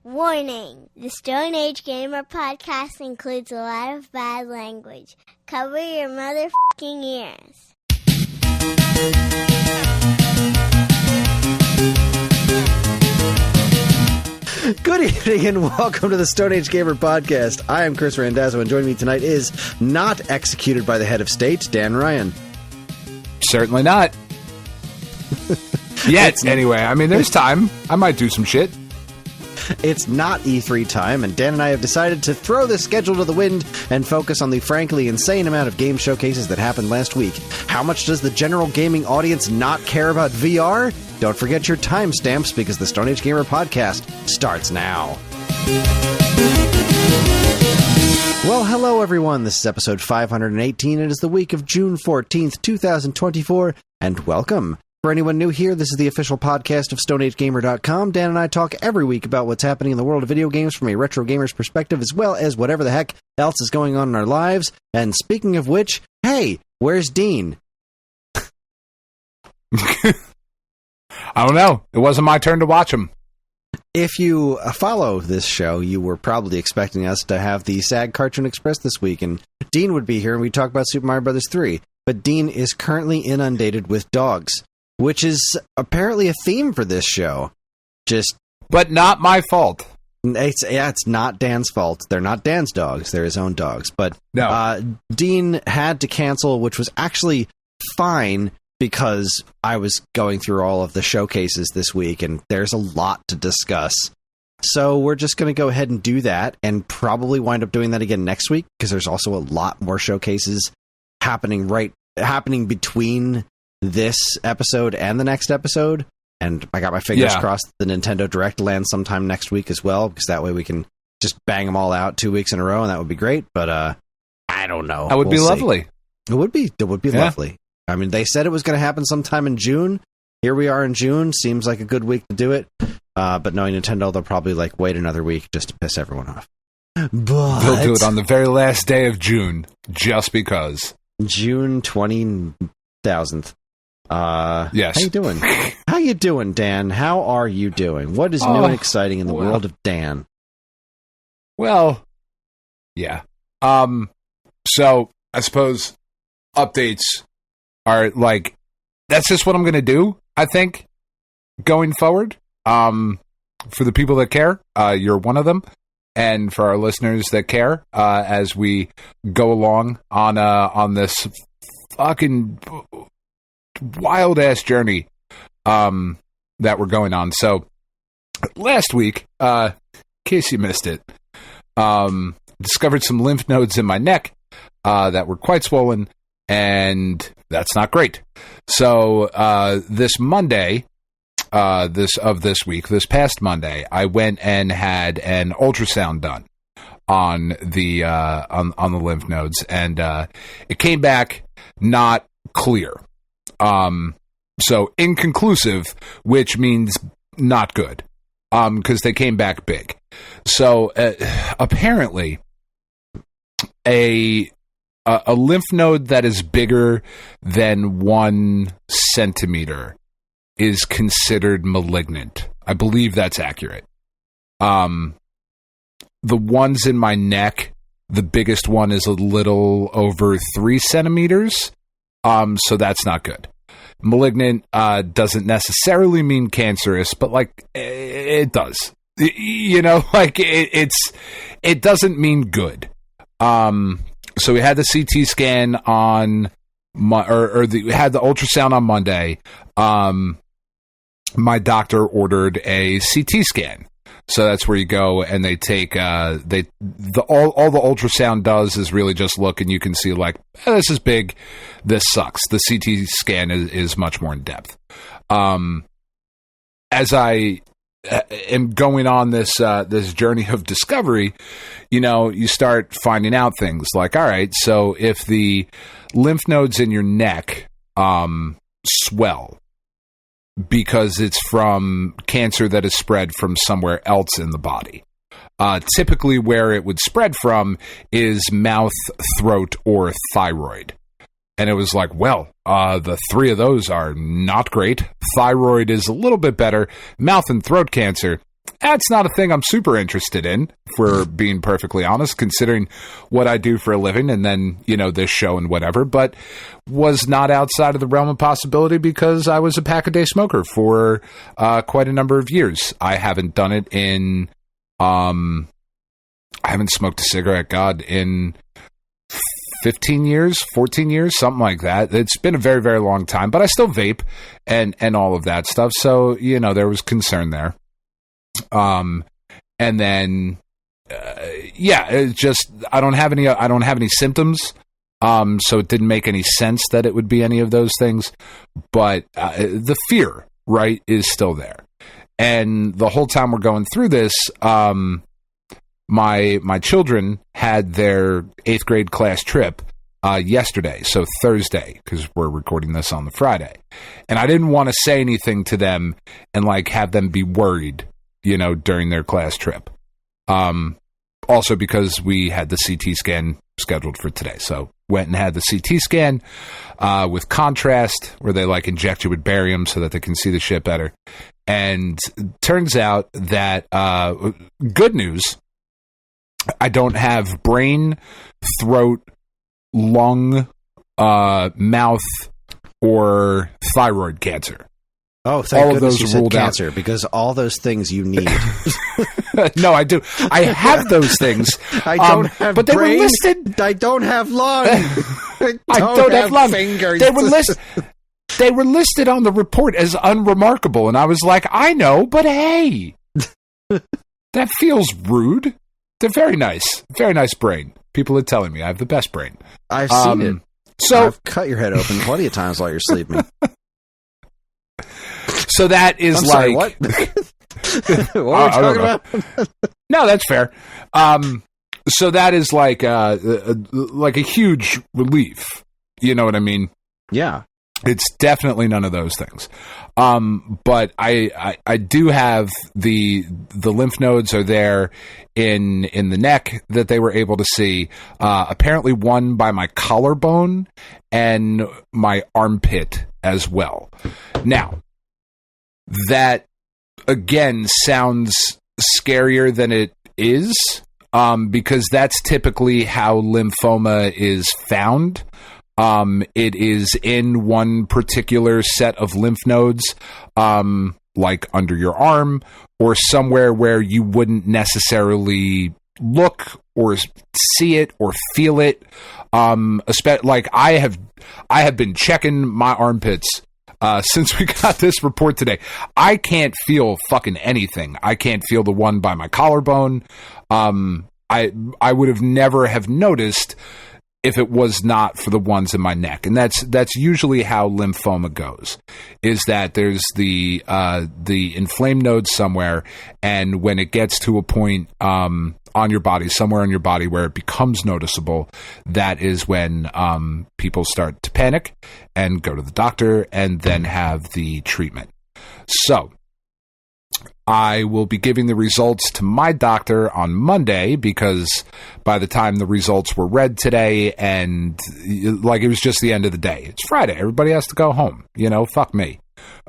Warning! The Stone Age Gamer podcast includes a lot of bad language. Cover your motherfucking ears. Good evening and welcome to the Stone Age Gamer podcast. I am Chris Randazzo and joining me tonight is not executed by the head of state, Dan Ryan. Certainly not. Yet, anyway. I mean, there's time. I might do some shit. It's not E3 time, and Dan and I have decided to throw the schedule to the wind and focus on the frankly insane amount of game showcases that happened last week. How much does the general gaming audience not care about VR? Don't forget your timestamps because the Stone Age Gamer podcast starts now. Well, hello everyone. This is episode 518. It is the week of June 14th, 2024, and welcome. For anyone new here, this is the official podcast of StoneAgeGamer.com. Dan and I talk every week about what's happening in the world of video games from a retro gamer's perspective, as well as whatever the heck else is going on in our lives. And speaking of which, hey, where's Dean? I don't know. It wasn't my turn to watch him. If you follow this show, you were probably expecting us to have the SAG Cartoon Express this week, and Dean would be here, and we'd talk about Super Mario Bros. 3. But Dean is currently inundated with dogs, which is apparently a theme for this show. But not my fault. It's not Dan's fault. They're not Dan's dogs. They're his own dogs. But no. Dean had to cancel, which was actually fine because I was going through all of the showcases this week, and there's a lot to discuss. So we're just going to go ahead and do that, and probably wind up doing that again next week, because there's also a lot more showcases happening between this episode and the next episode, and I got my fingers crossed the Nintendo Direct lands sometime next week as well, because that way we can just bang them all out 2 weeks in a row, and that would be great. But I don't know. That would be lovely. It would be lovely. I mean, they said it was going to happen sometime in June. Here we are in June. Seems like a good week to do it. But knowing Nintendo, they'll probably wait another week just to piss everyone off. But they'll do it on the very last day of June, just because. June 20,000th. Yes. How you doing? How you doing, Dan? How are you doing? What is new and exciting in the world of Dan? Well, yeah. So I suppose updates are that's just what I'm going to do, I think, going forward. For the people that care, you're one of them. And for our listeners that care, as we go along on this fucking wild ass journey that we're going on. So last week, in case you missed it, discovered some lymph nodes in my neck that were quite swollen, and that's not great. So this Monday, this past Monday, I went and had an ultrasound done on the lymph nodes, and it came back not clear. So inconclusive, which means not good, because they came back big. So apparently, a lymph node that is bigger than 1 centimeter is considered malignant. I believe that's accurate. The ones in my neck, the biggest one is a little over 3 centimeters. So that's not good. Malignant doesn't necessarily mean cancerous, but it does. It doesn't mean good. So we had the CT scan on we had the ultrasound on Monday. My doctor ordered a CT scan. So that's where you go and they take all the ultrasound does is really just look, and you can see this is big, this sucks. The CT scan is much more in depth. As I am going on this journey of discovery, you start finding out things like, all right, so if the lymph nodes in your neck swell because it's from cancer that is spread from somewhere else in the body. Typically where it would spread from is mouth, throat, or thyroid. And it was the 3 of those are not great. Thyroid is a little bit better. Mouth and throat cancer That's not a thing I'm super interested in, if we're being perfectly honest, considering what I do for a living and then, this show and whatever, but was not outside of the realm of possibility because I was a pack-a-day smoker for quite a number of years. I haven't done it in, I haven't smoked a cigarette, in 15 years, 14 years, something like that. It's been a very, very long time, but I still vape and all of that stuff. So, there was concern there. And then, it's just, I don't have any symptoms. So it didn't make any sense that it would be any of those things, but, the fear, right, is still there. And the whole time we're going through this, my children had their 8th grade class trip yesterday, so Thursday, because we're recording this on the Friday. And I didn't want to say anything to them and have them be worried, during their class trip. Also because we had the CT scan scheduled for today. So went and had the CT scan with contrast, where they inject you with barium so that they can see the shit better. And turns out that good news, I don't have brain, throat, lung, mouth, or thyroid cancer. Oh, thank all goodness of those you said ruled cancer, out. because all those things you need. No, I do. I have those things. I don't have but brain. They were listed. I don't have lung. I don't have lung. Fingers. They were listed on the report as unremarkable, and I was like, I know, but hey, that feels rude. They're very nice brain. People are telling me I have the best brain. I've seen it. So I've cut your head open plenty of times while you're sleeping. So that is I'm sorry, what? What are we talking about? No, that's fair. So that is like a huge relief. You know what I mean? Yeah. It's definitely none of those things. But I do have the lymph nodes are there in the neck that they were able to see. Apparently one by my collarbone and my armpit as well. Now, that again sounds scarier than it is, because that's typically how lymphoma is found. It is in one particular set of lymph nodes, like under your arm or somewhere where you wouldn't necessarily look or see it or feel it. Like I have been checking my armpits since we got this report today. I can't feel fucking anything. I can't feel the one by my collarbone. I would have never have noticed if it was not for the ones in my neck. And that's usually how lymphoma goes, is that there's the inflamed node somewhere, and when it gets to a point on your body, somewhere on your body where it becomes noticeable, that is when people start to panic and go to the doctor and then have the treatment. So I will be giving the results to my doctor on Monday, because by the time the results were read today, and it was just the end of the day. It's Friday. Everybody has to go home. Fuck me.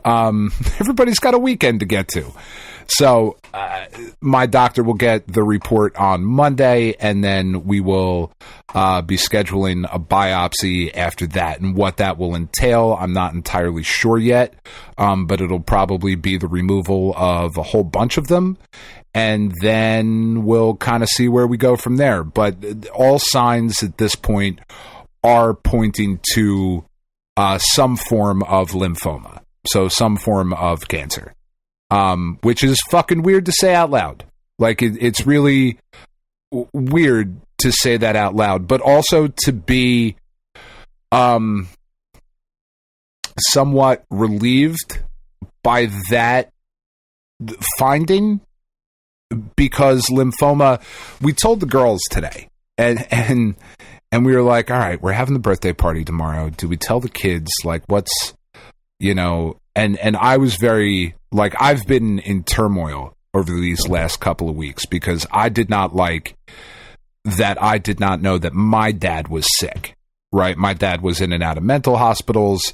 Everybody's got a weekend to get to. So my doctor will get the report on Monday, and then we will be scheduling a biopsy after that. And what that will entail, I'm not entirely sure yet, but it'll probably be the removal of a whole bunch of them. And then we'll kind of see where we go from there. But all signs at this point are pointing to some form of lymphoma. So some form of cancer. Which is fucking weird to say out loud. It's really weird to say that out loud, but also to be somewhat relieved by that finding, because lymphoma, we told the girls today, and we were like, all right, we're having the birthday party tomorrow. Do we tell the kids, what's, and I was very, I've been in turmoil over these last couple of weeks, because I did not like that. I did not know that my dad was sick, right? My dad was in and out of mental hospitals.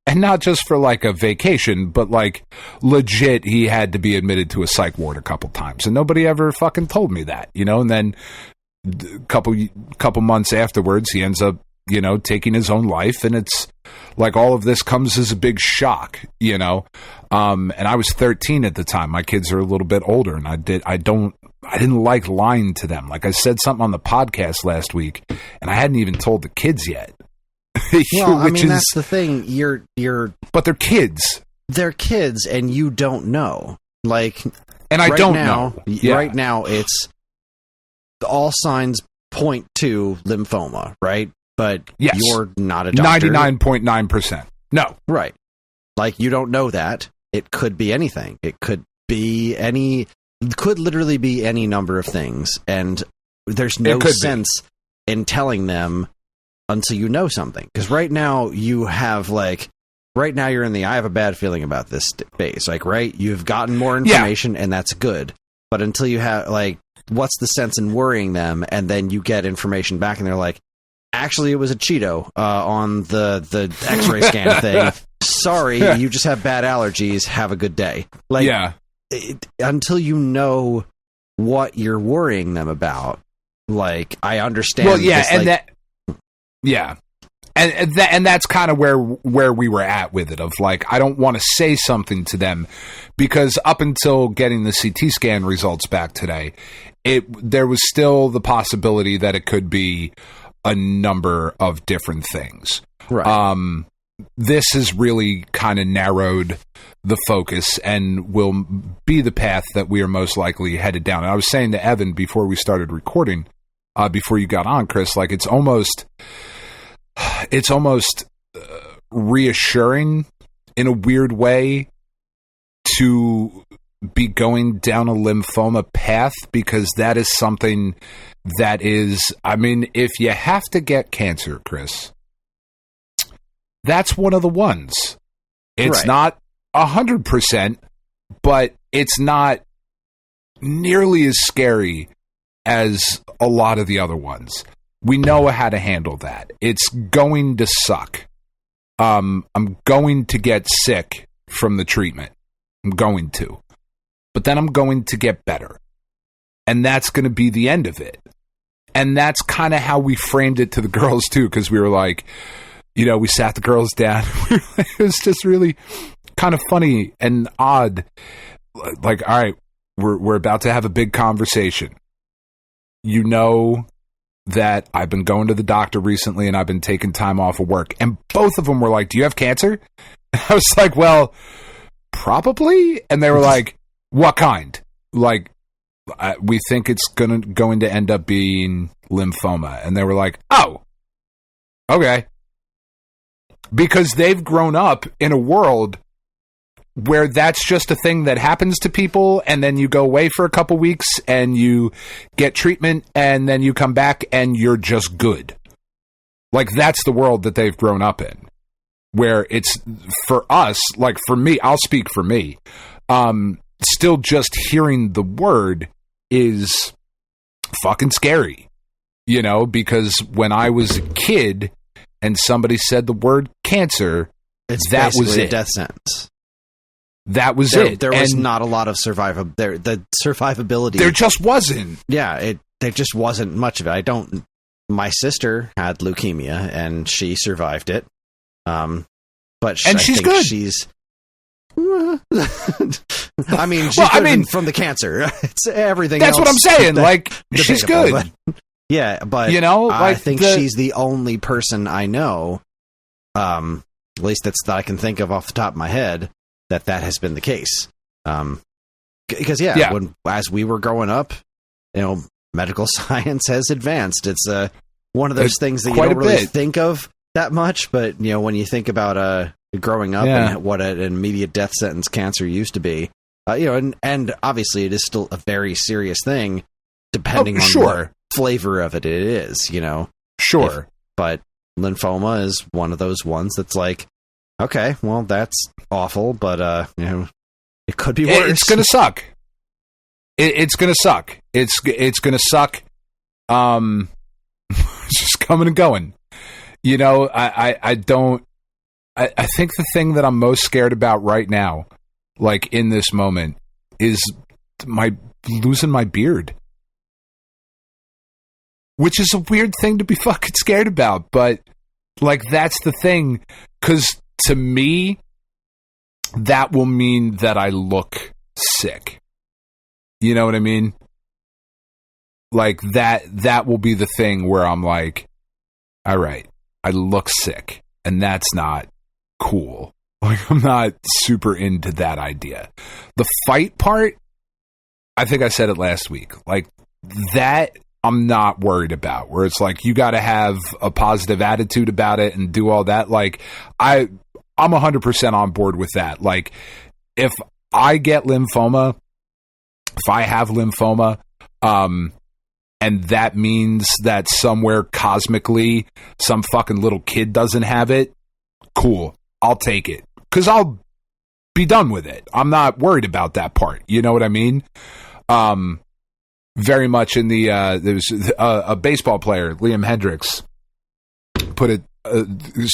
And not just for like a vacation, but like legit, he had to be admitted to a psych ward a couple times. And nobody ever fucking told me that, you know? And then a couple months afterwards, he ends up, you know, taking his own life. And it's like all of this comes as a big shock, you know? And I was 13 at the time. My kids are a little bit older, and I didn't like lying to them. Like I said something on the podcast last week, and I hadn't even told the kids yet. Well, I mean, that's the thing. But they're kids. They're kids, and you don't know. Like, and I don't know. Yeah. Right now, it's all signs point to lymphoma, right? But yes. You're not a doctor. 99.9%. No. Right. Like, you don't know that. It could be anything. It could literally be any number of things. And there's no sense in telling them until you know something. Because right now you're in the I have a bad feeling about this phase. Like, right? You've gotten more information, and that's good. But until you have, like, what's the sense in worrying them? And then you get information back, and they're like, actually, it was a Cheeto on the X-ray scan thing. Sorry, you just have bad allergies. Have a good day. Like, until you know what you're worrying them about, like, I understand. Well, yeah, this, and like, and that's kind of where we were at with it. Of like, I don't want to say something to them because up until getting the CT scan results back today, there was still the possibility that it could be a number of different things. Right. This has really kind of narrowed the focus and will be the path that we are most likely headed down. And I was saying to Evan before we started recording, before you got on, Chris, like it's almost reassuring in a weird way to be going down a lymphoma path, because that is something that is, I mean, if you have to get cancer, Chris, that's one of the ones. It's not 100%, but it's not nearly as scary as a lot of the other ones. We know how to handle that. It's going to suck. I'm going to get sick from the treatment. I'm going to. But then I'm going to get better. And that's going to be the end of it. And that's kind of how we framed it to the girls, too, because we were like, you know, we sat the girls down. It was just really kind of funny and odd. Like, all right, we're about to have a big conversation. You know that I've been going to the doctor recently and I've been taking time off of work. And both of them were like, do you have cancer? And I was like, well, probably. And they were like, what kind? Like, we think it's going to end up being lymphoma. And they were like, oh, okay. Because they've grown up in a world where that's just a thing that happens to people, and then you go away for a couple weeks and you get treatment, and then you come back and you're just good. Like, that's the world that they've grown up in, where it's, for us, like for me, I'll speak for me, still just hearing the word is fucking scary, you know, because when I was a kid and somebody said the word cancer, that was it. A death sentence. That was it. There was not a lot of the survivability. There just wasn't. Yeah, there just wasn't much of it. My sister had leukemia and she survived it. But she's good. She's I mean, she's from the cancer. It's everything. That's else what I'm saying. Like, she's good. Yeah, but you know, like I think she's the only person I know, at least that I can think of off the top of my head, that has been the case. Because as we were growing up, you know, medical science has advanced. It's one of those things that you don't really think of that much, but you know, when you think about growing up and what an immediate death sentence cancer used to be, you know, and obviously it is still a very serious thing, depending on what flavor of it is, you know. Sure. But lymphoma is one of those ones that's like, okay, well, that's awful, but you know, it could be worse. It's gonna suck. It's gonna suck. It's gonna suck. It's just coming and going. You know, I don't. I think the thing that I'm most scared about right now, like in this moment, is losing my beard. Which is a weird thing to be fucking scared about, but like that's the thing, because to me, that will mean that I look sick. You know what I mean? Like that will be the thing where I'm like, all right, I look sick, and that's not cool. Like, I'm not super into that idea. The fight part, I think I said it last week, like that I'm not worried about, where it's like you got to have a positive attitude about it and do all that. Like I'm 100% on board with that. Like if I get lymphoma, if I have lymphoma, and that means that somewhere cosmically some fucking little kid doesn't have it, cool, I'll take it, because I'll be done with it. I'm not worried about that part. You know what I mean? Very much in the there's a baseball player, Liam Hendricks, put it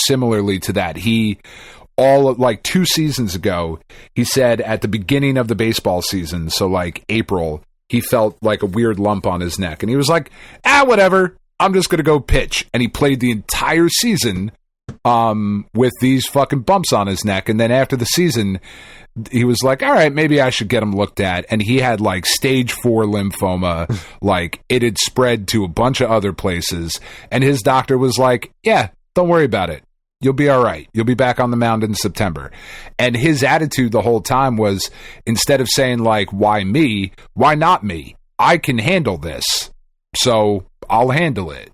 similarly to that. He, like 2 seasons ago, he said at the beginning of the baseball season, so like April, he felt like a weird lump on his neck, and he was like, whatever, I'm just gonna go pitch. And he played the entire season with these fucking bumps on his neck, and then after the season, he was like, all right, maybe I should get him looked at. And he had like stage 4 lymphoma. Like it had spread to a bunch of other places. And his doctor was like, yeah, don't worry about it. You'll be all right. You'll be back on the mound in September. And his attitude the whole time was, instead of saying like, why me? Why not me? I can handle this, so I'll handle it.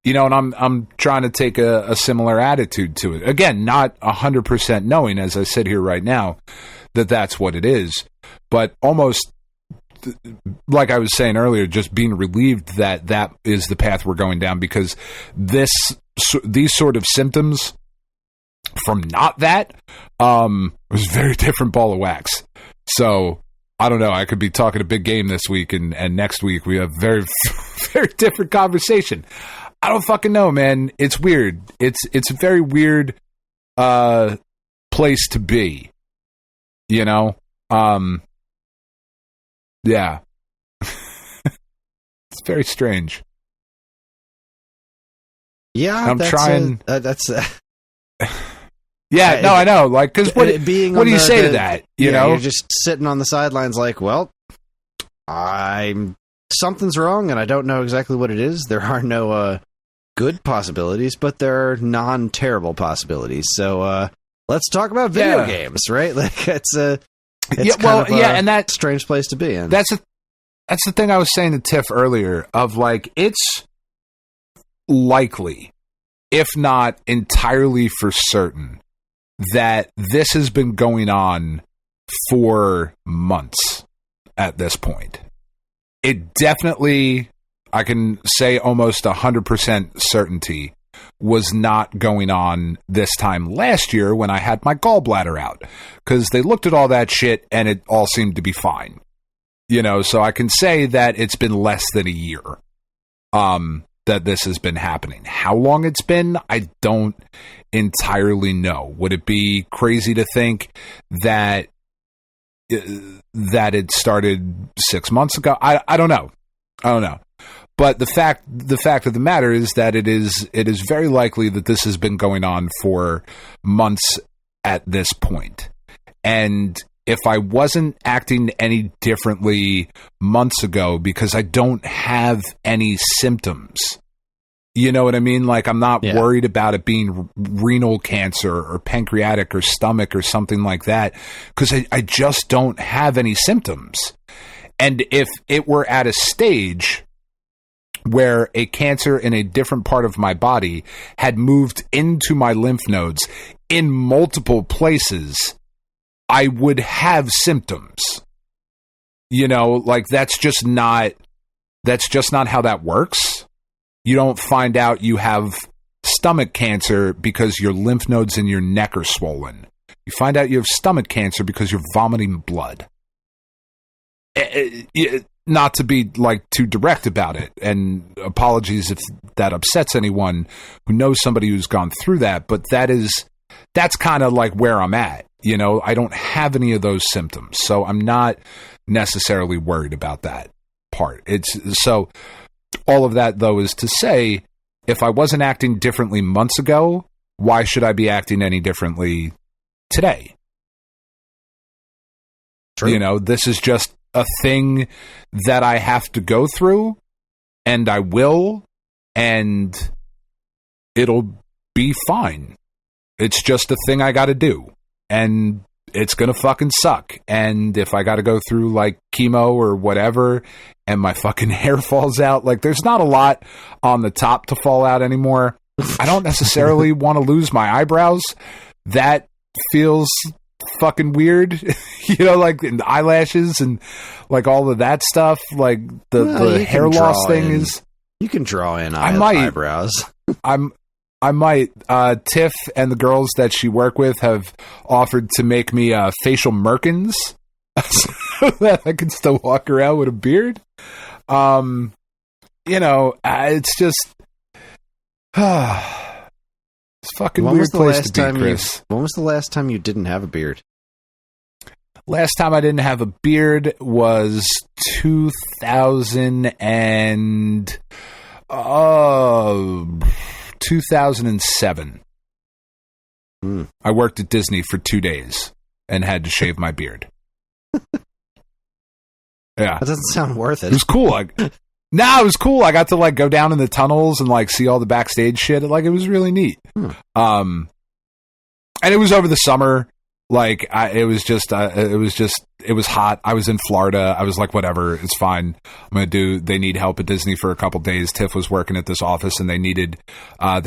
You know, and I'm trying to take a similar attitude to it. Again, not 100% knowing, as I sit here right now, that that's what it is. But almost, like I was saying earlier, just being relieved that that is the path we're going down, because these sort of symptoms from not that was a very different ball of wax. So I don't know. I could be talking a big game this week, and next week we have very, very different conversation. I don't fucking know, man. It's weird. It's a very weird place to be. You know? Yeah. It's very strange. Yeah, I'm trying. That's. Yeah, no, I know. Like, because what do you say to that? You know, you're just sitting on the sidelines, like, well, something's wrong, and I don't know exactly what it is. There are no good possibilities, but there are non-terrible possibilities. So let's talk about video games, right? Like, it's and that strange place to be in. That's the thing I was saying to Tiff earlier. Of like, it's likely, if not entirely for certain, that this has been going on for months at this point. It definitely, I can say almost 100% certainty, was not going on this time last year when I had my gallbladder out, because they looked at all that shit and it all seemed to be fine. You know, so I can say that it's been less than a year that this has been happening. How long it's been, I don't entirely know. Would it be crazy to think that it started 6 months ago? I don't know. But the fact of the matter is that it is very likely that this has been going on for months at this point. And if I wasn't acting any differently months ago, because I don't have any symptoms, you know what I mean? Like, I'm not worried about it being renal cancer or pancreatic or stomach or something like that, because I just don't have any symptoms. And if it were at a stage where a cancer in a different part of my body had moved into my lymph nodes in multiple places, I would have symptoms. You know, like that's just not how that works. You don't find out you have stomach cancer because your lymph nodes in your neck are swollen. You find out you have stomach cancer because you're vomiting blood. Not to be like too direct about it, and apologies if that upsets anyone who knows somebody who's gone through that, but that is that's kind of like where I'm at. You know, I don't have any of those symptoms, so I'm not necessarily worried about that part. So all of that, though, is to say, if I wasn't acting differently months ago, why should I be acting any differently today? True. You know, this is just a thing that I have to go through, and I will, and it'll be fine. It's just a thing I got to do, and it's going to fucking suck. And if I got to go through like chemo or whatever and my fucking hair falls out, like there's not a lot on the top to fall out anymore. I don't necessarily want to lose my eyebrows. That feels fucking weird. You know, like the eyelashes and like all of that stuff. Like the hair loss thing is... You can draw in eyebrows. I might. Tiff and the girls that she work with have offered to make me facial merkins so that I can still walk around with a beard. You know, it's just it's a fucking weird place to be, Chris. When was the last time you didn't have a beard? Last time I didn't have a beard was 2007. I worked at Disney for 2 days and had to shave my beard. Yeah. That doesn't sound worth it. It was cool. It was cool. I got to like go down in the tunnels and like see all the backstage shit. Like it was really neat. And it was over the summer. Like it was hot. I was in Florida. I was like, whatever, it's fine. They need help at Disney for a couple days. Tiff was working at this office and they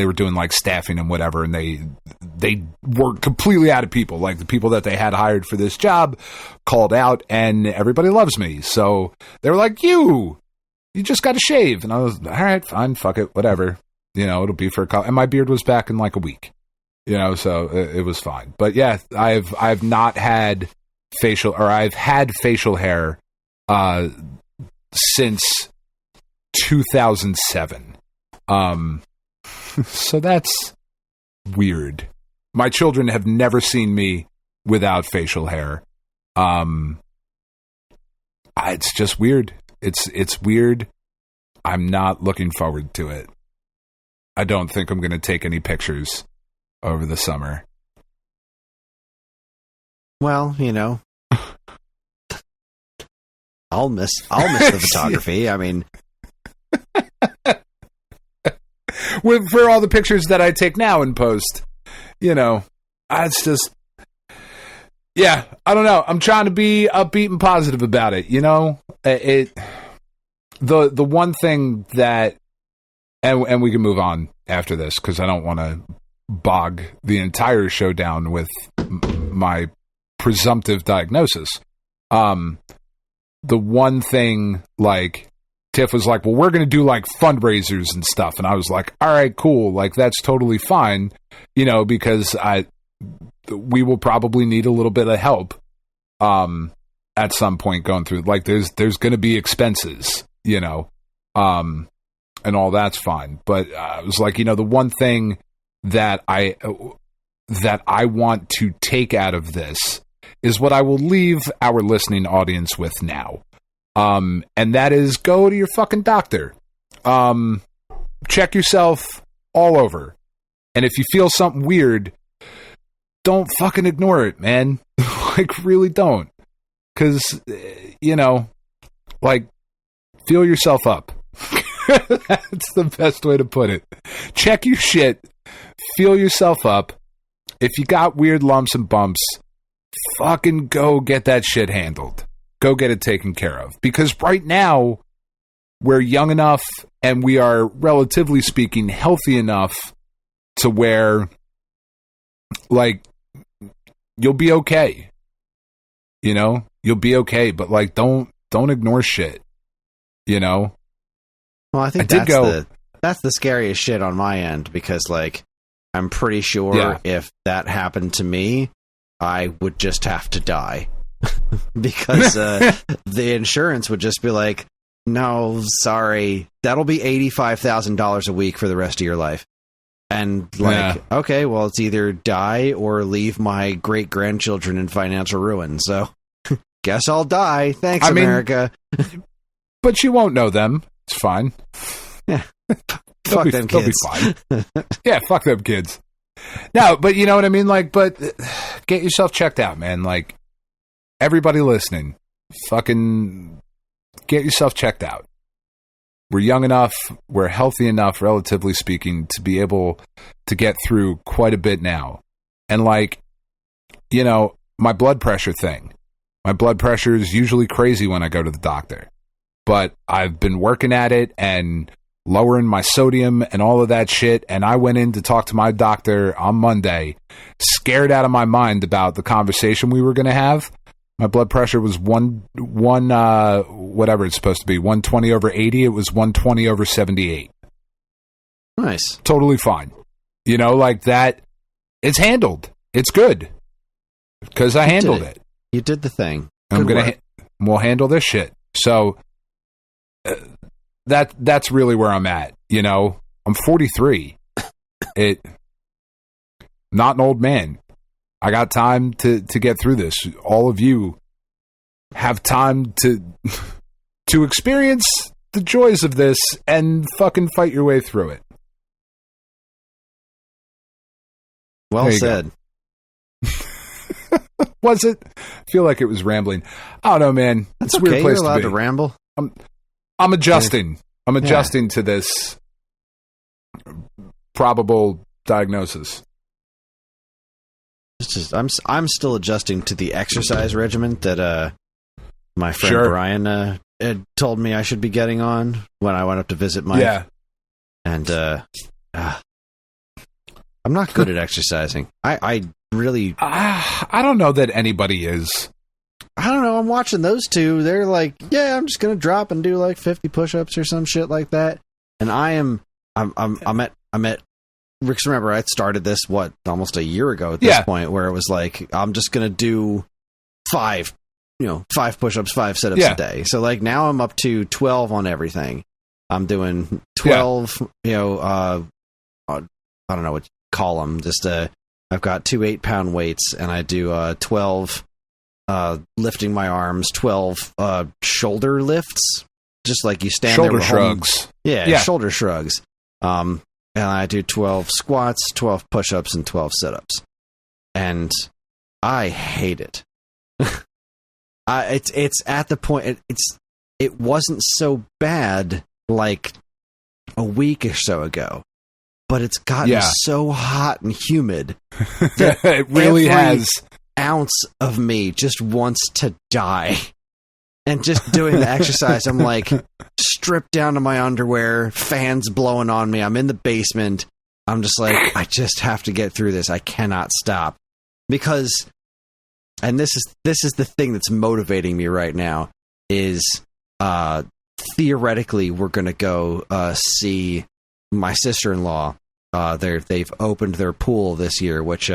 were doing like staffing and whatever. And they were completely out of people. Like the people that they had hired for this job called out, and everybody loves me. So they were like, you just got to shave. And I was, all right, fine, fuck it, whatever. You know, it'll be for a couple. And my beard was back in like a week. You know, so it was fine. But yeah, I've not had I've had facial hair since 2007. So that's weird. My children have never seen me without facial hair. It's just weird. It's weird. I'm not looking forward to it. I don't think I'm going to take any pictures over the summer. Well, you know, I'll miss the photography. I mean, for all the pictures that I take now and post, you know, it's just, yeah, I don't know. I'm trying to be upbeat and positive about it. You know, the one thing that, and we can move on after this because I don't want to bog the entire show down with my presumptive diagnosis. The one thing, like, Tiff was like, well, we're going to do like fundraisers and stuff. And I was like, all right, cool. Like, that's totally fine, you know, because we will probably need a little bit of help at some point going through. Like, there's going to be expenses, you know, and all that's fine. But I was like, you know, the one thing that I want to take out of this is what I will leave our listening audience with now. And that is, go to your fucking doctor. Check yourself all over. And if you feel something weird, don't fucking ignore it, man. Like, really don't. Because, you know, like, feel yourself up. That's the best way to put it. Check your shit. Feel yourself up. If you got weird lumps and bumps, fucking go get that shit handled. Go get it taken care of. Because right now, we're young enough and we are, relatively speaking, healthy enough to where, like, you'll be okay. You know? You'll be okay. But, like, don't ignore shit. You know? Well, I think that's the scariest shit on my end because, like, I'm pretty sure if that happened to me, I would just have to die because the insurance would just be like, no, sorry, that'll be $85,000 a week for the rest of your life. And okay, well, it's either die or leave my great grandchildren in financial ruin. So guess I'll die. Thanks, America. But you won't know them. It's fine. Yeah. Fuck them kids. They'll be fine. Yeah, fuck them kids. No, but you know what I mean? Like, but get yourself checked out, man. Like, everybody listening, fucking get yourself checked out. We're young enough, we're healthy enough, relatively speaking, to be able to get through quite a bit now. And like, you know, my blood pressure thing. My blood pressure is usually crazy when I go to the doctor. But I've been working at it and lowering my sodium and all of that shit. And I went in to talk to my doctor on Monday, scared out of my mind about the conversation we were going to have. My blood pressure was whatever it's supposed to be, 120/80. It was 120/78. Nice. Totally fine. You know, like that. It's handled. It's good. Because I handled it. You did the thing. We'll handle this shit. So that's really where I'm at. You know, I'm 43. Not an old man. I got time to get through this. All of you have time to experience the joys of this and fucking fight your way through it. Well said. Was it? I feel like it was rambling. I don't know, man. That's it's a weird place You're allowed to be. To ramble. I'm adjusting. I'm adjusting to this probable diagnosis. It's just I'm still adjusting to the exercise regimen that my friend Brian had told me I should be getting on when I went up to visit Mike. Yeah. And I'm not good at exercising. I really I don't know that anybody is. I don't know. I'm watching those two. They're like, yeah, I'm just gonna drop and do like 50 push-ups or some shit like that. And I'm at Rick's. Remember, I started this almost a year ago at this point, where it was like I'm just gonna do 5 push-ups, 5 sit-ups a day. So like now I'm up to 12 on everything. I'm doing 12. I don't know what you call them. Just I've got 2 8-pound weights, and I do 12 lifting my arms, 12 shoulder lifts. Just like you stand shoulder there. Shrugs. Shoulder shrugs. And I do 12 squats, 12 push-ups, and 12 sit-ups. And I hate it. It's at the point. It wasn't so bad like a week or so ago, but it's gotten so hot and humid that it really has. Ounce of me just wants to die. And just doing the exercise, I'm like stripped down to my underwear, fans blowing on me. I'm in the basement. I'm just like, I just have to get through this. I cannot stop. Because, and this is the thing that's motivating me right now, is theoretically we're going to go see my sister-in-law. They've opened their pool this year, which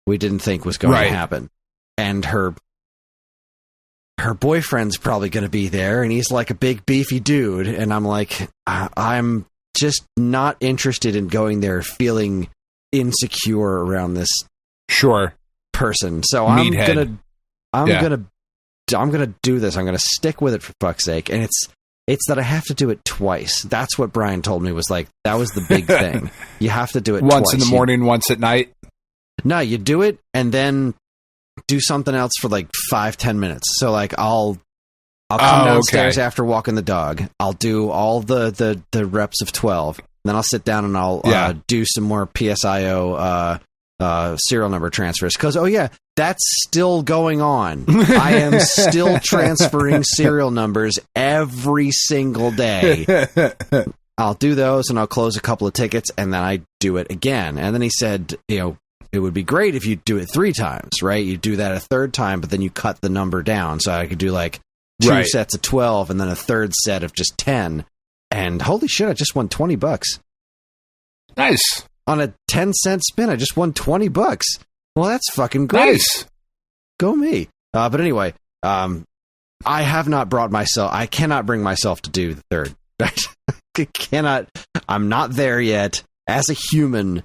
we didn't think was going to happen. And her boyfriend's probably going to be there, and he's like a big beefy dude, and I'm like, I'm just not interested in going there feeling insecure around this person. So I'm gonna do this. I'm gonna stick with it, for fuck's sake. And it's that I have to do it twice. That's what Brian told me, was like, that was the big thing. You have to do it once twice. In the morning, once at night. No, you do it and then do something else for like 5-10 minutes. So like I'll come downstairs after walking the dog. I'll do all the reps of 12. Then I'll sit down and I'll do some more PSIO serial number transfers. Because that's still going on. I am still transferring serial numbers every single day. I'll do those and I'll close a couple of tickets, and then I do it again. And then he said, it would be great if you do it 3 times, right? You do that a third time, but then you cut the number down. So I could do like 2 sets of 12 and then a third set of just 10. And holy shit, I just won $20. Nice. On a 10-cent spin, I just won $20. Well, that's fucking great. Nice. Go me. But anyway, I cannot bring myself to do the third. I'm not there yet. As a human,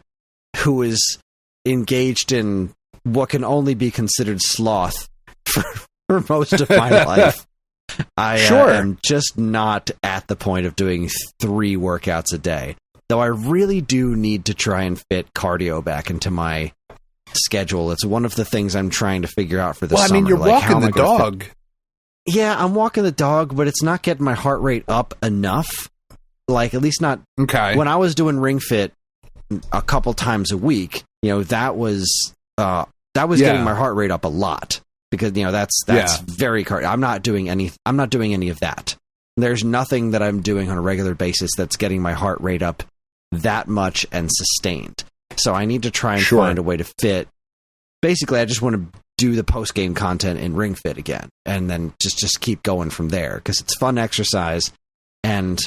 who is engaged in what can only be considered sloth for most of my life. I am just not at the point of doing 3 workouts a day. Though I really do need to try and fit cardio back into my schedule. It's one of the things I'm trying to figure out for the summer. I mean, you're walking the dog. Yeah, I'm walking the dog, but it's not getting my heart rate up enough. Like, at least not... Okay. When I was doing Ring Fit a couple times a week, that was getting my heart rate up a lot. Because, that's very... I'm not doing any of that. There's nothing that I'm doing on a regular basis that's getting my heart rate up that much and sustained. So I need to try and find a way to fit. Basically, I just want to do the post-game content in Ring Fit again, and then just keep going from there, because it's fun exercise. And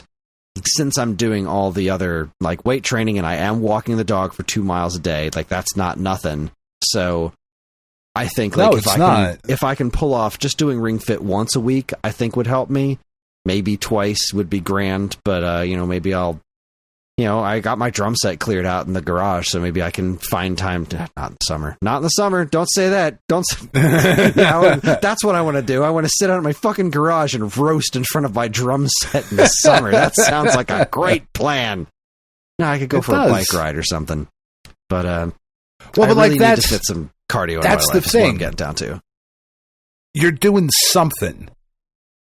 since I'm doing all the other like weight training, and I am walking the dog for 2 miles a day, like that's not nothing. So I think if I can pull off just doing Ring Fit once a week, I think would help me. Maybe twice would be grand, but maybe I'll. I got my drum set cleared out in the garage, so maybe I can find time to... Not in the summer. Don't say that. That's what I want to do. I want to sit out in my fucking garage and roast in front of my drum set in the summer. That sounds like a great plan. No, I could go for a bike ride or something. But, I really need to fit some cardio in my life. That's the thing. What I'm getting down to. You're doing something.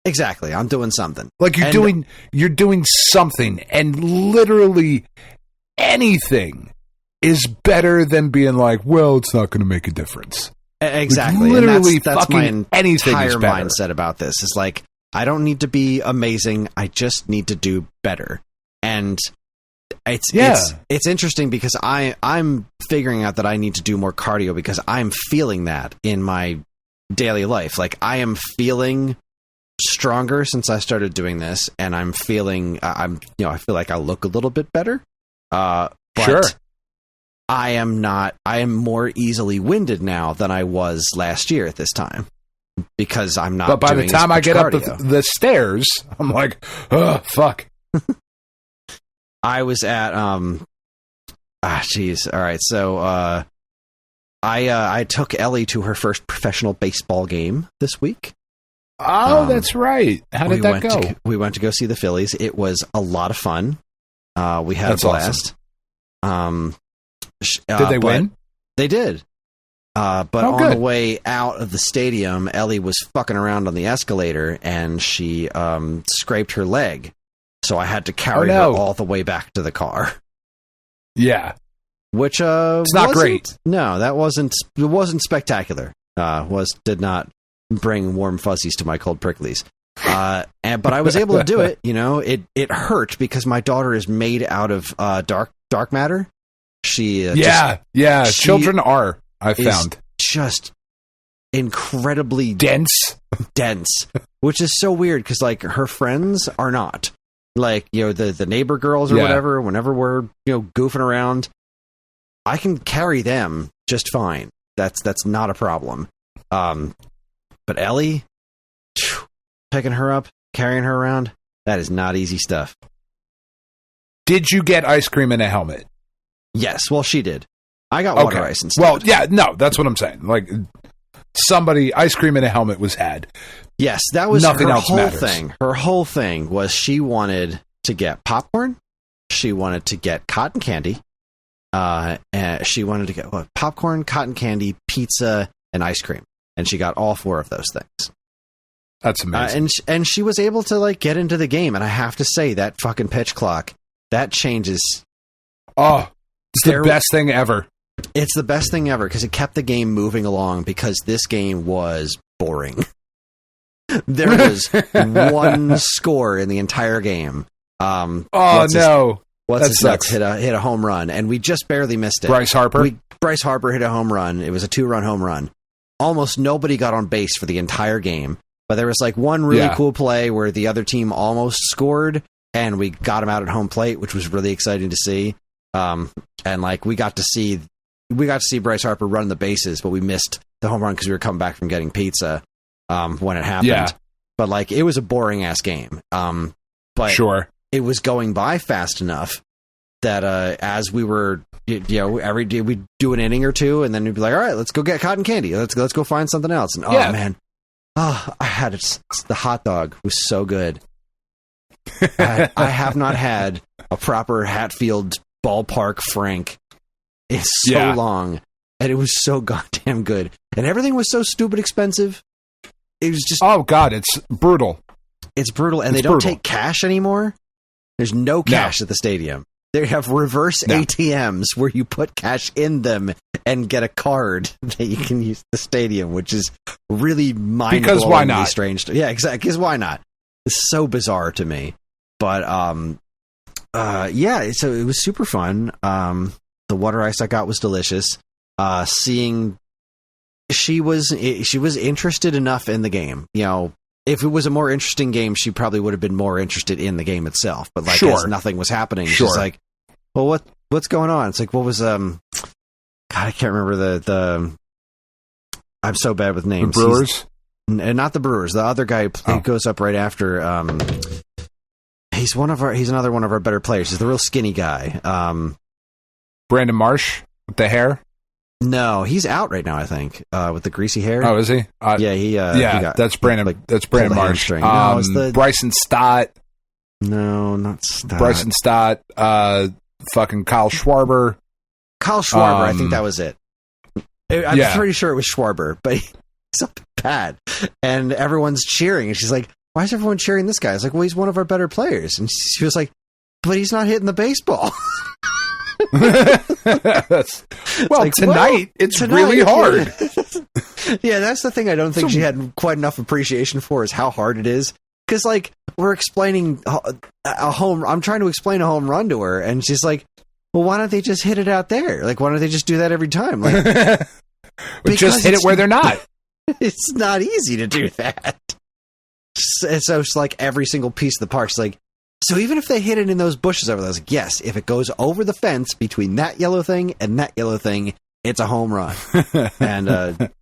Exactly, I'm doing something. Like you're doing something, and literally anything is better than being like, well, it's not going to make a difference. Exactly. Like, literally, that's my entire better. mindset about this. Is like, I don't need to be amazing. I just need to do better. And it's interesting because I'm figuring out that I need to do more cardio because I'm feeling that in my daily life. Like, I am feeling stronger since I started doing this, and I'm feeling I feel like I look a little bit better. But sure. I am more easily winded now than I was last year at this time because I'm not. But by the time I get cardio. up the stairs, I'm like, oh fuck. I was at geez. All right, so I took Ellie to her first professional baseball game this week. Oh, that's right. How did that go? We went to go see the Phillies. It was a lot of fun. We had a blast. Awesome. Did they win? They did. But on the way out of the stadium, Ellie was fucking around on the escalator, and she scraped her leg. So I had to carry her all the way back to the car. Yeah. Which it's not great. No, it wasn't spectacular. Did not bring warm fuzzies to my cold pricklies. But I was able to do it. It hurt because my daughter is made out of dark matter. Children are. I found just incredibly dense, which is so weird because like her friends are not like the neighbor girls or whatever. Whenever we're goofing around, I can carry them just fine. That's not a problem. But Ellie, picking her up, carrying her around, that is not easy stuff. Did you get ice cream in a helmet? Yes, well, she did. I got water ice instead. Well, yeah, no, that's what I'm saying. Like, ice cream in a helmet was had. Yes, that was nothing her else whole matters. thing. Her whole thing was she wanted to get popcorn, she wanted to get cotton candy, and she wanted to get popcorn, cotton candy, pizza, and ice cream. And she got all 4 of those things. That's amazing. And she was able to like get into the game. And I have to say that fucking pitch clock, that changes. Oh, it's the best thing ever. It's the best thing ever because it kept the game moving along because this game was boring. There was 1 score in the entire game. What's his nuts hit a home run, and we just barely missed it. Bryce Harper hit a home run. It was a 2-run home run. Almost nobody got on base for the entire game, but there was like one really cool play where the other team almost scored, and we got him out at home plate, which was really exciting to see. And like we got to see Bryce Harper run the bases, but we missed the home run because we were coming back from getting pizza when it happened. Yeah. But like it was a boring ass game. But sure, it was going by fast enough that as we were every day we'd do an inning or two, and then we'd be like, all right, let's go get cotton candy. Let's go find something else. And man, I had it. The hot dog was so good. I have not had a proper Hatfield ballpark Frank in so long, and it was so goddamn good. And everything was so stupid expensive. It was just it's brutal. It's brutal, and they don't take cash anymore. There's no cash at the stadium. They have reverse ATMs where you put cash in them and get a card that you can use at the stadium, which is really mind-blowingly because why not? Strange. Yeah, exactly. Because why not? It's so bizarre to me. But so it was super fun. The water ice I got was delicious. Seeing she was interested enough in the game. You know, if it was a more interesting game, she probably would have been more interested in the game itself. But like, as nothing was happening, she's like, "Well, what's going on?" It's like, what was God, I can't remember the. I'm so bad with names. The Brewers, and not the Brewers. The other guy who goes up right after. He's another one of our better players. He's the real skinny guy. Brandon Marsh with the hair. No, he's out right now, I think, with the greasy hair. Oh, is he? That's Brandon. That's Brandon Marsh. Bryson Stott. No, not Stott. Bryson Stott. Fucking Kyle Schwarber. Kyle Schwarber. I think that was it. I'm pretty sure it was Schwarber, but he's up bad, and everyone's cheering, and she's like, "Why is everyone cheering this guy?" I was like, "Well, he's one of our better players," and she was like, "But he's not hitting the baseball." Tonight it's really hard. Yeah, that's the thing I don't think she had quite enough appreciation for, is how hard it is. Because like, we're explaining I'm trying to explain a home run to her, and she's like, "Well, why don't they just hit it out there? Like, why don't they just do that every time? Like, just hit it where they're not." It's not easy to do that. So it's like every single piece of the park's like, so even if they hit it in those bushes over there, I was like, yes, if it goes over the fence between that yellow thing and that yellow thing, it's a home run. And it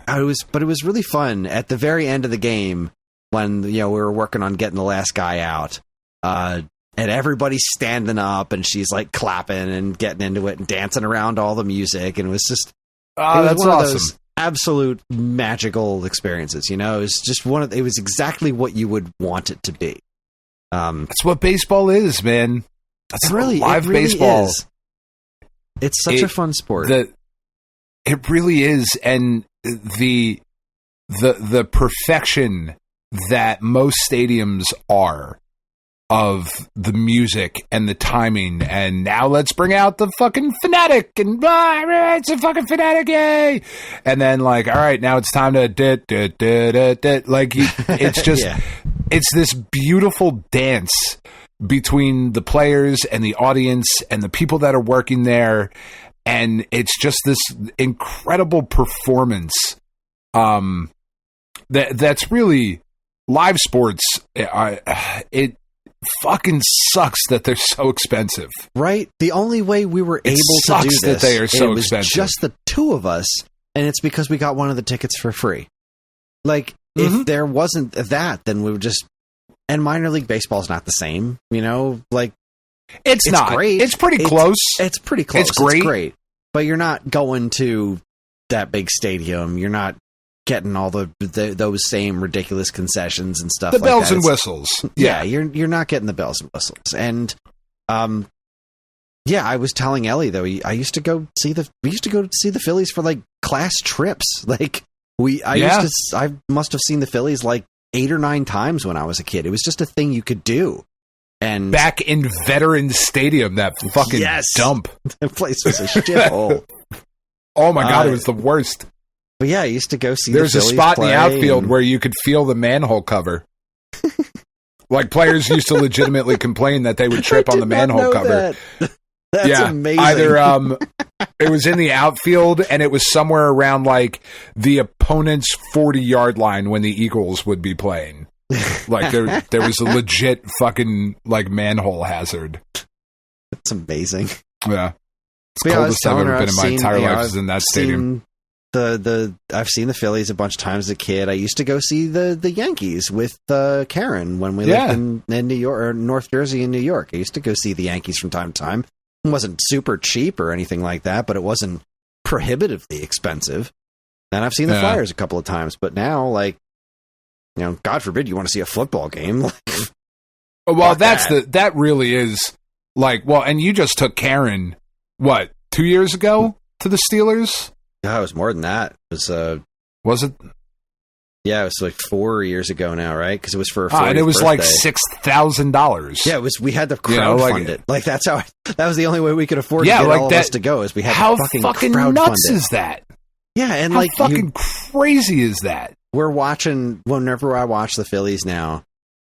was really fun at the very end of the game when we were working on getting the last guy out, and everybody's standing up, and she's like clapping and getting into it and dancing around all the music, and it was just that's one awesome. Of those absolute magical experiences. It was just it was exactly what you would want it to be. That's what baseball is, man. That's live it really baseball. Is. It's such a fun sport. It really is, and the perfection that most stadiums are of the music and the timing, and now let's bring out the fucking Fanatic, and it's a fucking Fanatic, yay! And then like, all right, now it's time to like, it's just it's this beautiful dance between the players and the audience and the people that are working there, and it's just this incredible performance. That's really live sports. It fucking sucks that they're so expensive. Right? The only way we were able to do this, that they are so expensive. Just the two of us, and it's because we got one of the tickets for free. Like, if there wasn't that, then we would just... And minor league baseball is not the same, like... It's not. Great. It's pretty close. It's pretty close. It's great. It's great. But you're not going to that big stadium. You're not getting all those same ridiculous concessions and stuff. The like bells that. and whistles. Yeah, you're not getting the bells and whistles. And I was telling Ellie though, I used to go see the Phillies for like class trips. Like I must have seen the Phillies like 8 or 9 times when I was a kid. It was just a thing you could do. And back in Veterans Stadium, that fucking dump. That place was a shithole. Oh my god, it was the worst. But yeah, I used to go see There's the Phillies a spot in the outfield and... where you could feel the manhole cover. Like, players used to legitimately complain that they would trip on the manhole cover. That's amazing. Either it was in the outfield, and it was somewhere around like the opponent's 40-yard line when the Eagles would be playing. Like there was a legit fucking like manhole hazard. That's amazing. Yeah, it's the coldest I've ever been in my entire life is in that stadium. I've seen the Phillies a bunch of times as a kid. I used to go see the Yankees with Karen when we lived in New York or North Jersey in New York. I used to go see the Yankees from time to time. It wasn't super cheap or anything like that, but it wasn't prohibitively expensive. And I've seen the Flyers a couple of times, but now, like, you know, God forbid you want to see a football game. Well, that really is like, well, and you just took Karen, what, 2 years ago to the Steelers? Yeah, it was more than that. Was it? Yeah, it was like 4 years ago now, right? Because it was for her 40th and it was birthday. like $6,000. Yeah, it was. We had to crowdfund it. Like that's how. That was the only way we could afford to get all of us to go. Is we had how to fucking crowdfund nuts it. is that? Yeah, and how like fucking crazy is that? We're watching whenever I watch the Phillies now,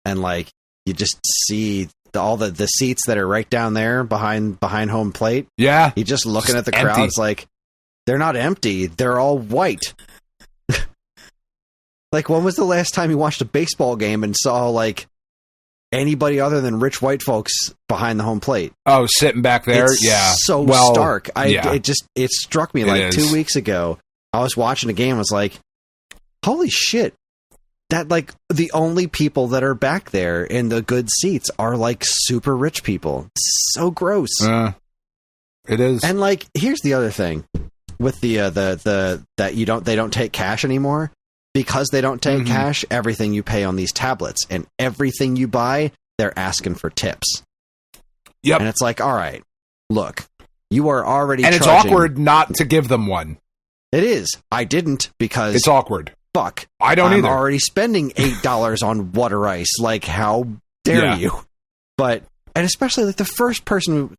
and like you just see all the seats that are right down there behind home plate. Yeah, you just looking at the crowd. It's like they're not empty; they're all white. Like, when was the last time you watched a baseball game and saw like anybody other than rich white folks behind the home plate? Oh, sitting back there, it's so stark. It struck me like 2 weeks ago. I was watching a game. I was like, holy shit. That, like, the only people that are back there in the good seats are, like, super rich people. It's so gross. It is. And, like, here's the other thing. With they don't take cash anymore. Because they don't take cash, everything you pay on these tablets. And everything you buy, they're asking for tips. Yep. And it's like, all right, look, you are already And it's awkward not to give them one. It is. I didn't because... It's awkward. Fuck. I don't either. I'm already spending $8 on water ice. Like, how dare you? But, and especially like the first person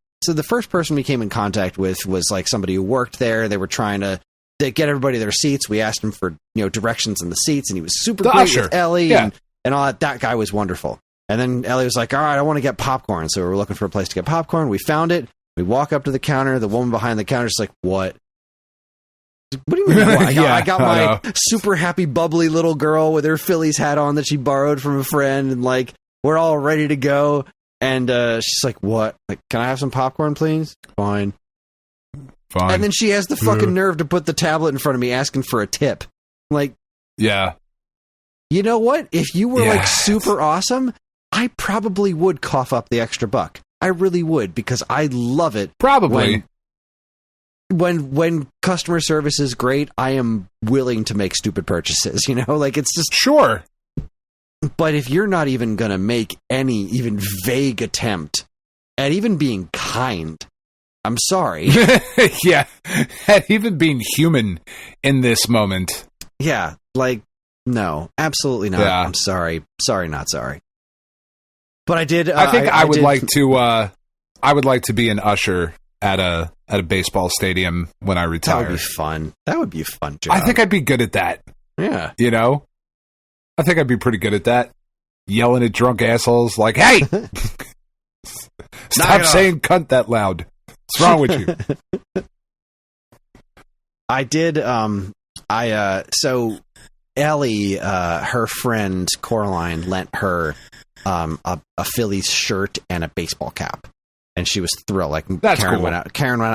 we came in contact with was like somebody who worked there. They were trying to get everybody their seats. We asked him for, directions in the seats, and he was super great with Ellie and all that. That guy was wonderful. And then Ellie was like, all right, I want to get popcorn. So we were looking for a place to get popcorn. We found it. We walk up to the counter. The woman behind the counter is like, what? What do you mean? I got my super happy, bubbly little girl with her Phillies hat on that she borrowed from a friend, and like we're all ready to go. And she's like, "What? Like, can I have some popcorn, please?" Fine. And then she has the fucking nerve to put the tablet in front of me, asking for a tip. Like, yeah. You know what? If you were like super awesome, I probably would cough up the extra buck. I really would, because I love it. Probably. When customer service is great, I am willing to make stupid purchases, like it's just... Sure. But if you're not even going to make any even vague attempt at even being kind, I'm sorry. Yeah. At even being human in this moment. Yeah. Like, no, absolutely not. Yeah. I'm sorry. Sorry, not sorry. But I did... I think I would like to be an usher at a baseball stadium when I retire. That would be fun, Joe. I think I'd be good at that. Yeah. I think I'd be pretty good at that. Yelling at drunk assholes like, hey! Stop saying cunt that loud. What's wrong with you? I did, so Ellie, her friend Coraline lent her a Phillies shirt and a baseball cap. And she was thrilled. Like, That's Karen cool. went out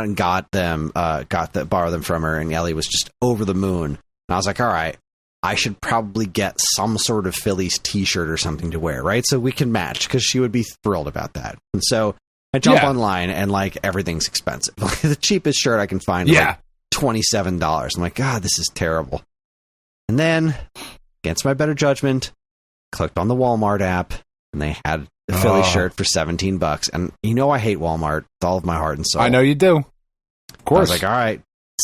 and got them, borrowed them from her, and Ellie was just over the moon. And I was like, all right, I should probably get some sort of Phillies t-shirt or something to wear, right? So we can match, because she would be thrilled about that. And so I jump online, and like everything's expensive. The cheapest shirt I can find is like $27. I'm like, God, this is terrible. And then, against my better judgment, clicked on the Walmart app, and they had the Philly shirt for $17. And I hate Walmart with all of my heart and soul. I know you do. Of course. I was like, all right,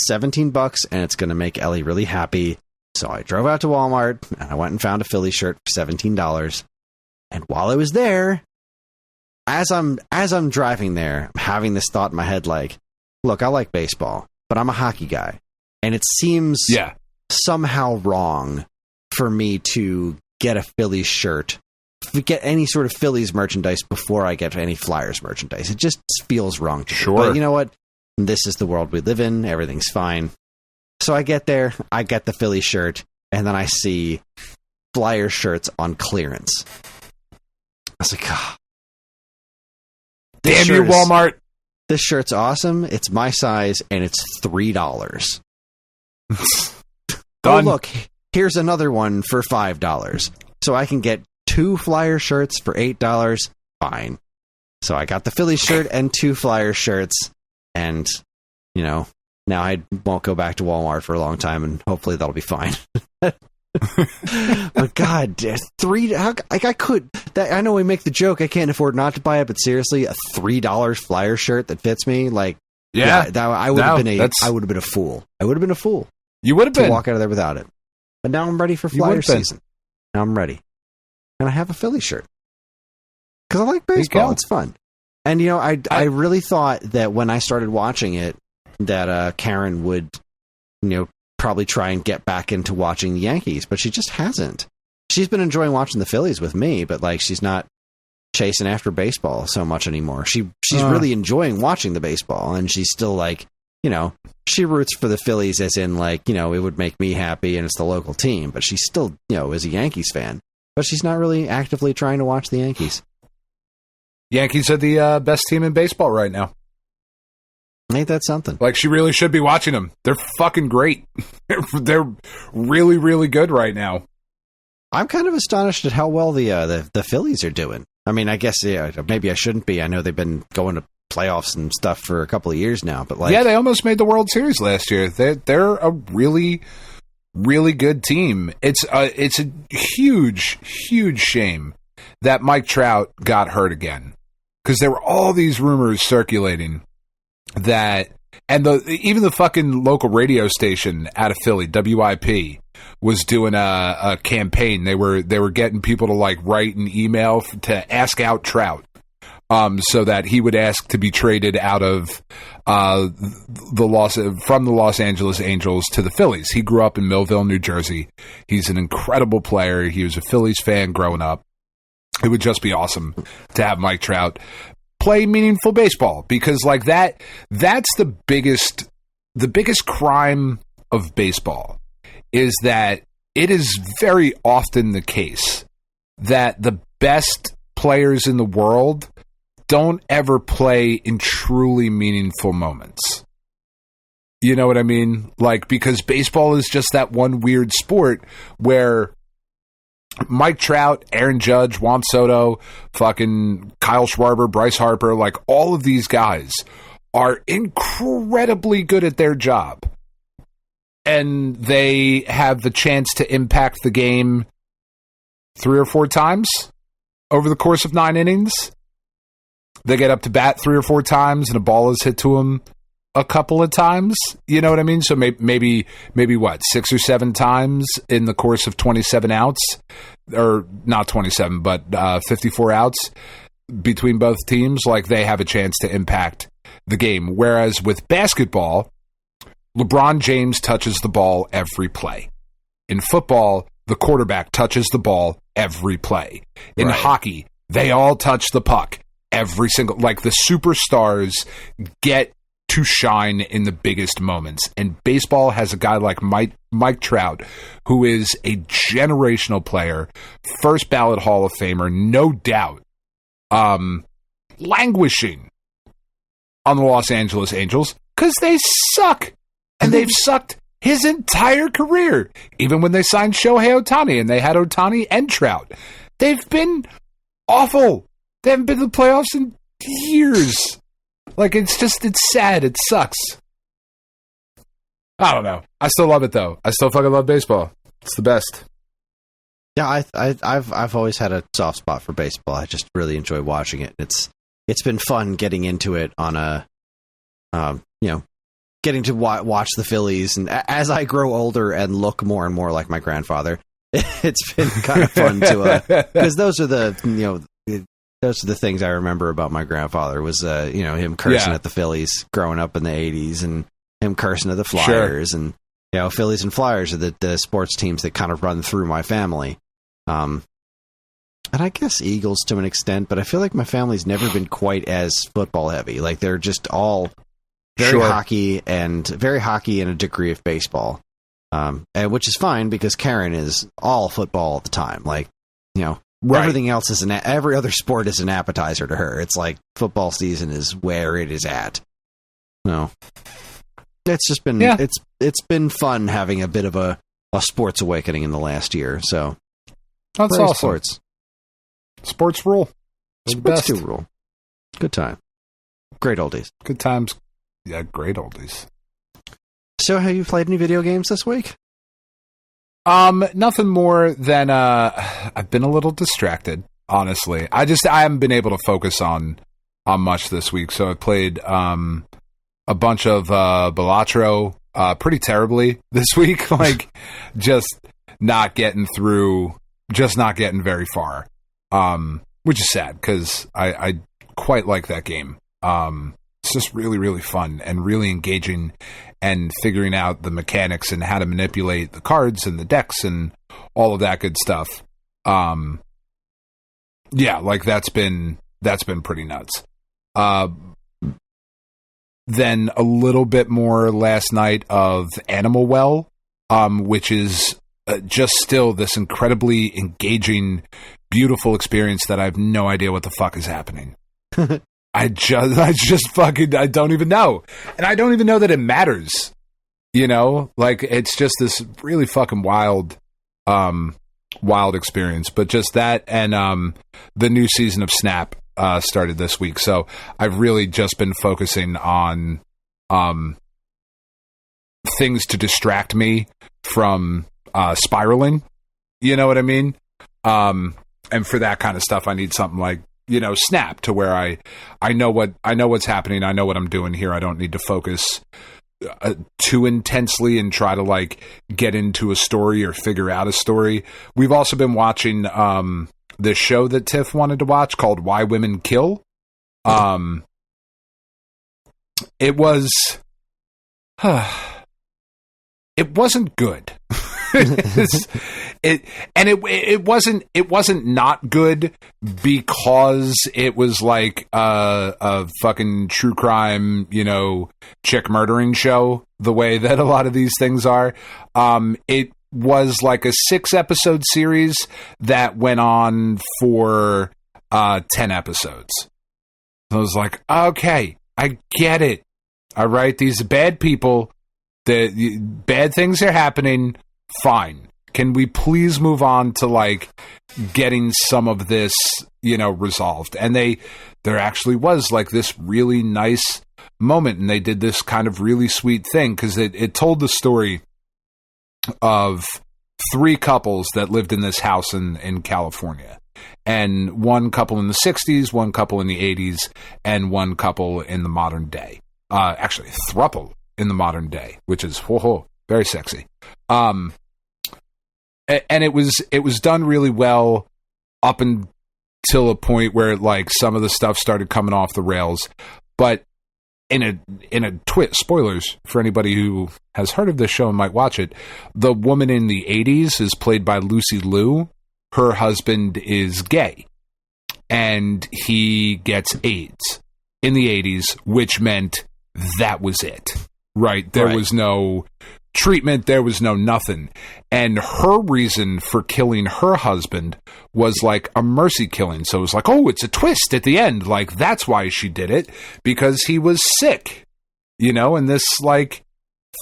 $17, and it's going to make Ellie really happy. So I drove out to Walmart, and I went and found a Philly shirt for $17. And while I was there, as I'm driving there, I'm having this thought in my head, like, look, I like baseball, but I'm a hockey guy. And it seems somehow wrong for me to get a Phillies shirt, get any sort of Phillies merchandise before I get any Flyers merchandise. It just feels wrong to me. Sure. But you know what? This is the world we live in. Everything's fine. So I get there, I get the Philly shirt, and then I see Flyer shirts on clearance. I was like, damn you, Walmart. This shirt's awesome. It's my size, and it's $3. Oh, look, here's another one for $5. So I can get 2 Flyer shirts for $8. Fine. So I got the Phillies shirt and 2 Flyers shirts, and now I won't go back to Walmart for a long time, and hopefully that'll be fine. But God, I know we make the joke I can't afford not to buy it, but seriously, a $3 Flyer shirt that fits me, like, I would have been a fool. I would have been a fool. You would have been to walk out of there without it. But now I'm ready for Flyer season. Now I'm ready, and I have a Philly shirt because I like baseball. It's fun, and I really thought that when I started watching it, that Karen would, probably try and get back into watching the Yankees, but she just hasn't. She's been enjoying watching the Phillies with me, but like she's not chasing after baseball so much anymore. She's really enjoying watching the baseball, and she's still like, she roots for the Phillies as in like, it would make me happy and it's the local team, but she still, is a Yankees fan, but she's not really actively trying to watch the Yankees. Yankees are the best team in baseball right now. Ain't that something? Like, she really should be watching them. They're fucking great. They're really, really good right now. I'm kind of astonished at how well the Phillies are doing. I mean, I guess maybe I shouldn't be. I know they've been going to playoffs and stuff for a couple of years now, but like, they almost made the World Series last year. They're a really, really good team. It's a huge, huge shame that Mike Trout got hurt again, because there were all these rumors circulating that, and even the fucking local radio station out of Philly, WIP, was doing a campaign. They were getting people to like write an email to ask out Trout, so that he would ask to be traded out of from the Los Angeles Angels to the Phillies. He grew up in Millville, New Jersey. He's an incredible player. He was a Phillies fan growing up. It would just be awesome to have Mike Trout play meaningful baseball, because like that's the biggest crime of baseball, is that it is very often the case that the best players in the world don't ever play in truly meaningful moments. You know what I mean? Like, because baseball is just that one weird sport where Mike Trout, Aaron Judge, Juan Soto, fucking Kyle Schwarber, Bryce Harper, like all of these guys are incredibly good at their job. And they have the chance to impact the game 3 or 4 times over the course of 9 innings. They get up to bat 3 or 4 times and a ball is hit to them a couple of times. You know what I mean? So maybe what, 6 or 7 times in the course of 27 outs, or not 27, but 54 outs between both teams. Like, they have a chance to impact the game. Whereas with basketball, LeBron James touches the ball every play. In football, the quarterback touches the ball every play. In hockey, they all touch the puck every single, like, the superstars get to shine in the biggest moments. And baseball has a guy like Mike Trout, who is a generational player, first ballot Hall of Famer, no doubt, languishing on the Los Angeles Angels because they suck. And they've sucked his entire career. Even when they signed Shohei Ohtani and they had Ohtani and Trout, they've been awful. They haven't been to the playoffs in years. Like, it's sad. It sucks. I don't know. I still love it, though. I still fucking love baseball. It's the best. Yeah, I've always had a soft spot for baseball. I just really enjoy watching it. It's been fun getting into it on a, getting to watch the Phillies. And as I grow older and look more and more like my grandfather, it's been kind of fun to, because those are the things I remember about my grandfather was, him cursing at the Phillies growing up in the 80s, and him cursing at the Flyers. Sure. And, Phillies and Flyers are the sports teams that kind of run through my family. And I guess Eagles to an extent, but I feel like my family's never been quite as football heavy. Like, they're just all very hockey and a degree of baseball. And which is fine, because Karen is all football all the time. Like, everything else is every other sport is an appetizer to her. It's like football season is where it is at. No, it's just been it's been fun having a bit of a sports awakening in the last year. So that's awesome. Sports rule. Sports do rule. Good time. Great oldies. Good times. Yeah, great oldies. So, have you played any video games this week? Nothing more than I've been a little distracted, honestly. I haven't been able to focus on much this week. So I played a bunch of Balatro pretty terribly this week. Like, just not getting very far. Which is sad because I quite like that game. It's just really, really fun and really engaging, and figuring out the mechanics and how to manipulate the cards and the decks and all of that good stuff. Yeah, like that's been pretty nuts. Then a little bit more last night of Animal Well, which is just still this incredibly engaging, beautiful experience that I have no idea what the fuck is happening. I don't even know. And I don't even know that it matters. You know, like, it's just this really fucking wild experience. But just that, and the new season of Snap started this week. So I've really just been focusing on things to distract me from spiraling. You know what I mean? And for that kind of stuff, I need something like, you know, Snap, to where I know what's happening. I know what I'm doing here. I don't need to focus too intensely and try to like get into a story or figure out a story. We've also been watching this show that Tiff wanted to watch called Why Women Kill. It wasn't good. It wasn't not good because it was like a fucking true crime, you know, chick murdering show, the way that a lot of these things are. It was like a 6-episode series that went on for 10 episodes. I was like, okay, I get it. All right, these bad people, the bad things are happening. Fine. Can we please move on to like getting some of this, you know, resolved? And there actually was like this really nice moment, and they did this kind of really sweet thing, because it told the story of 3 couples that lived in this house in California. And one couple in the 60s, one couple in the 80s, and one couple in the modern day. Actually, a throuple in the modern day, which is very sexy. And it was done really well up until a point where like some of the stuff started coming off the rails. But in a twist, spoilers for anybody who has heard of this show and might watch it, the woman in the 80s is played by Lucy Liu. Her husband is gay, and he gets AIDS in the 80s, which meant that was it, right? There was no treatment, there was no nothing. And her reason for killing her husband was like a mercy killing. So it was like, oh, it's a twist at the end. Like, that's why she did it, because he was sick, you know, and this like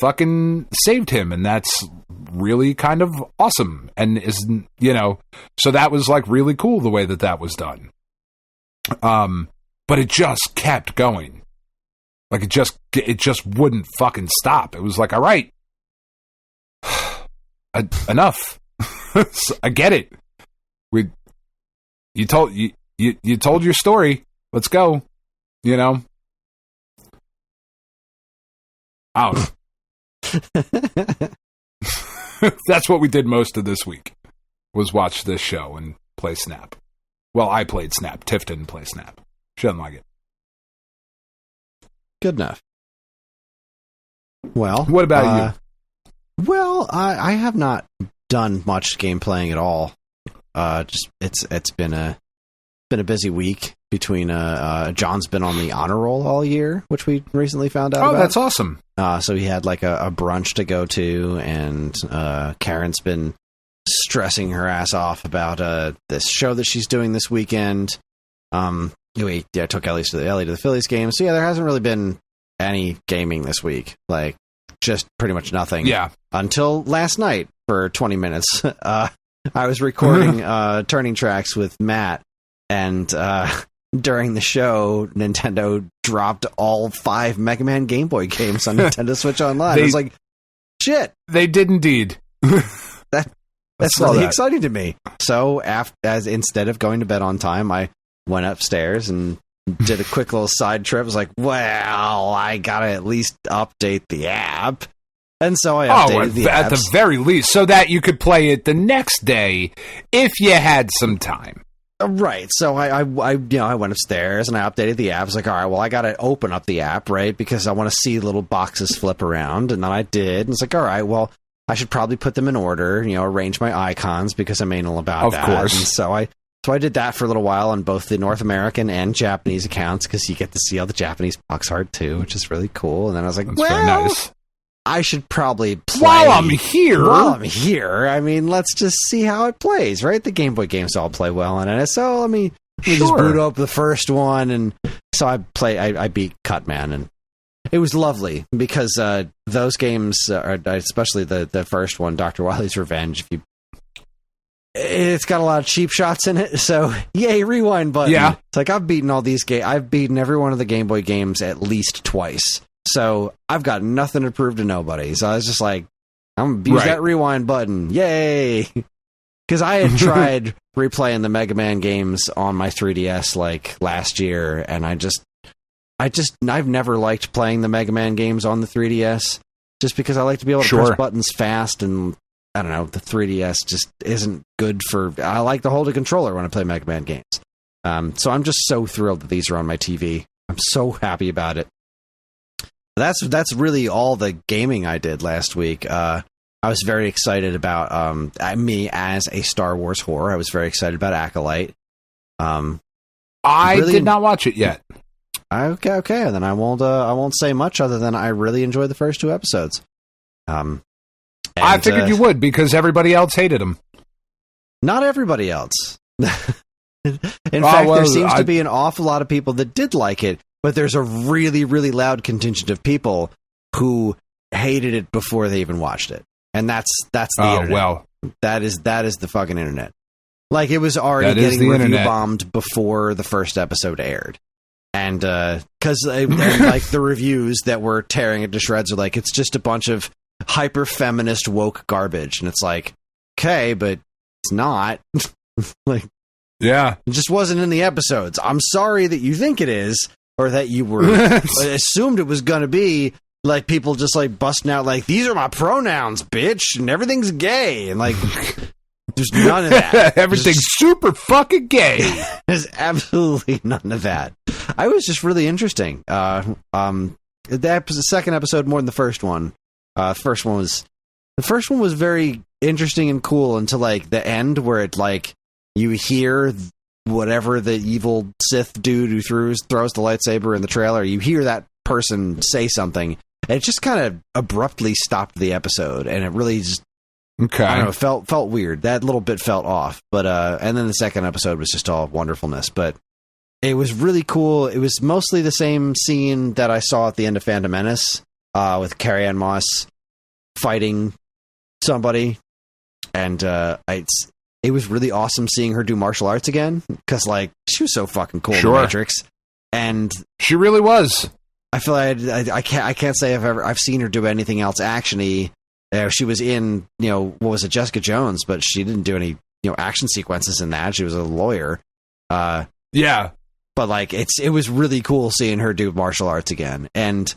fucking saved him. And that's really kind of awesome. And is, you know, so that was like really cool the way that was done. But it just kept going. Like it just wouldn't fucking stop. It was like, all right, enough. I get it. You told your story. Let's go. You know. I don't know. That's what we did most of this week, was watch this show and play Snap. Well, I played Snap. Tiff didn't play Snap. She doesn't like it. Good enough. Well, what about you? Well, I have not done much game playing at all. Just it's been a busy week. Between John's been on the honor roll all year, which we recently found out. Oh, about. That's awesome. So he had like a brunch to go to, and Karen's been stressing her ass off about this show that she's doing this weekend. We took Ellie to the Phillies game. So yeah, there hasn't really been any gaming this week. Like, just pretty much nothing. Yeah. Until last night for 20 minutes. I was recording Turning Tracks with Matt, and during the show, Nintendo dropped all 5 Mega Man Game Boy games on Nintendo Switch Online. I was like, shit. They did indeed. That's really exciting to me. So instead of going to bed on time, I went upstairs and did a quick little side trip. I was like, well, I gotta at least update the app. And so I updated the app. At the very least, so that you could play it the next day if you had some time. Right. So I went upstairs and I updated the app. I was like, all right, well, I gotta open up the app, right? Because I want to see little boxes flip around. And then I did. And it's like, all right, well, I should probably put them in order, arrange my icons because I'm anal about that. Of course. And so I did that for a little while on both the North American and Japanese accounts because you get to see all the Japanese box art too, which is really cool. And then I was like, that's very nice. I should probably play. While I'm here. I mean, let's just see how it plays, right? The Game Boy games all play well on it. So let me just boot up the first one. And so I beat Cutman, and it was lovely because those games, especially the first one, Dr. Wily's Revenge, it's got a lot of cheap shots in it, so yay, rewind button. Yeah. It's like I've beaten all these games. I've beaten every one of the Game Boy games at least twice. So I've got nothing to prove to nobody. So I was just like, I'm going to use that rewind button. Yay! Because I had tried replaying the Mega Man games on my 3DS like last year, and I've never liked playing the Mega Man games on the 3DS just because I like to be able to press buttons fast, and I don't know, the 3DS just isn't good for... I like to hold a controller when I play Mega Man games. So I'm just so thrilled that these are on my TV. I'm so happy about it. That's really all the gaming I did last week. I was very excited about me as a Star Wars whore. I was very excited about Acolyte. I did not watch it yet. Okay. Then I won't say much other than I really enjoyed the first 2 episodes. I figured you would because everybody else hated them. Not everybody else. In fact, there seems to be an awful lot of people that did like it, but there's a really, really loud contingent of people who hated it before they even watched it, and that's the internet. Well, that is the fucking internet. Like, it was already getting review bombed before the first episode aired, and because like the reviews that were tearing it to shreds are like, it's just a bunch of hyper feminist woke garbage, and it's like, okay, but it's not. Like, yeah, it just wasn't in the episodes. I'm sorry that you think it is, or that you were assumed it was gonna be like people just like busting out like, these are my pronouns, bitch, and everything's gay, and like there's none of that. Everything's super fucking gay. There's absolutely none of that. I was just really interesting. The second episode more than the first one. The first one was very interesting and cool until like the end, where it like you hear whatever the evil Sith dude who throws the lightsaber in the trailer, you hear that person say something, and it just kind of abruptly stopped the episode, and it really just I don't know, felt weird. That little bit felt off, but and then the second episode was just all wonderfulness, but it was really cool. It was mostly the same scene that I saw at the end of Phantom Menace, with Carrie-Anne Moss fighting somebody, and it was really awesome seeing her do martial arts again, because like she was so fucking cool in the Matrix, and she really was. I feel like I can't say I've seen her do anything else actiony. She was in what was it, Jessica Jones, but she didn't do any action sequences in that. She was a lawyer. Yeah, but like it was really cool seeing her do martial arts again. And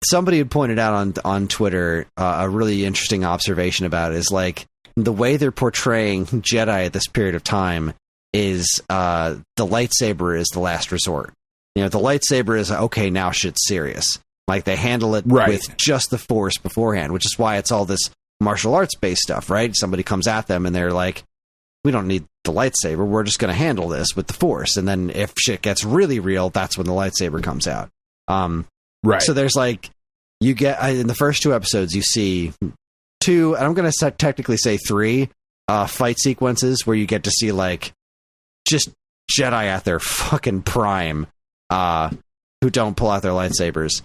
somebody had pointed out on Twitter a really interesting observation about it is like the way they're portraying Jedi at this period of time is the lightsaber is the last resort. The lightsaber is okay, now shit's serious. Like they handle it with just the Force beforehand, which is why it's all this martial arts based stuff, right? Somebody comes at them and they're like, we don't need the lightsaber, we're just going to handle this with the Force. And then if shit gets really real, that's when the lightsaber comes out. Right. So there's like, you get in the first 2 episodes, you see 2, and I'm going to technically say 3 fight sequences where you get to see like just Jedi at their fucking prime, who don't pull out their lightsabers.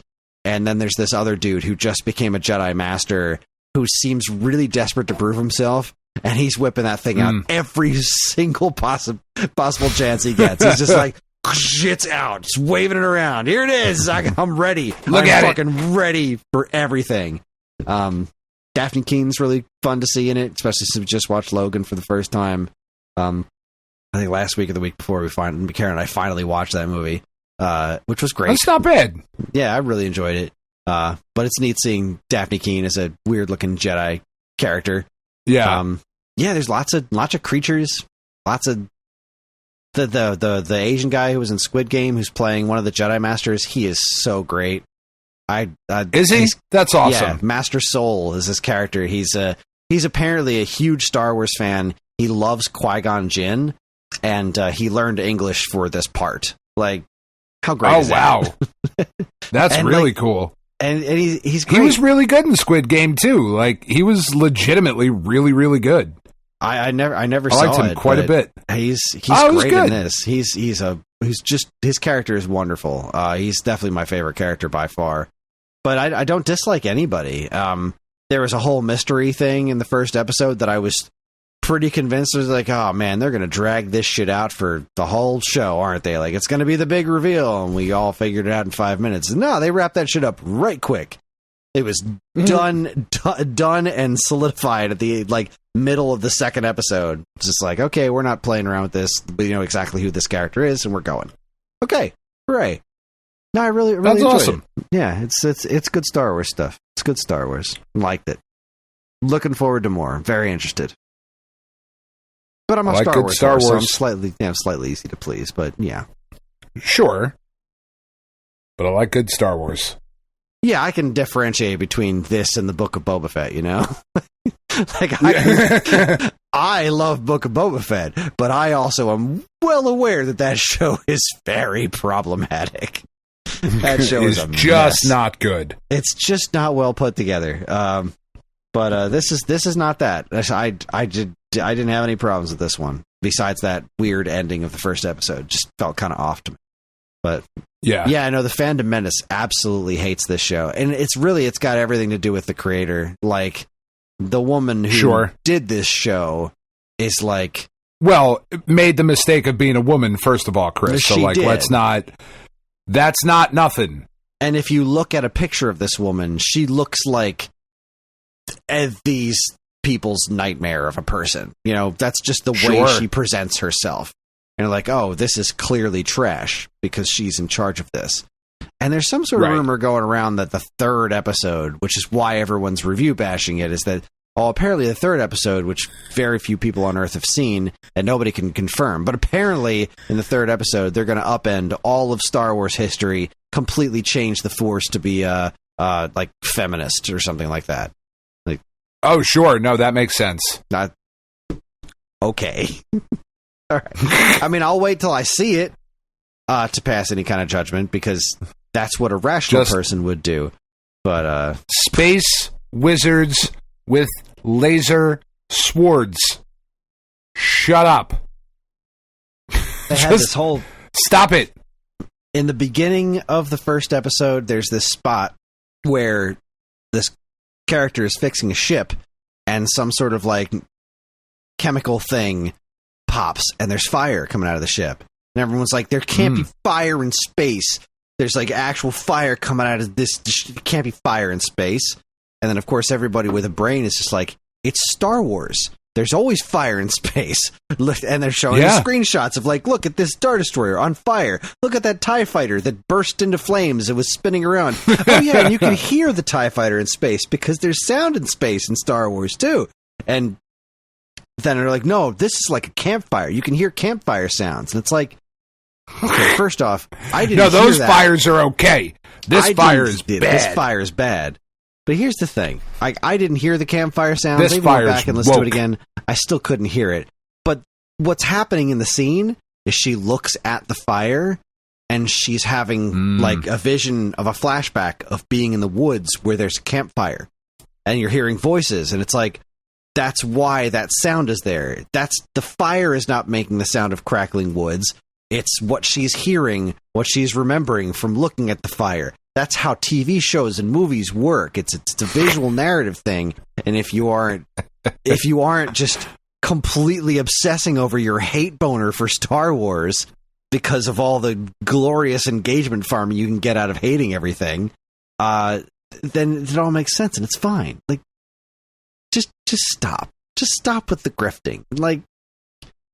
And then there's this other dude who just became a Jedi Master who seems really desperate to prove himself, and he's whipping that thing out every single possible chance he gets. He's just like, Shit's out. Just waving it around. Here it is. I'm ready. Look I'm at fucking ready for everything. Daphne Keene's really fun to see in it, especially since we just watched Logan for the first time. I think last week or the week before, Karen and I finally watched that movie, which was great. It's not bad. Yeah, I really enjoyed it. But it's neat seeing Daphne Keene as a weird-looking Jedi character. Yeah. There's lots of creatures, lots of the Asian guy who was in Squid Game, who's playing one of the Jedi Masters. He is so great. Is he? That's awesome. Yeah, Master Soul is his character. He's apparently a huge Star Wars fan. He loves Qui-Gon Jinn, and he learned English for this part. Like, how great is that? Oh, wow. That's really cool. And he's great. He was really good in Squid Game, too. Like, he was legitimately really, really good. I never saw liked him it, quite a bit. He's great in this. His character is wonderful. He's definitely my favorite character by far. But I don't dislike anybody. There was a whole mystery thing in the first episode that I was pretty convinced was like, oh man, they're going to drag this shit out for the whole show, aren't they? Like, it's going to be the big reveal, and we all figured it out in 5 minutes. No, they wrapped that shit up right quick. It was done and solidified at the middle of the second episode. It's just like, okay, we're not playing around with this. We know exactly who this character is, and we're going. Okay, hooray! No, I really That's enjoyed awesome. it. Yeah, it's good Star Wars stuff. It's good Star Wars. Liked it. Looking forward to more. Very interested. But I'm a Star Wars fan, so I'm slightly easy to please. But yeah, sure. But I like good Star Wars. Yeah, I can differentiate between this and the Book of Boba Fett, you know? I love Book of Boba Fett, but I also am well aware that show is very problematic. That show is just not good. It's just not well put together. But this is not that. I didn't have any problems with this one, besides that weird ending of the first episode. Just felt kind of off to me. But yeah, I know the fandom menace absolutely hates this show, and it's got everything to do with the creator. Like, the woman who did this show is like, well, made the mistake of being a woman first of all, Chris. So let's not. That's not nothing. And if you look at a picture of this woman, she looks like these people's nightmare of a person. You know, that's just the way she presents herself. And like, oh, this is clearly trash because she's in charge of this. And there's some sort of rumor going around that the third episode, which is why everyone's review bashing it, is that, apparently the third episode, which very few people on Earth have seen and nobody can confirm, but apparently in the third episode, they're going to upend all of Star Wars history, completely change the Force to be like feminist or something like that. Like, oh, sure. No, that makes sense. Not okay. All right. I mean, I'll wait till I see it to pass any kind of judgment, because that's what a rational person would do. But space wizards with laser swords. Shut up. They had this whole... Stop it. In the beginning of the first episode, there's this spot where this character is fixing a ship, and some sort of like chemical thing pops, and there's fire coming out of the ship. And everyone's like, there can't be fire in space. There's like actual fire coming out of this. There can't be fire in space. And then, of course, everybody with a brain is just like, it's Star Wars. There's always fire in space. And they're showing screenshots of like, look at this Star Destroyer on fire. Look at that TIE fighter that burst into flames. It was spinning around. Oh, yeah, and you can hear the TIE fighter in space because there's sound in space in Star Wars, too. And then they're like, no, this is like a campfire. You can hear campfire sounds. And it's like, okay, first off, I didn't hear that. No, those fires are okay. This fire is bad. This fire is bad. But here's the thing. I didn't hear the campfire sounds. This Maybe go back and listen to it again. I still couldn't hear it. But what's happening in the scene is she looks at the fire, and she's having like a vision of a flashback of being in the woods where there's a campfire. And you're hearing voices, and it's like, that's why that sound is there. The fire is not making the sound of crackling woods. It's what she's hearing, what she's remembering from looking at the fire. That's how TV shows and movies work. It's a visual narrative thing. And if you aren't just completely obsessing over your hate boner for Star Wars, because of all the glorious engagement farming you can get out of hating everything, then it all makes sense and it's fine. Like, just stop. Just stop with the grifting. Like,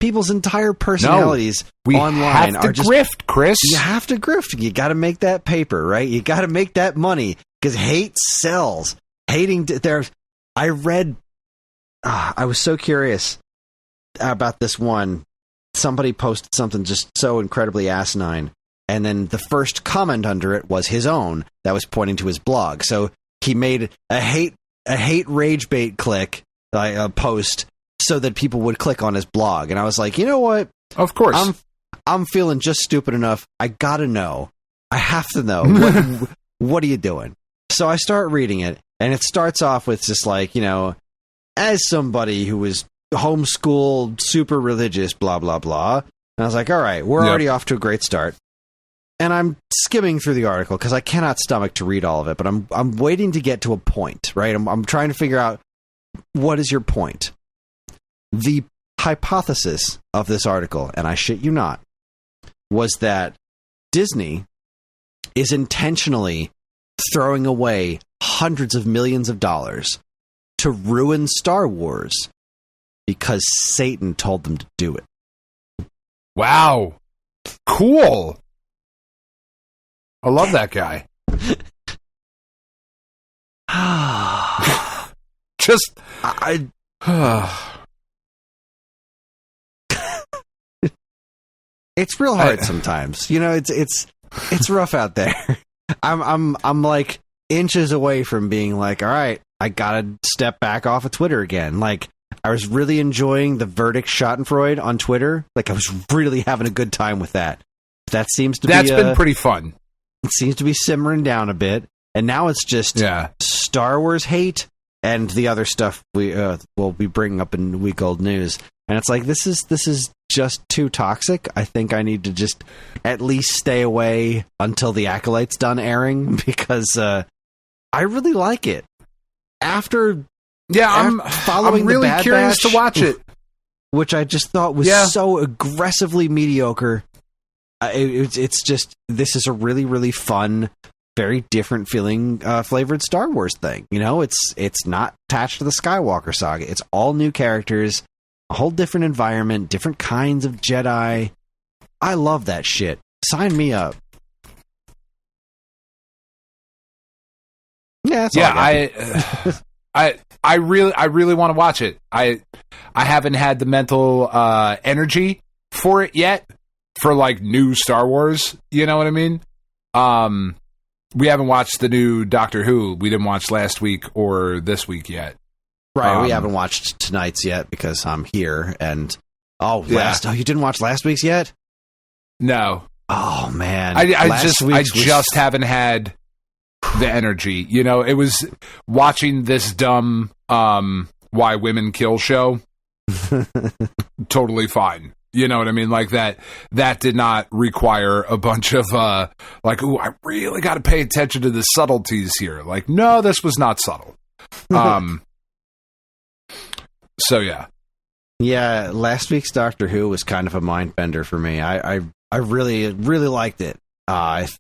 people's entire personalities online are just grift, Chris. You have to grift. You got to make that paper, right? You got to make that money because hate sells. I read. I was so curious about this one. Somebody posted something just so incredibly asinine, and then the first comment under it was his own that was pointing to his blog. So he made a hate rage bait post so that people would click on his blog, and I was like, you know what? Of course, I'm feeling just stupid enough. I gotta know. I have to know. What are you doing? So I start reading it, and it starts off with just like, as somebody who was homeschooled, super religious, blah, blah, blah. And I was like, all right, we're already off to a great start. And I'm skimming through the article because I cannot stomach to read all of it, but I'm waiting to get to a point, right? I'm trying to figure out, what is your point? The hypothesis of this article, and I shit you not, was that Disney is intentionally throwing away hundreds of millions of dollars to ruin Star Wars because Satan told them to do it. Wow. Cool. I love that guy. It's real hard sometimes. It's rough out there. I'm like inches away from being like, all right, I gotta step back off of Twitter again. Like, I was really enjoying the Verdict Schadenfreude on Twitter. Like, I was really having a good time with that. That's been pretty fun. It seems to be simmering down a bit, and now it's just Star Wars hate and the other stuff we'll be bringing up in Week Old News. And it's like, this is just too toxic. I think I need to just at least stay away until the Acolyte's done airing, because I really like it. I'm really curious to watch it, which I just thought was so aggressively mediocre. It's just, this is a really, really fun, very different feeling flavored Star Wars thing. It's not attached to the Skywalker saga. It's all new characters, a whole different environment, different kinds of Jedi. I love that shit. Sign me up. Yeah, I really want to watch it. I haven't had the mental energy for it yet, for like new Star Wars. You know what I mean? We haven't watched the new Doctor Who. We didn't watch last week or this week yet. Right, we haven't watched tonight's yet because I'm here. And you didn't watch last week's yet? No. Oh man, I just haven't had the energy. It was watching this dumb Why Women Kill show. Totally fine. You know what I mean? Like that did not require a bunch of I really got to pay attention to the subtleties here. Like, no, this was not subtle. So yeah. Yeah, last week's Doctor Who was kind of a mind bender for me. I really, really liked it. I've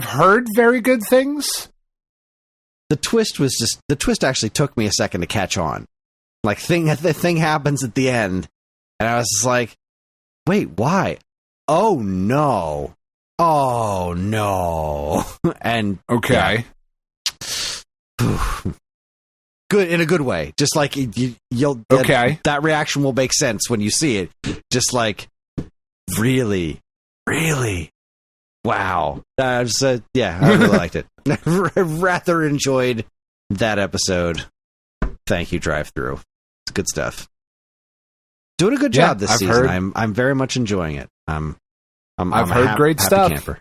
heard very good things. The twist actually took me a second to catch on. Like, the thing happens at the end, and I was just like, wait, why? Oh no. And okay. Good, in a good way. Just like you'll that reaction will make sense when you see it. Just like, really, wow. I really liked it. I rather enjoyed that episode. Thank you, Drive Through. It's good stuff. Doing a good job this season. I'm very much enjoying it. I've heard great stuff. Camper.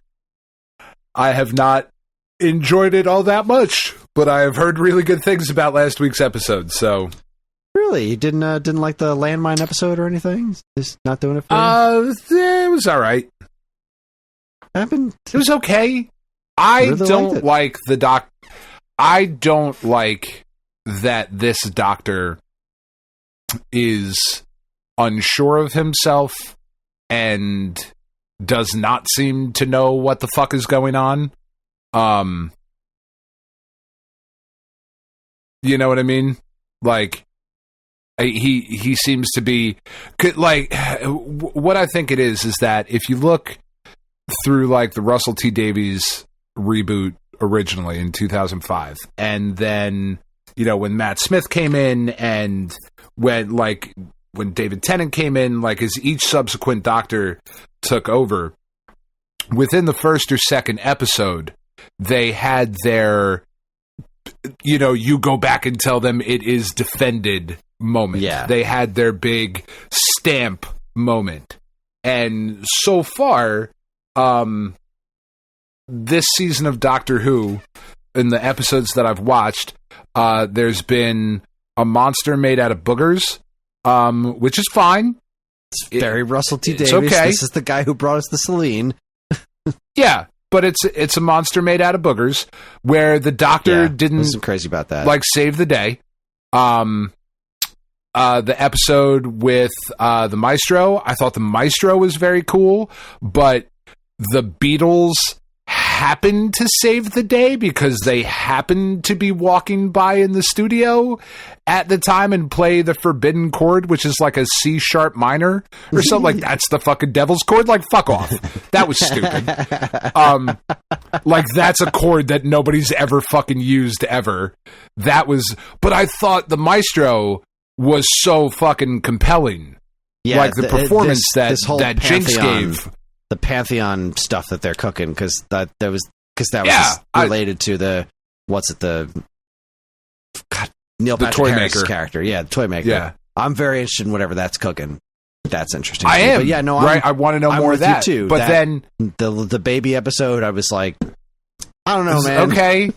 I have not enjoyed it all that much, but I have heard really good things about last week's episode. So, really, you didn't like the landmine episode or anything? Just not doing it for you? It was all right. It was okay. I don't like the doc. I don't like that this doctor is unsure of himself and does not seem to know what the fuck is going on. You know what I mean? Like, he seems to be like, what I think it is that if you look through like the Russell T Davies reboot originally in 2005, and then, you know, when Matt Smith came in, and when David Tennant came in, like, as each subsequent Doctor took over, within the first or second episode, they had their, you know, you go back and tell them it is defended moment. Yeah. They had their big stamp moment. And so far, this season of Doctor Who, in the episodes that I've watched, there's been a monster made out of boogers, which is fine. It's very Russell T Davies. Okay. This is the guy who brought us the Celine. Yeah, but it's a monster made out of boogers, where the Doctor didn't crazy about that. like save the day. The episode with the Maestro, I thought the Maestro was very cool, but the Beatles happened to save the day because they happened to be walking by in the studio at the time and play the forbidden chord, which is like a C sharp minor or something. Like, that's the fucking devil's chord. Like, fuck off. That was stupid. Like, that's a chord that nobody's ever fucking used ever. That was, but I thought the Maestro was so fucking compelling. Yeah, like the performance that Jinx Pantheon, gave. the Pantheon stuff that they're cooking, because that was Yeah, related to the Neil Patrick Harris' maker character. Yeah, the toy maker. Yeah. I'm very interested in whatever that's cooking. That's interesting. I am. But yeah, no, right. I want to know more of that too. But then the baby episode, I was like, I don't know, man. Okay.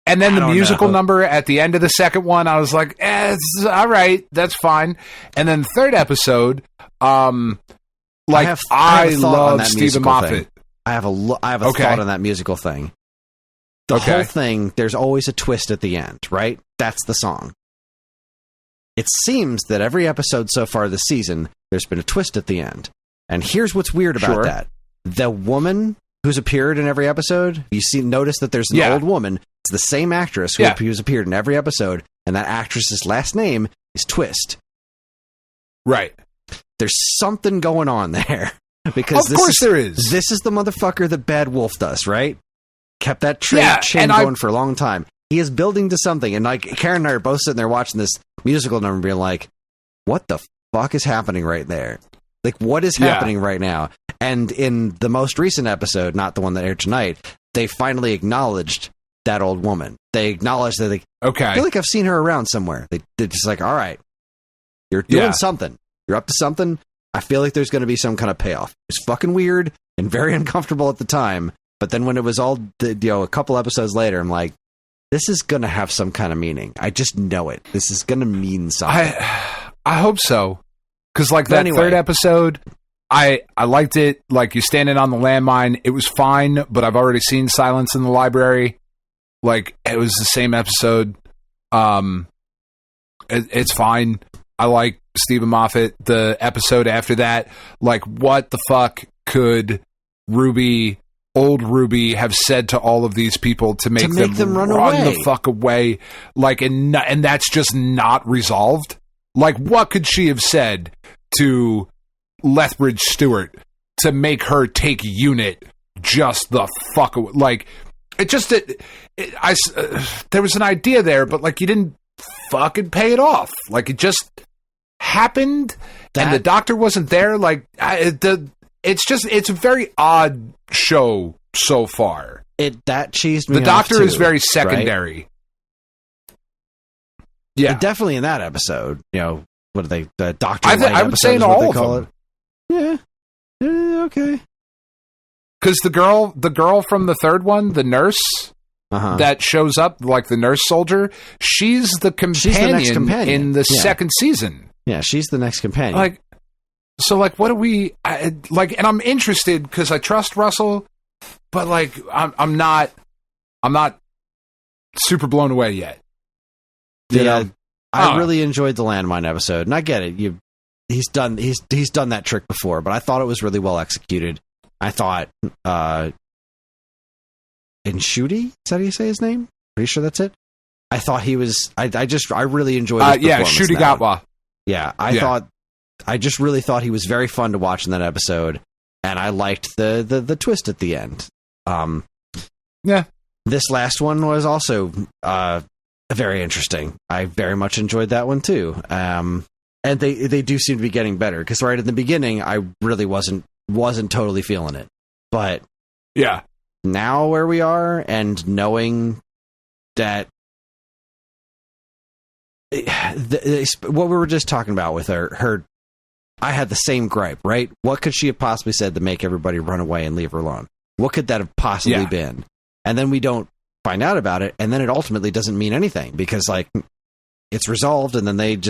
And then the musical number at the end of the second one, I was like, it's all right, that's fine. And then third episode, I love Stephen Moffat. I have a thought on that musical thing. The whole thing, there's always a twist at the end, right? That's the song. It seems that every episode so far this season, there's been a twist at the end. And here's what's weird about that. The woman who's appeared in every episode, notice that there's an old woman. It's the same actress who's appeared in every episode, and that actress's last name is Twist. Right. There's something going on there. Because there is. This is the motherfucker that Bad Wolf does, right? Kept that chain going for a long time. He is building to something, and like Karen and I are both sitting there watching this musical number being like, what the fuck is happening right there? Like, what is happening right now? And in the most recent episode, not the one that aired tonight, they finally acknowledged that old woman. They acknowledged that I feel like I've seen her around somewhere. They're just like, all right, you're doing something. You're up to something. I feel like there's going to be some kind of payoff. It's fucking weird and very uncomfortable at the time. But then when it was all, a couple episodes later, I'm like, this is going to have some kind of meaning. I just know it. This is going to mean something. I hope so. Because like that third episode, I liked it. Like, you standing on the landmine, it was fine, but I've already seen Silence in the Library. Like, it was the same episode. It's fine. I like Stephen Moffat. The episode after that, like, what the fuck could old Ruby have said to all of these people to make them run away. The fuck away? Like, and that's just not resolved. Like, what could she have said to Lethbridge Stewart to make her take Unit just the fuck away? Like, there was an idea there, but like, you didn't fucking pay it off. Like, it just happened, and the Doctor wasn't there. Like, it's a very odd show so far. That cheesed me. The Doctor is very secondary. Right? Yeah, definitely in that episode. What are they? The Doctor. I would say in all of them. Yeah. Okay. Because the girl from the third one, the nurse that shows up, like the nurse soldier, she's the companion in the second season. Yeah, she's the next companion. Like, so, like, what do we like? And I'm interested because I trust Russell, but like, I'm not super blown away yet. I really enjoyed the landmine episode, and I get it. He's done that trick before, but I thought it was really well executed. I thought Nshuti, is that how you say his name? Pretty sure that's it. I thought he was. I really enjoyed his performance. Ncuti Gatwa. Yeah, I just really thought he was very fun to watch in that episode, and I liked the twist at the end. Yeah, this last one was also very interesting. I very much enjoyed that one too. And they do seem to be getting better, because right at the beginning I really wasn't totally feeling it, but yeah, now where we are and knowing that what we were just talking about with her, I had the same gripe, right? What could she have possibly said to make everybody run away and leave her alone? What could that have possibly been? And then we don't find out about it, and then it ultimately doesn't mean anything, because like it's resolved, and then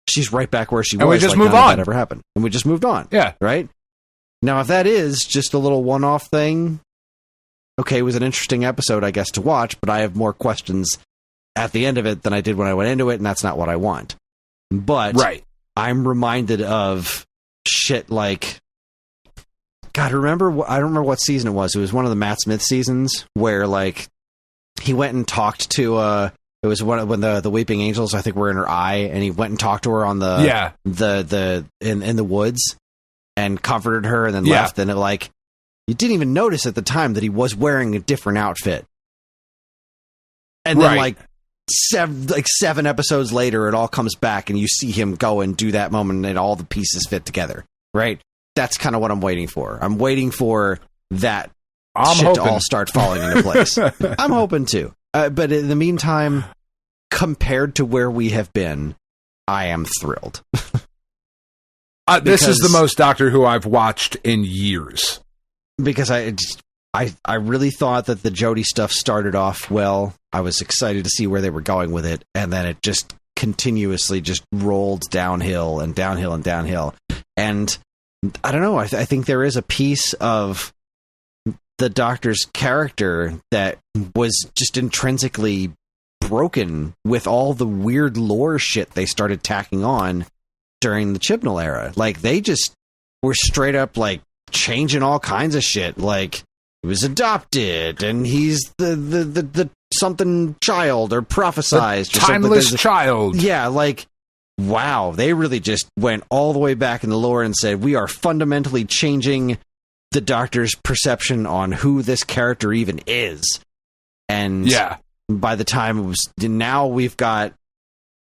she's right back where she was. We just like move none of on. that ever happened, and we just moved on. Yeah, right. Now, if that is just a little one-off thing, okay, it was an interesting episode, I guess, to watch, but I have more questions at the end of it than I did when I went into it, and that's not what I want. But I'm reminded of shit like, God, I don't remember what season it was. It was one of the Matt Smith seasons where like he went and talked to it was when the Weeping Angels, I think, were in her eye, and he went and talked to her on the in the woods and comforted her, and then left. And it, like, you didn't even notice at the time that he was wearing a different outfit. And then like 7 episodes later, it all comes back, and you see him go and do that moment, and all the pieces fit together. Right? That's kind of what I'm waiting for. I'm waiting for that to all start falling into place. I'm hoping too. But in the meantime, compared to where we have been, I am thrilled. This is the most Doctor Who I've watched in years. Because I really thought that the Jodie stuff started off well. I was excited to see where they were going with it, and then it just continuously just rolled downhill and downhill and downhill. And I don't know, I think there is a piece of the Doctor's character that was just intrinsically broken with all the weird lore shit they started tacking on during the Chibnall era. Like, they just were straight up like changing all kinds of shit. Like, he was adopted, and he's the something child, or prophesized, the timeless child. Yeah, like, wow, they really just went all the way back in the lore and said, we are fundamentally changing the Doctor's perception on who this character even is. And by the time it was, now we've got,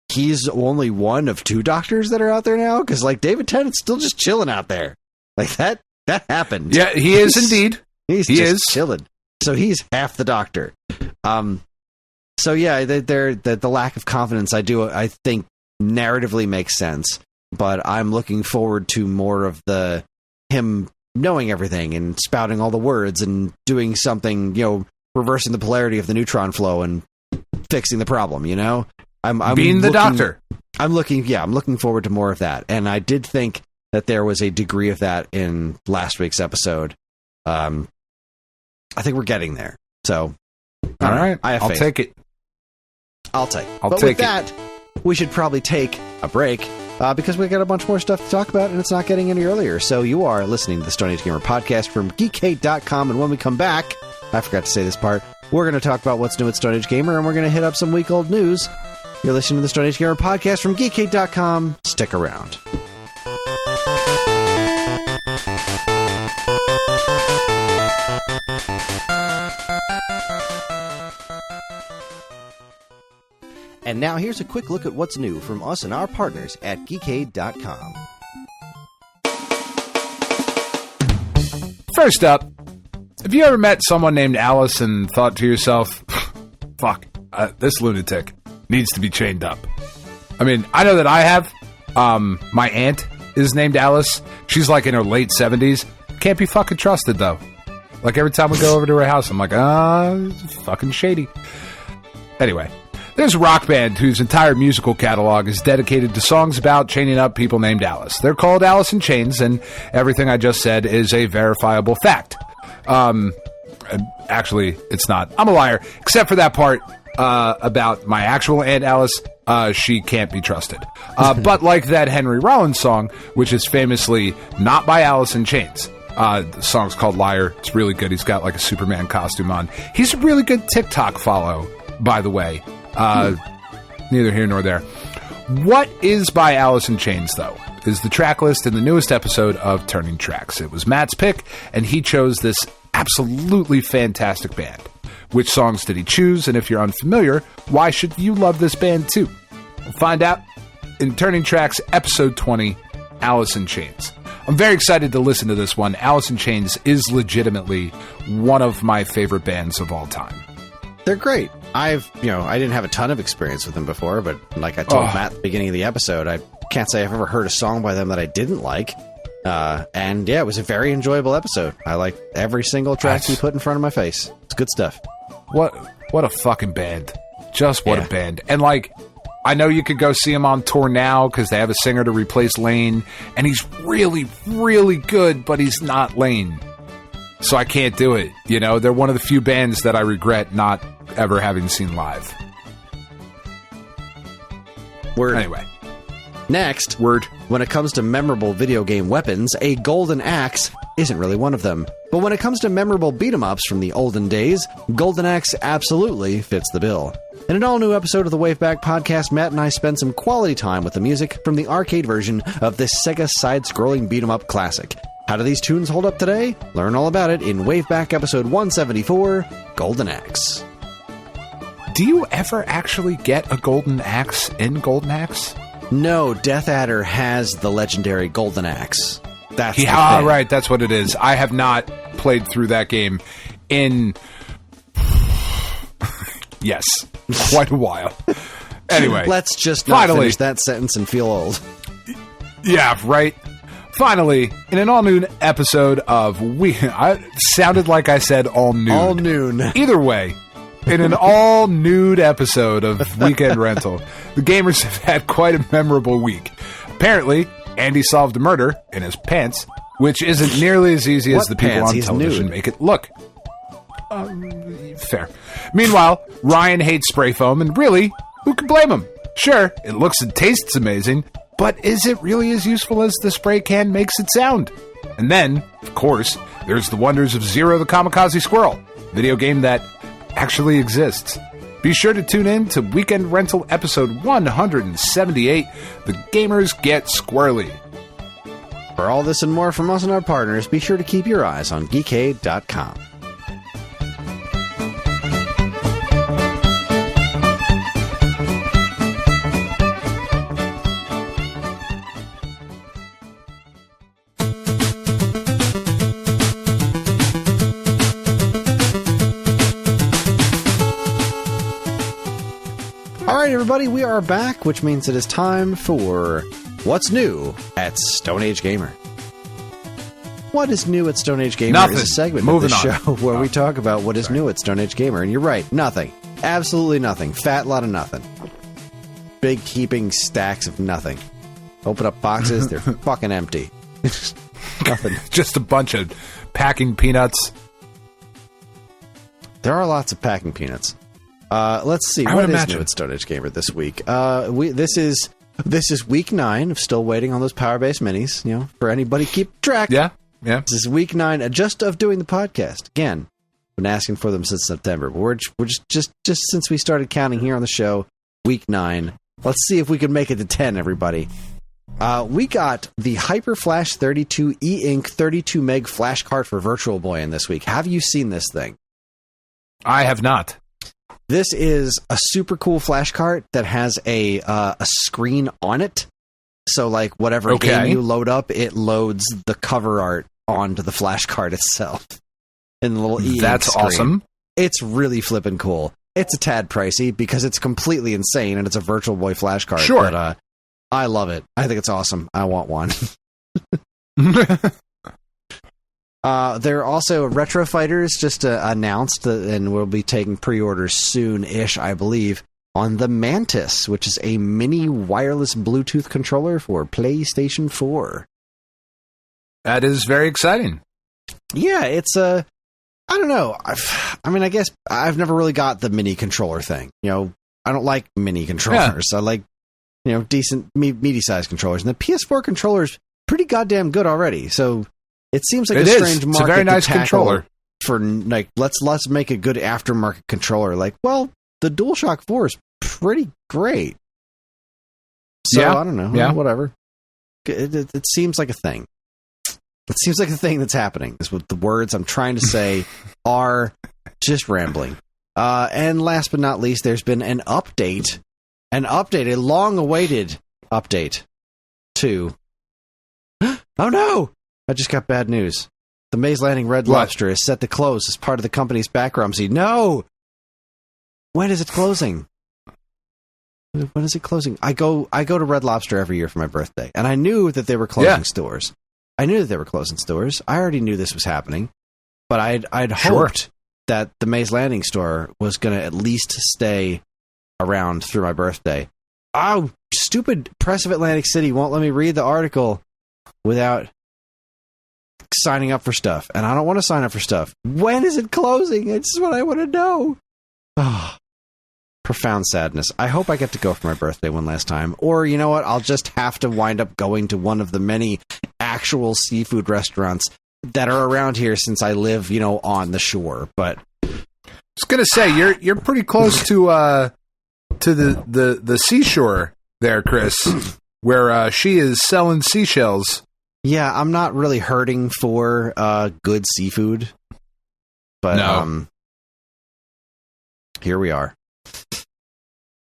he's only one of 2 Doctors that are out there now, because like David Tennant's still just chilling out there. Like that happened. Yeah, he is indeed. He is chilling. So he's half the Doctor. So yeah, the lack of confidence, I think narratively makes sense, but I'm looking forward to more of him knowing everything and spouting all the words and doing something, reversing the polarity of the neutron flow and fixing the problem. I'm being the Doctor. I'm looking forward to more of that, and I did think that there was a degree of that in last week's episode. I think we're getting there. So, all right, I'll take it. With that, we should probably take a break because we got a bunch more stuff to talk about, and it's not getting any earlier. So you are listening to the Stone Age Gamer podcast from Geekade.com, and when we come back, I forgot to say this part, we're going to talk about what's new at Stone Age Gamer, and we're going to hit up some week-old news. You're listening to the Stone Age Gamer podcast from Geekade.com. Stick around. And now here's a quick look at what's new from us and our partners at Geekade.com. First up, have you ever met someone named Alice and thought to yourself, fuck, this lunatic needs to be chained up? I mean, I know that I have. My aunt is named Alice. She's like in her late 70s. Can't be fucking trusted, though. Like, every time we go over to her house, I'm like, it's fucking shady. Anyway, there's a rock band whose entire musical catalog is dedicated to songs about chaining up people named Alice. They're called Alice in Chains, and everything I just said is a verifiable fact. Actually, it's not. I'm a liar, except for that part about my actual Aunt Alice. She can't be trusted. But like that Henry Rollins song, which is famously not by Alice in Chains. The song's called Liar. It's really good. He's got like a Superman costume on. He's a really good TikTok follow, by the way. Neither here nor there. What is by Alice in Chains, though, is the track list in the newest episode of Turning Tracks. It was Matt's pick, and he chose this absolutely fantastic band. Which songs did he choose? And if you're unfamiliar, why should you love this band too? We'll find out in Turning Tracks, episode 20, Alice in Chains. I'm very excited to listen to this one. Alice in Chains is legitimately one of my favorite bands of all time. They're great. I didn't have a ton of experience with them before, but like I told Matt at the beginning of the episode, I can't say I've ever heard a song by them that I didn't like. And yeah, it was a very enjoyable episode. I liked every single track he put in front of my face. It's good stuff. What a fucking band. Just what a band. And like, I know you could go see him on tour now because they have a singer to replace Lane, and he's really, really good, but he's not Lane. So I can't do it. You know, they're one of the few bands that I regret not ever having seen live. Word. Anyway. Next, word. When it comes to memorable video game weapons, a golden axe isn't really one of them. But when it comes to memorable beat-em-ups from the olden days, Golden Axe absolutely fits the bill. In an all-new episode of the Waveback Podcast, Matt and I spent some quality time with the music from the arcade version of this Sega side-scrolling beat-em-up classic. How do these tunes hold up today? Learn all about it in Waveback episode 174, Golden Axe. Do you ever actually get a Golden Axe in Golden Axe? No, Death Adder has the legendary Golden Axe. That's the thing. Right, that's what it is. I have not played through that game in yes, quite a while. Anyway, let's just not finish that sentence and feel old. Yeah, right. Finally, in an all-noon episode of I sounded like I said all noon. All noon. Either way, in an all-nude episode of Weekend Rental, the gamers have had quite a memorable week. Apparently, Andy solved a murder in his pants, which isn't nearly as easy as the people on television make it look. Fair. Meanwhile, Ryan hates spray foam, and really, who can blame him? Sure, it looks and tastes amazing, but is it really as useful as the spray can makes it sound? And then, of course, there's the wonders of Zero the Kamikaze Squirrel, video game that actually exists. Be sure to tune in to Weekend Rental episode 178, The Gamers Get Squirrely. For all this and more from us and our partners, be sure to keep your eyes on Geekade.com. Everybody, we are back, which means it is time for What's New at Stone Age Gamer. What is new at Stone Age Gamer nothing. Is a segment of the show where we talk about what is new at Stone Age Gamer. And you're right, nothing. Absolutely nothing. Fat lot of nothing. Big heaping stacks of nothing. Open up boxes, they're fucking empty. Nothing. Just a bunch of packing peanuts. There are lots of packing peanuts. Let's see. What is new at Stone Age Gamer this week? This is week 9 of still waiting on those Power-Based Minis. You know, for anybody keep track. Yeah. This is week 9 just of doing the podcast. Again, been asking for them since September. But we're just since we started counting here on the show, week 9. Let's see if we can make it to 10, everybody. We got the HyperFlash 32 E-Ink 32 meg flash card for Virtual Boy in this week. Have you seen this thing? I have not. This is a super cool flash cart that has a screen on it. So, like, whatever game you load up, it loads the cover art onto the flash card itself. In the little E-ink That's screen. Awesome. It's really flippin' cool. It's a tad pricey because it's completely insane and it's a Virtual Boy flash card. Sure. But I love it. I think it's awesome. I want one. There are also Retro Fighters just announced, and we'll be taking pre-orders soon-ish, I believe, on the Mantis, which is a mini wireless Bluetooth controller for PlayStation 4. That is very exciting. Yeah, it's I don't know. I guess I've never really got the mini controller thing. You know, I don't like mini controllers. Yeah. I like, decent, meaty-sized controllers. And the PS4 controller's pretty goddamn good already, so It seems like It a is. strange market. It's a very nice to tackle controller. for like let's make a good aftermarket controller. Like, well, the DualShock 4 is pretty great. So Yeah. I don't know. Yeah. Whatever. It seems like a thing. It seems like a thing that's happening. Is what the words I'm trying to say are just rambling. And last but not least, there's been a long-awaited update to. Oh no! I just got bad news. The Maze Landing Red Lobster is set to close as part of the company's bankruptcy. No! When is it closing? When is it closing? I go to Red Lobster every year for my birthday, and I knew that they were closing stores. I knew that they were closing stores. I already knew this was happening, but I'd hoped that the Maze Landing store was going to at least stay around through my birthday. Oh, stupid Press of Atlantic City won't let me read the article without signing up for stuff, and I don't want to sign up for stuff. When is it closing? It's what I want to know. Oh, profound sadness. I hope I get to go for my birthday one last time, or you know what? I'll just have to wind up going to one of the many actual seafood restaurants that are around here since I live, on the shore. But I was gonna say you're pretty close to the seashore there, Chris, where she is selling seashells. Yeah, I'm not really hurting for good seafood, but here we are.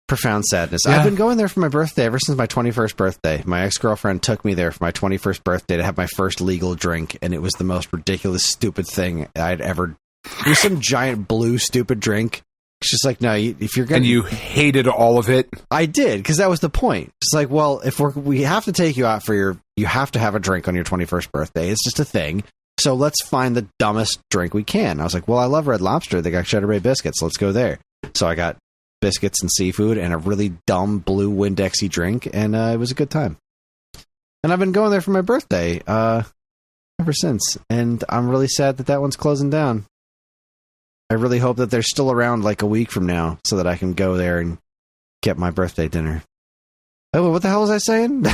Profound sadness. Yeah. I've been going there for my birthday ever since my 21st birthday. My ex-girlfriend took me there for my 21st birthday to have my first legal drink, and it was the most ridiculous, stupid thing I'd ever... It was some giant blue, stupid drink. It's just like, no, if you're going to... And you hated all of it? I did, because that was the point. It's like, well, if we have to take you out for you have to have a drink on your 21st birthday. It's just a thing. So let's find the dumbest drink we can. I was like, well, I love Red Lobster. They got Cheddar Bay biscuits. Let's go there. So I got biscuits and seafood and a really dumb blue Windexy drink, and it was a good time. And I've been going there for my birthday ever since, and I'm really sad that one's closing down. I really hope that they're still around like a week from now so that I can go there and get my birthday dinner. Oh, what the hell was I saying?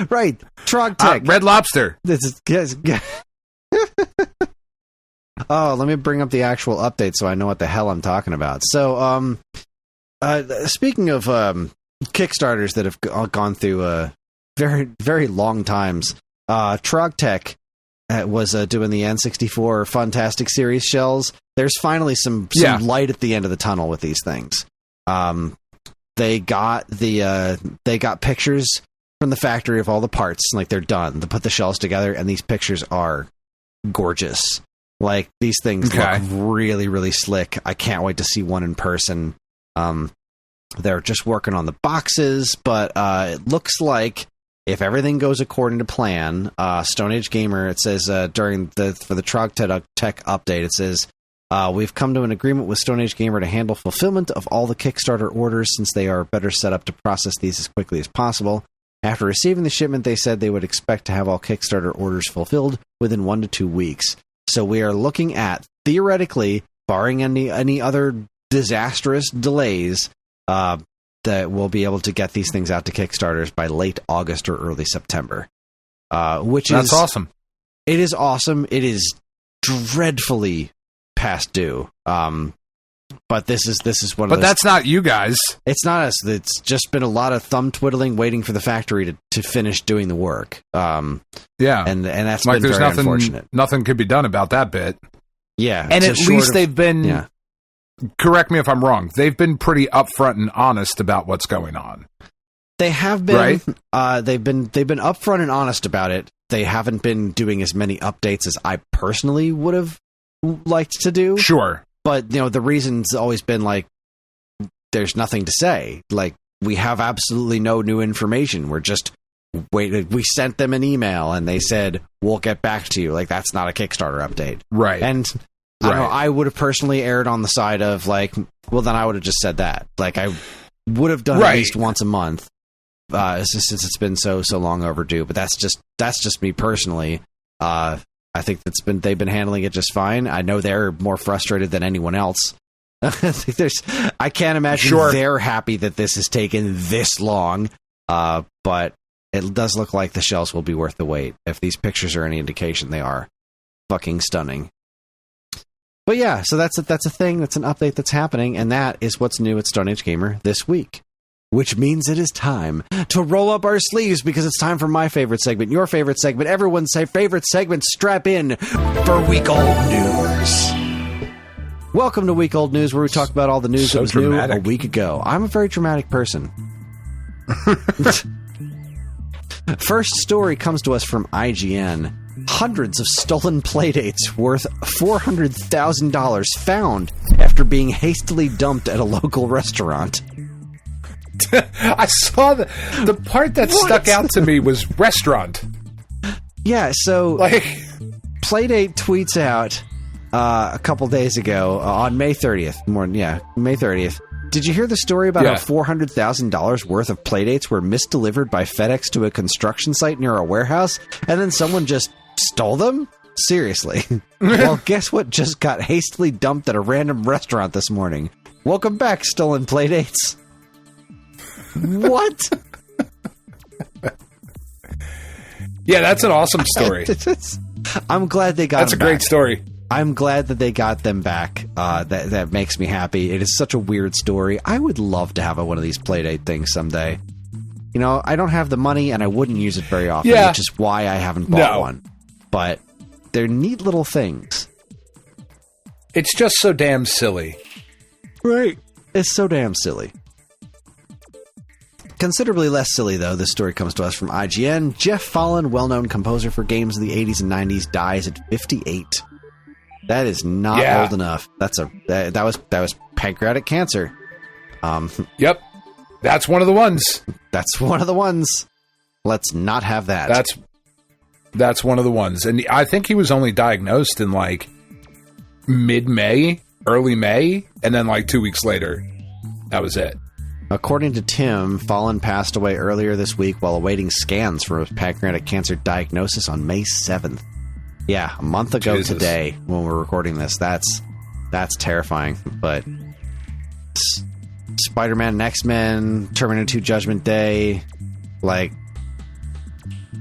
Right, Trog Tech. Red Lobster. Oh, let me bring up the actual update so I know what the hell I'm talking about. So, speaking of Kickstarters that have gone through very, very long times, Trog Tech was doing the N64 Funtastic series shells. There's finally some light at the end of the tunnel with these things. They got pictures from the factory of all the parts, like they're done. They put the shells together, and these pictures are gorgeous. Like, these things look really, really slick. I can't wait to see one in person. They're just working on the boxes, but it looks like if everything goes according to plan, Stone Age Gamer, it says for the Trog Tech update, it says, we've come to an agreement with Stone Age Gamer to handle fulfillment of all the Kickstarter orders since they are better set up to process these as quickly as possible. After receiving the shipment, they said they would expect to have all Kickstarter orders fulfilled within 1 to 2 weeks. So we are looking at, theoretically, barring any other disastrous delays, that we'll be able to get these things out to Kickstarters by late August or early September. That's awesome. It is awesome. It is dreadfully past due. But this is one of those... But that's not you guys. It's not us. It's just been a lot of thumb twiddling, waiting for the factory to finish doing the work. And that's been very unfortunate. Nothing could be done about that bit. Yeah. And at least they've been... Yeah. Correct me if I'm wrong. They've been pretty upfront and honest about what's going on. They have been. Right? They've been upfront and honest about it. They haven't been doing as many updates as I personally would have liked to do. Sure. But, the reason's always been like, there's nothing to say. Like, we have absolutely no new information. We're just waiting. We sent them an email and they said, we'll get back to you. Like, that's not a Kickstarter update. Right. And I don't know, I would have personally erred on the side of like, well, then I would have just said that. Like, I would have done at least once a month, since it's been so long overdue. But that's just me personally. I think they've been handling it just fine. I know they're more frustrated than anyone else. I can't imagine they're happy that this has taken this long. But it does look like the shells will be worth the wait. If these pictures are any indication, they are fucking stunning. But yeah, so that's a thing. That's an update that's happening, and that is what's new at Stone Age Gamer this week. Which means it is time to roll up our sleeves, because it's time for my favorite segment, your favorite segment, everyone's favorite segment. Strap in for Week Old News. Welcome to Week Old News, where we talk about all the news that was dramatic. New a week ago. I'm a very dramatic person. First story comes to us from IGN. Hundreds of stolen playdates worth $400,000 found after being hastily dumped at a local restaurant. I saw the part that stuck out to me was restaurant. Yeah, so Playdate tweets out a couple days ago on May 30th. May 30th. Did you hear the story about how $400,000 worth of Playdates were misdelivered by FedEx to a construction site near a warehouse, and then someone just stole them? Seriously. Well, guess what just got hastily dumped at a random restaurant this morning? Welcome back, stolen Playdates. What? Yeah, that's an awesome story. I'm glad they got That's them a great back. story. I'm glad that they got them back. That makes me happy. It is such a weird story. I would love to have one of these Playdate things someday. You know, I don't have the money, and I wouldn't use it very often, which is why I haven't bought one. But they're neat little things. It's just so damn silly. Right. It's so damn silly. Considerably less silly, though, this story comes to us from IGN. Geoff Keighley, well-known composer for games of the 80s and 90s, dies at 58. That is not old enough. That was pancreatic cancer. Yep. That's one of the ones. That's one of the ones. Let's not have that. That's one of the ones. And I think he was only diagnosed in like mid-May, early May, and then like 2 weeks later. That was it. According to Tim, Fallon passed away earlier this week while awaiting scans for a pancreatic cancer diagnosis on May 7th. Yeah, a month ago today when we're recording this. That's terrifying. But Spider-Man and X-Men, Terminator 2 Judgment Day,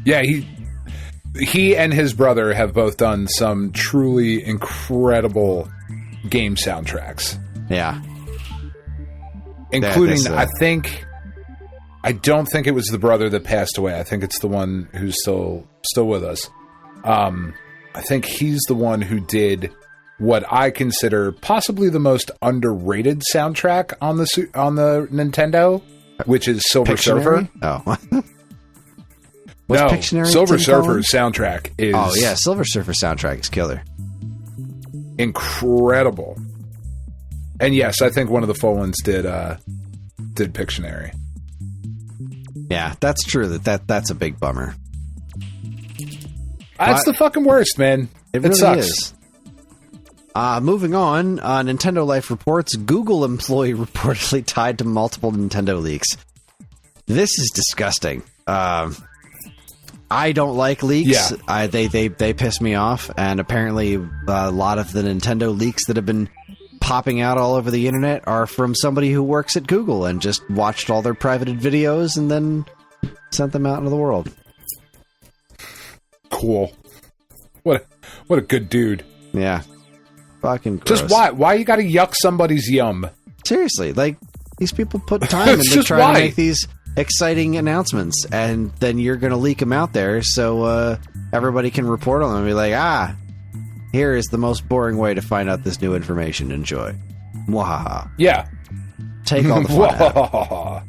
Yeah, he and his brother have both done some truly incredible game soundtracks. Yeah. Including, I don't think it was the brother that passed away. I think it's the one who's still with us. I think he's the one who did what I consider possibly the most underrated soundtrack on the Nintendo, which is Silver Surfer. Oh. No, Pictionary Silver Tim Surfer's Fallon? soundtrack is... Oh, yeah, Silver Surfer soundtrack is killer. Incredible. And yes, I think one of the Folans did Pictionary. Yeah, that's true. That's a big bummer. That's the fucking worst, man. It really sucks. is. Moving on, Nintendo Life reports Google employee reportedly tied to multiple Nintendo leaks. This is disgusting. I don't like leaks. Yeah. They piss me off, and apparently a lot of the Nintendo leaks that have been popping out all over the internet are from somebody who works at Google and just watched all their privated videos and then sent them out into the world. Cool. What a good dude. Yeah. Fucking gross. Just why you gotta yuck somebody's yum? Seriously, these people put time into trying to make these exciting announcements, and then you're gonna leak them out there so everybody can report on them and be like, here is the most boring way to find out this new information. Enjoy. Mwahaha. Yeah. Take all the fun out.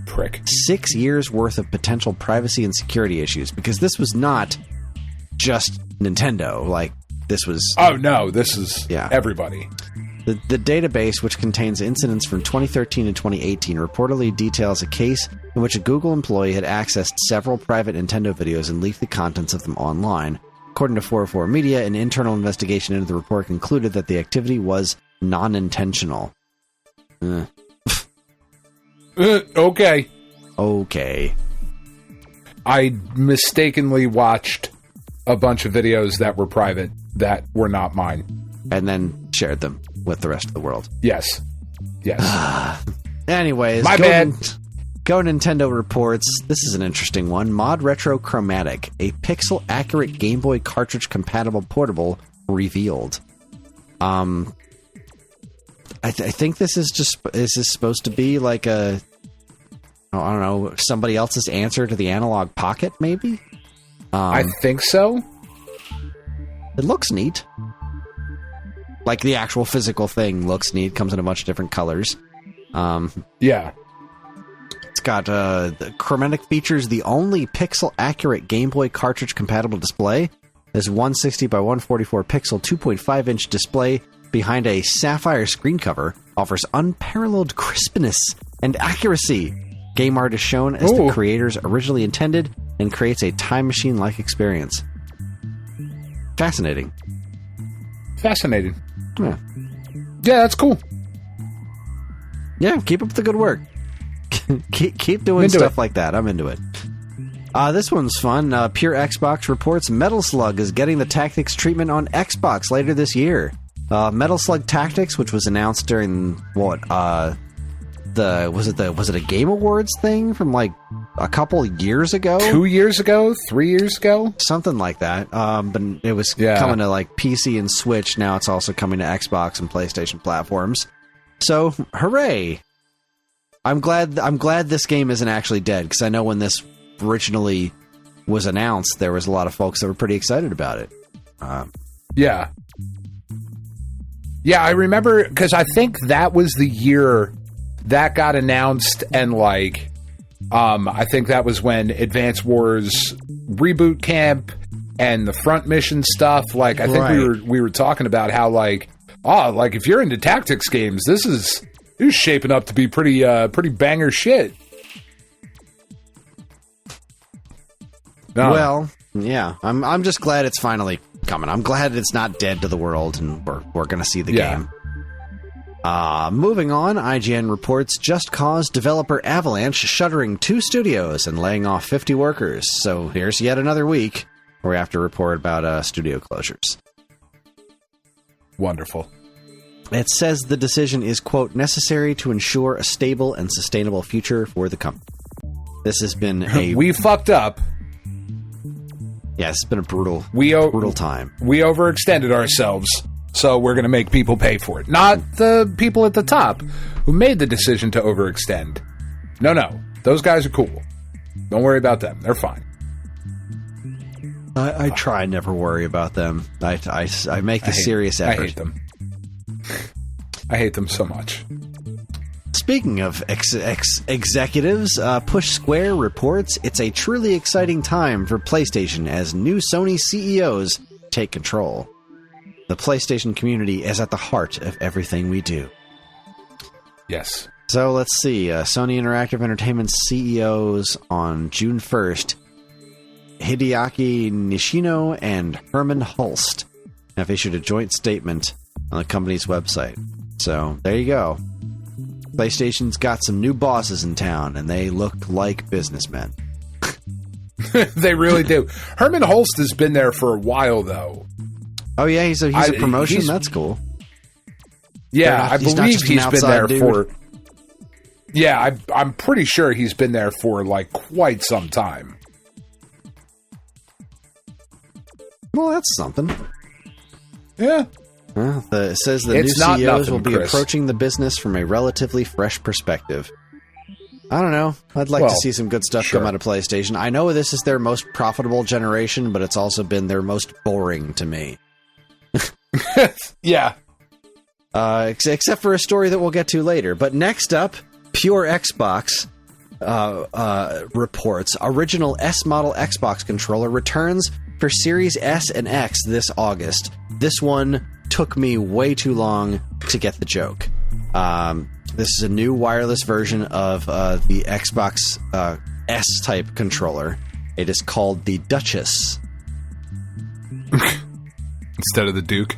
Prick. 6 years worth of potential privacy and security issues, because this was not just Nintendo. This was... Oh, no. This is everybody. The database, which contains incidents from 2013 and 2018, reportedly details a case in which a Google employee had accessed several private Nintendo videos and leaked the contents of them online. According to 404 Media, an internal investigation into the report concluded that the activity was non-intentional. Okay. I mistakenly watched a bunch of videos that were private that were not mine. And then shared them with the rest of the world. Yes. Anyways. My bad. Go Nintendo reports, this is an interesting one, Mod Retro Chromatic, a pixel-accurate Game Boy cartridge-compatible portable revealed. I think this is this supposed to be like I don't know, somebody else's answer to the Analog Pocket, maybe? I think so. It looks neat. Like the actual physical thing looks neat. Comes in a bunch of different colors. Yeah. It's got the Chromatic features the only pixel-accurate Game Boy cartridge-compatible display. This 160 by 144 pixel 2.5-inch display behind a sapphire screen cover offers unparalleled crispness and accuracy. Game art is shown as the creators originally intended and creates a time machine-like experience. Fascinating. Yeah. Yeah, that's cool. Yeah, keep up the good work. keep doing stuff like that. I'm into it. This one's fun. Pure Xbox reports Metal Slug is getting the Tactics treatment on Xbox later this year. Metal Slug Tactics, which was announced during was it a Game Awards thing from like a couple years ago? 2 years ago? 3 years ago? Something like that. But it was coming to like PC and Switch. Now it's also coming to Xbox and PlayStation platforms. So, hooray! I'm glad this game isn't actually dead, because I know when this originally was announced, there was a lot of folks that were pretty excited about it. Yeah, I remember, because I think that was the year that got announced, and like, I think that was when Advance Wars Reboot Camp and the Front Mission stuff. Like, I think we were talking about how like, like if you're into tactics games, this is shaping up to be pretty banger shit. No. Well, yeah, I'm just glad it's finally coming. I'm glad it's not dead to the world, and we're going to see the game. Moving on, IGN reports Just Cause developer Avalanche shuttering 2 studios and laying off 50 workers. So here's yet another week where we have to report about studio closures. Wonderful. It says the decision is, quote, necessary to ensure a stable and sustainable future for the company. This has been we fucked up. Yeah, it's been a brutal time. We overextended ourselves, so we're going to make people pay for it. Not the people at the top who made the decision to overextend. No. Those guys are cool. Don't worry about them. They're fine. I try and never worry about them. I make a serious effort. I hate them. I hate them so much. Speaking of executives, Push Square reports it's a truly exciting time for PlayStation as new Sony CEOs take control. The PlayStation community is at the heart of everything we do. Yes. So let's see. Sony Interactive Entertainment CEOs on June 1st, Hideaki Nishino and Herman Hulst have issued a joint statement on the company's website. So there you go. PlayStation's got some new bosses in town, and they look like businessmen. They really do. Herman Hulst has been there for a while, though. Oh, yeah? He's a promotion? That's cool. Yeah, I believe he's been there for... Yeah, I'm pretty sure he's been there for, like, quite some time. Well, that's something. Yeah. Well, it says the new CEOs will be approaching the business from a relatively fresh perspective. I don't know. I'd like to see some good stuff come out of PlayStation. I know this is their most profitable generation, but it's also been their most boring to me. Yeah. Except for a story that we'll get to later. But next up, Pure Xbox reports original S-model Xbox controller returns for Series S and X this August. This one took me way too long to get the joke. This is a new wireless version of the Xbox S-type controller. It is called the Duchess. Instead of the Duke?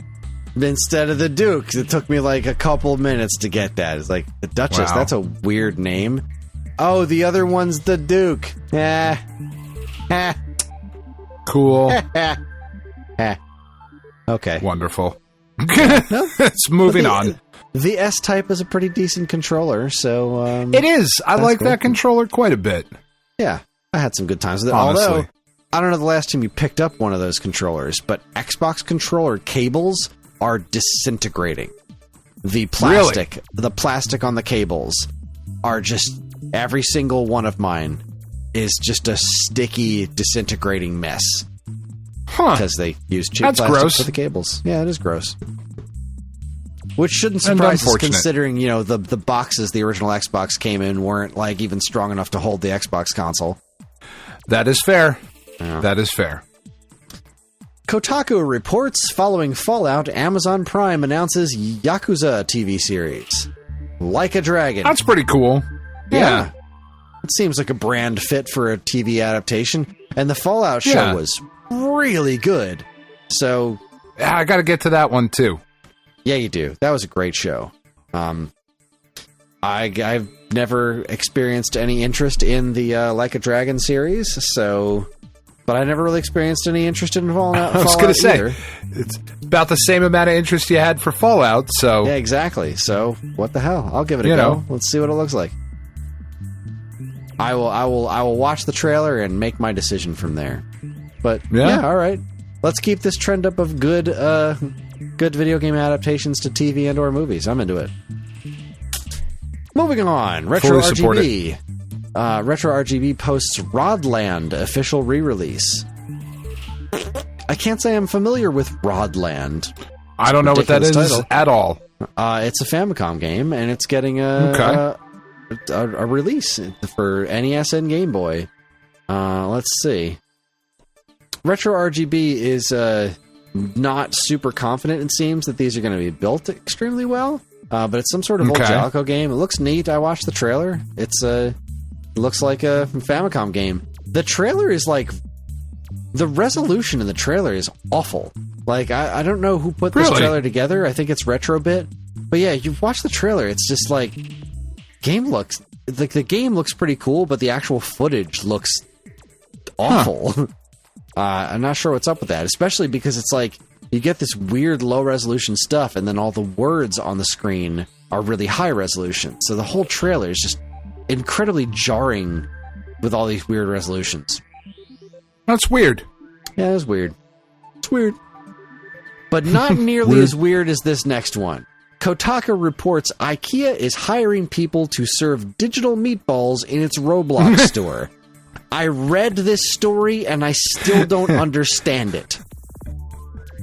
Instead of the Duke. It took me like a couple minutes to get that. It's like, the Duchess, that's a weird name. Oh, the other one's the Duke. Cool. Okay. Wonderful. It's moving on. The S-Type is a pretty decent controller, so... it is. I like cool. that controller quite a bit. Yeah, I had some good times with it. Honestly. Although, I don't know the last time you picked up one of those controllers, but Xbox controller cables are disintegrating. The plastic on the cables are just... Every single one of mine is just a sticky, disintegrating mess. Huh. Because they use cheap That's plastic gross. for the cables. Yeah, it is gross. Which shouldn't surprise us, considering, the boxes the original Xbox came in weren't, even strong enough to hold the Xbox console. That is fair. Yeah. That is fair. Kotaku reports, following Fallout, Amazon Prime announces Yakuza TV series. Like a Dragon. That's pretty cool. Yeah. It seems like a brand fit for a TV adaptation. And the Fallout show was really good. So... I gotta get to that one, too. Yeah, you do. That was a great show. I've never experienced any interest in the Like a Dragon series, but I never really experienced any interest in Fallout. I was going to say, either. it's about the same amount of interest you had for Fallout, so... Yeah, exactly. So, what the hell? I'll give it a go. Let's see what it looks like. I will watch the trailer and make my decision from there. But, yeah all right. Let's keep this trend up of good video game adaptations to TV and or movies. I'm into it. Moving on. Retro RGB. Retro RGB posts Rodland official re-release. I can't say I'm familiar with Rodland. I don't know what that is at all. It's a Famicom game, and it's getting a release for NES and Game Boy. Let's see. Retro RGB is not super confident, it seems, that these are going to be built extremely well. But it's some sort of old Jalico game. It looks neat. I watched the trailer. It looks like a Famicom game. The trailer is the resolution in the trailer is awful. I don't know who put this trailer together. I think it's Retrobit. But yeah, you watch the trailer. It's just the game looks pretty cool, but the actual footage looks awful. I'm not sure what's up with that, especially because it's you get this weird low resolution stuff, and then all the words on the screen are really high resolution. So the whole trailer is just incredibly jarring with all these weird resolutions. That's weird. Yeah, it's weird. It's weird. But not nearly as weird as this next one. Kotaku reports IKEA is hiring people to serve digital meatballs in its Roblox store. I read this story and I still don't understand it.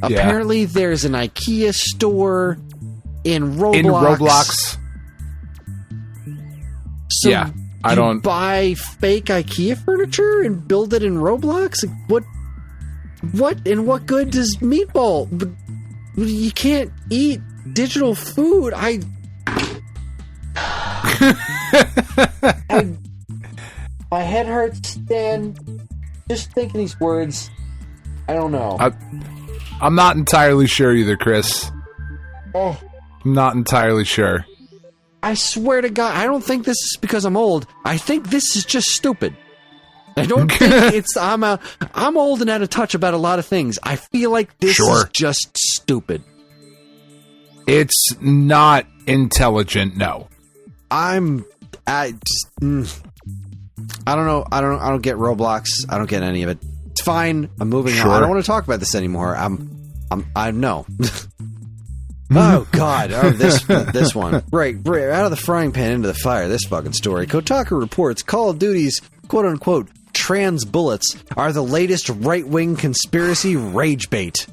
Apparently there's an IKEA store in Roblox. So I don't buy fake IKEA furniture and build it in Roblox? What and what good does meatball? You can't eat digital food. My head hurts, Dan. Just thinking these words. I don't know. I'm not entirely sure either, Chris. I'm not entirely sure. I swear to God, I don't think this is because I'm old. I think this is just stupid. I don't think it's... I'm old and out of touch about a lot of things. I feel like this is just stupid. It's not intelligent, no. I don't know. I don't get Roblox. I don't get any of it. It's fine. I'm moving on. I don't want to talk about this anymore. I know. Oh God! Oh, this one. Right, out of the frying pan into the fire. This fucking story. Kotaku reports Call of Duty's quote unquote trans bullets are the latest right wing conspiracy rage bait.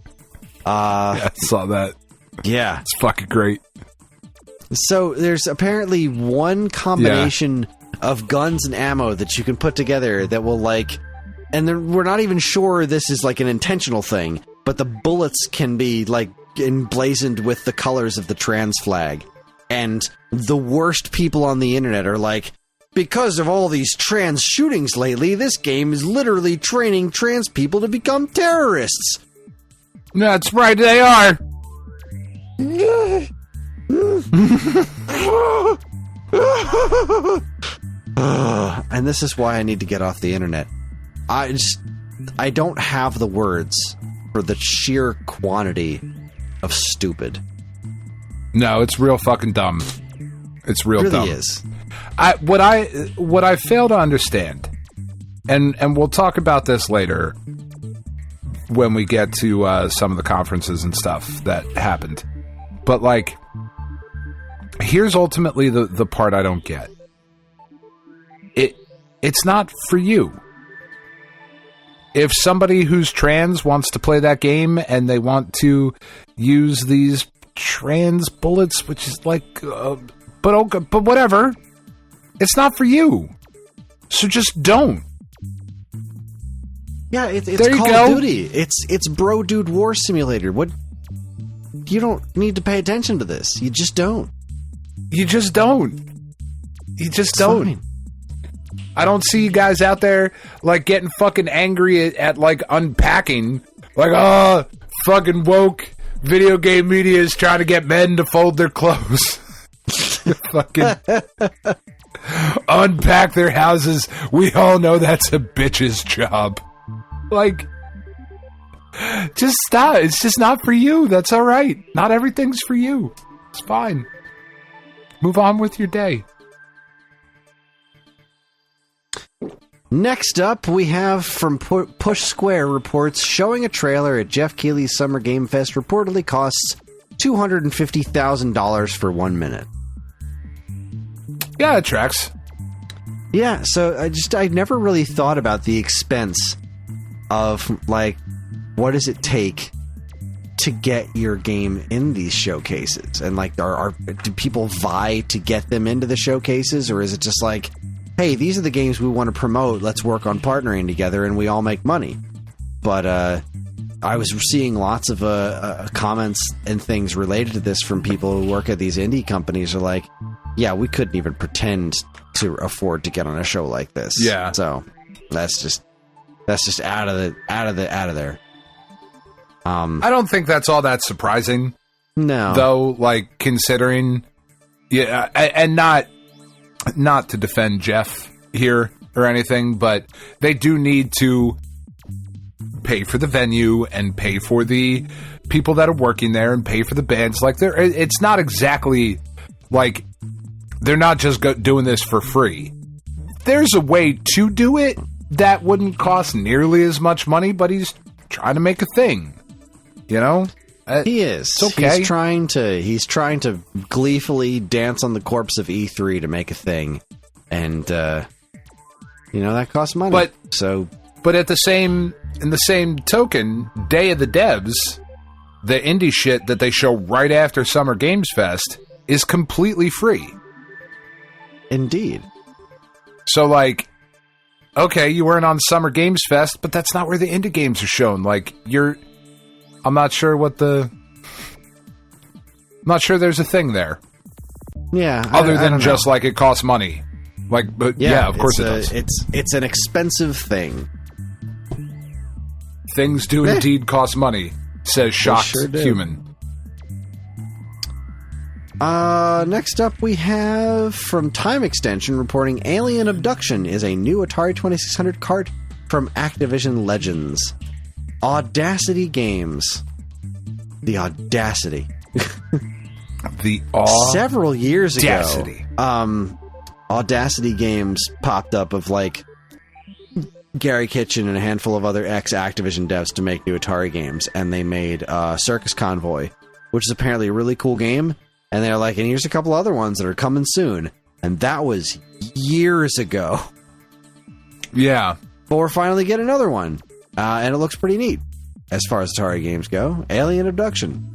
I saw that. Yeah, it's fucking great. So there's apparently one combination of guns and ammo that you can put together that will and we're not even sure this is an intentional thing, but the bullets can be emblazoned with the colors of the trans flag. And the worst people on the internet are because of all these trans shootings lately, this game is literally training trans people to become terrorists. That's right, they are. And this is why I need to get off the internet. I don't have the words for the sheer quantity of stupid. No, it's real fucking dumb. It's real It dumb. really is. What I fail to understand, and we'll talk about this later when we get to some of the conferences and stuff that happened. But like, here's ultimately the part I don't get. It's not for you. If somebody who's trans wants to play that game and they want to use these trans bullets, which is like, but whatever, it's not for you. So just don't. Yeah, it's There you Call go. of Duty. It's Bro Dude War Simulator. What? You don't need to pay attention to this. You just don't. You just don't. You just It's don't. fine. I don't see you guys out there like getting fucking angry at like unpacking. Like, oh, fucking woke video game media is trying to get men to fold their clothes. Fucking unpack their houses. We all know that's a bitch's job. Like, just stop. It's just not for you. That's all right. Not everything's for you. It's fine. Move on with your day. Next up, we have from Push Square reports showing a trailer at Geoff Keighley's Summer Game Fest reportedly costs $250,000 for 1 minute. Yeah, it tracks. Yeah, so I never really thought about the expense of, like, what does it take to get your game in these showcases? And, like, do people vie to get them into the showcases? Or is it just like, hey, these are the games we want to promote, let's work on partnering together and we all make money? But I was seeing lots of comments and things related to this from people who work at these indie companies are like, yeah, we couldn't even pretend to afford to get on a show like this. Yeah. So that's just out of there. I don't think that's all that surprising. No. Though, like, considering, yeah, and not to defend Geoff here or anything, but they do need to pay for the venue and pay for the people that are working there and pay for the bands. Like, it's not exactly like they're not just doing this for free. There's a way to do it that wouldn't cost nearly as much money, but he's trying to make a thing. You know? He is. It's okay. He's trying to gleefully dance on the corpse of E3 to make a thing. And that costs money. But in the same token, Day of the Devs, the indie shit that they show right after Summer Games Fest, is completely free. Indeed. So, like, okay, you weren't on Summer Games Fest, but that's not where the indie games are shown. Like, I'm not sure I'm not sure there's a thing there. Yeah. Other than I just, like, it costs money. Like, but yeah, of course it does. It's an expensive thing. Things do indeed cost money, says shocked sure do. human. Next up we have from Time Extension reporting Alien Abduction is a new Atari 2600 cart from Activision Legends. Audacity Games. The audacity. Several years ago, Audacity Games popped up of, like, Gary Kitchen and a handful of other ex-Activision devs to make new Atari games, and they made Circus Convoy, which is apparently a really cool game, and they're like, and here's a couple other ones that are coming soon, and that was years ago. Yeah. But we're finally getting another one, and it looks pretty neat, as far as Atari games go. Alien Abduction.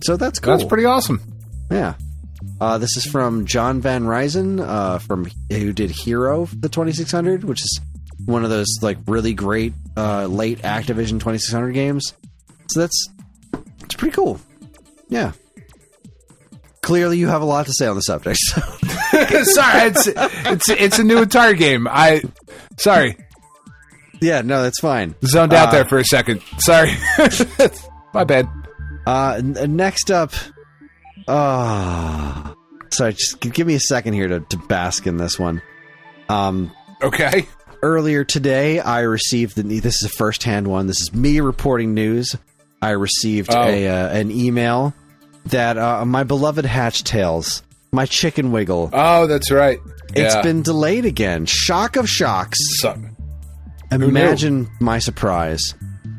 So that's cool. That's pretty awesome. Yeah. This is from John Van Ryzen, who did Hero for the 2600, which is one of those, like, really great late Activision 2600 games. So it's pretty cool. Yeah. Clearly, you have a lot to say on the subject. So. Sorry, it's a new Atari game. Sorry. Yeah, no, that's fine. Zoned out there for a second. Sorry. My bad. Next up, sorry, just give me a second here to bask in this one. Okay. Earlier today, I received this is a first-hand one. This is me reporting news. I received an email that my beloved Hatch Tales, my Chicken Wiggle. Oh, that's right. It's been delayed again. Shock of shocks. Imagine my surprise.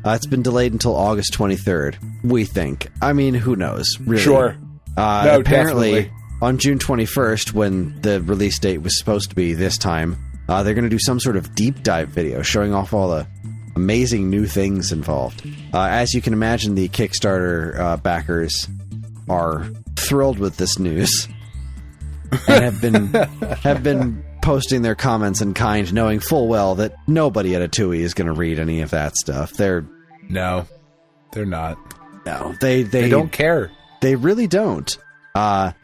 It's been delayed until August 23rd, we think. I mean, who knows, really? Sure. No, apparently, definitely. On June 21st, when the release date was supposed to be this time, they're going to do some sort of deep dive video showing off all the amazing new things involved. As you can imagine, the Kickstarter backers are thrilled with this news and have been posting their comments in kind, knowing full well that nobody at a TUI is going to read any of that stuff. No, they're not. No, they don't care. They really don't. I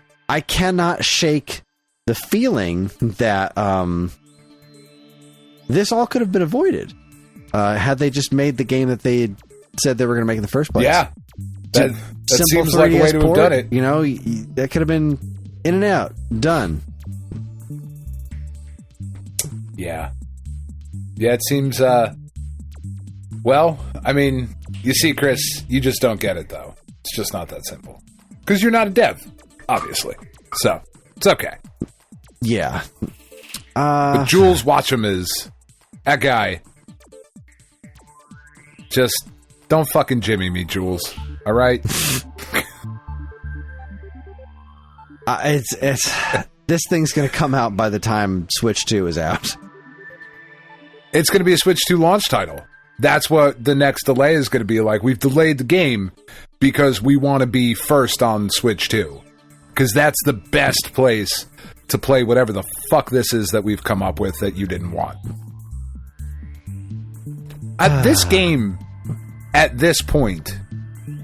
cannot shake the feeling that this all could have been avoided had they just made the game that they had said they were going to make in the first place. Yeah, that seems like a way to have done it. You know, that could have been in and out, done. Yeah, it seems. Well, I mean, you see, Chris, you just don't get it, though. It's just not that simple. Because you're not a dev, obviously. So, it's okay. Yeah. But Jules Watcham is that guy. Just don't fucking Jimmy me, Jules. All right? This thing's going to come out by the time Switch 2 is out. It's going to be a Switch 2 launch title. That's what the next delay is going to be like. We've delayed the game because we want to be first on Switch 2. Because that's the best place to play whatever the fuck this is that we've come up with that you didn't want. This game, at this point,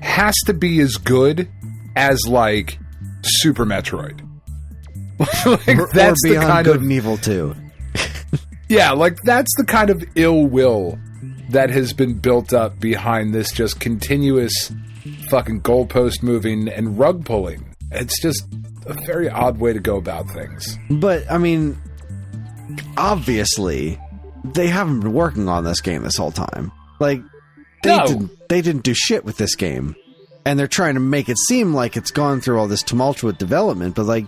has to be as good as, like, Super Metroid. Like, that's or the beyond kind Good of and Evil 2. Yeah, like, that's the kind of ill will that has been built up behind this just continuous fucking goalpost moving and rug pulling. It's just a very odd way to go about things. But, I mean, obviously, they haven't been working on this game this whole time. Like, they didn't do shit with this game. And they're trying to make it seem like it's gone through all this tumultuous development, but, like,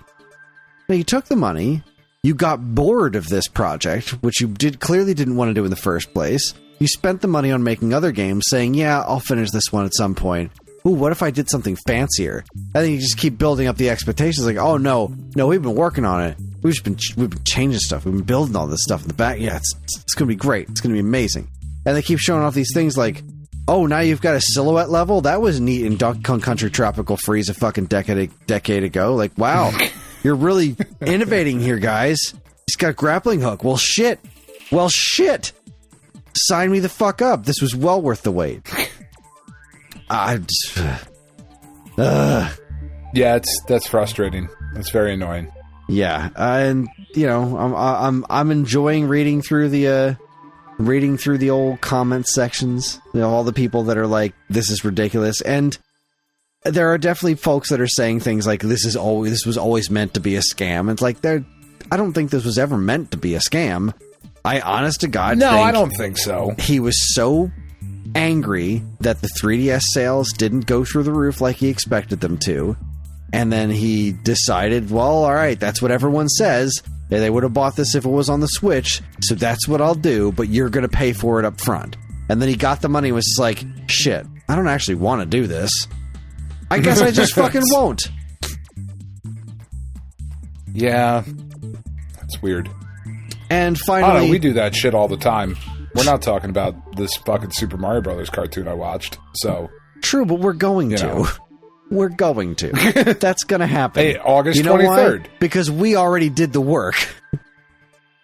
you took the money, you got bored of this project, which you clearly didn't want to do in the first place. You spent the money on making other games, saying, yeah, I'll finish this one at some point. Ooh, what if I did something fancier? And then you just keep building up the expectations, like, oh, no, we've been working on it. We've been changing stuff. We've been building all this stuff in the back. Yeah, it's going to be great. It's going to be amazing. And they keep showing off these things like, oh, now you've got a silhouette level? That was neat in Donkey Kong Country Tropical Freeze a fucking decade ago. Like, wow, you're really innovating here, guys. He's got a grappling hook. Well, shit. Sign me the fuck up. This was well worth the wait. Yeah, that's frustrating. That's very annoying. Yeah, and you know, I'm enjoying reading through the old comment sections. You know, all the people that are like, "This is ridiculous," and there are definitely folks that are saying things like, "This was always meant to be a scam." It's like, I don't think this was ever meant to be a scam. I, honest to God, I don't think so. He was so angry that the 3DS sales didn't go through the roof like he expected them to, and then he decided, well, all right, that's what everyone says. They would have bought this if it was on the Switch, so that's what I'll do, but you're going to pay for it up front. And then he got the money and was just like, shit, I don't actually want to do this. I guess I just fucking won't. Yeah, that's weird. And finally... Oh, no, we do that shit all the time. We're not talking about this fucking Super Mario Brothers cartoon I watched, so... True, but we're going to. We're going to. That's going to happen. Hey, August 23rd. Why? Because we already did the work.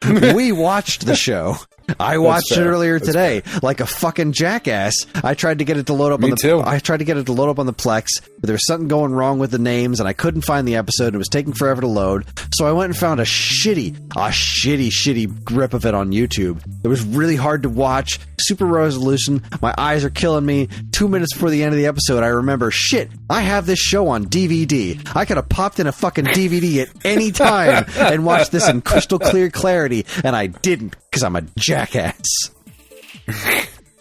We watched the show. I watched it earlier today, like a fucking jackass. I tried to get it to load up on the too. I tried to get it to load up on the Plex, but there was something going wrong with the names, and I couldn't find the episode, and it was taking forever to load. So I went and found a shitty grip of it on YouTube. It was really hard to watch, super resolution. My eyes are killing me. 2 minutes before the end of the episode, I remember, shit, I have this show on DVD. I could have popped in a fucking DVD at any time and watched this in crystal clear clarity, and I didn't, because I'm a jackass.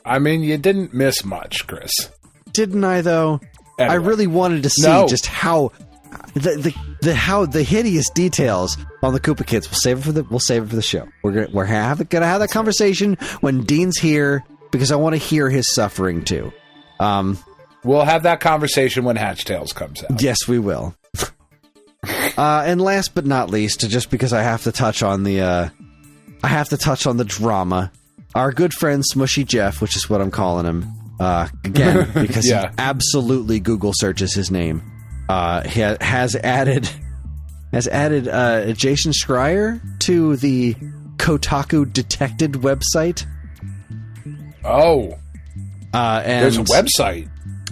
I mean, you didn't miss much, Chris. Didn't I, though? Anyway. I really wanted to see just how the hideous details on the Koopa Kids. We'll save it for the show. We're gonna have that conversation when Dean's here because I want to hear his suffering too. We'll have that conversation when Hatch Tales comes out. Yes, we will. And last but not least, just because I have to touch on the drama, our good friend Smushy Geoff, which is what I'm calling him, again because he absolutely Google searches his name. Has added Jason Schreier to the Kotaku Detected website. Oh, and there's a website.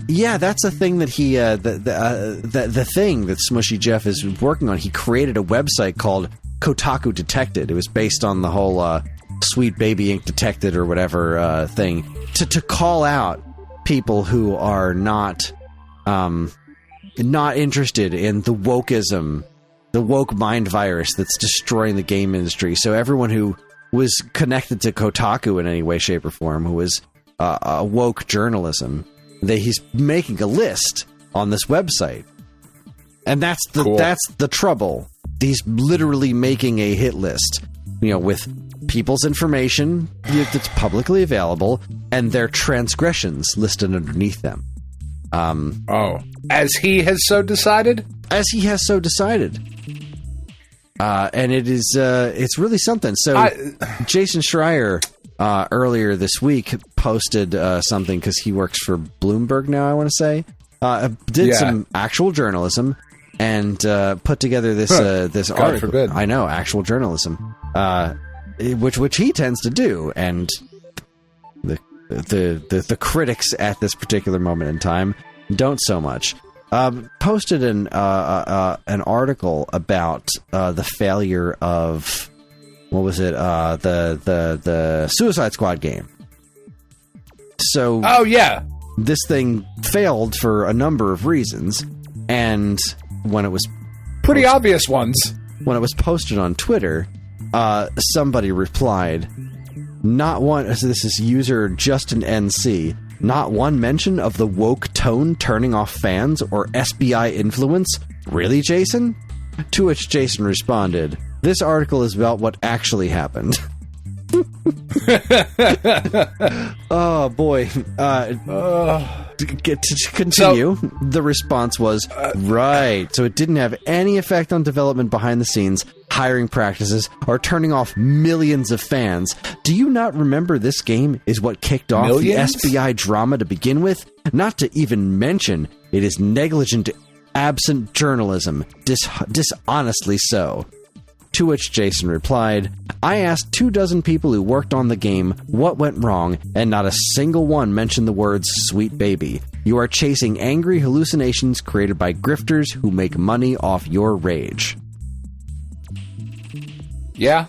Yeah, that's a thing that he the thing that Smushy Geoff is working on. He created a website called Kotaku Detected. It was based on the whole Sweet Baby Ink Detected or whatever thing to call out people who are not interested in the wokeism, the woke mind virus that's destroying the game industry. So everyone who was connected to Kotaku in any way, shape, or form, who was woke journalism, he's making a list on this website, and that's the trouble. He's literally making a hit list, with people's information that's publicly available and their transgressions listed underneath them. As he has so decided? As he has so decided. And it is, it's really something. So Jason Schreier, earlier this week posted, something because he works for Bloomberg now, I want to say, did some actual journalism and, put together this, this God article. Forbid. I know, actual journalism, which he tends to do. And the critics at this particular moment in time don't so much. Posted an article about the failure of what was it? The Suicide Squad game. So this thing failed for a number of reasons, and when it was pretty obvious ones. When it was posted on Twitter, somebody replied, "Not one." So this is user Justin NC. "Not one mention of the woke tone turning off fans or SBI influence? Really, Jason?" To which Jason responded, "This article is about what actually happened." Oh, boy. To continue, the response was, right, so it didn't have any effect on development behind the scenes, hiring practices, or turning off millions of fans. Do you not remember this game is what kicked off the SBI drama to begin with? Not to even mention, it is negligent, absent journalism, dishonestly so. To which Jason replied, "I asked 24 people who worked on the game what went wrong, and not a single one mentioned the words sweet baby. You are chasing angry hallucinations created by grifters who make money off your rage." Yeah.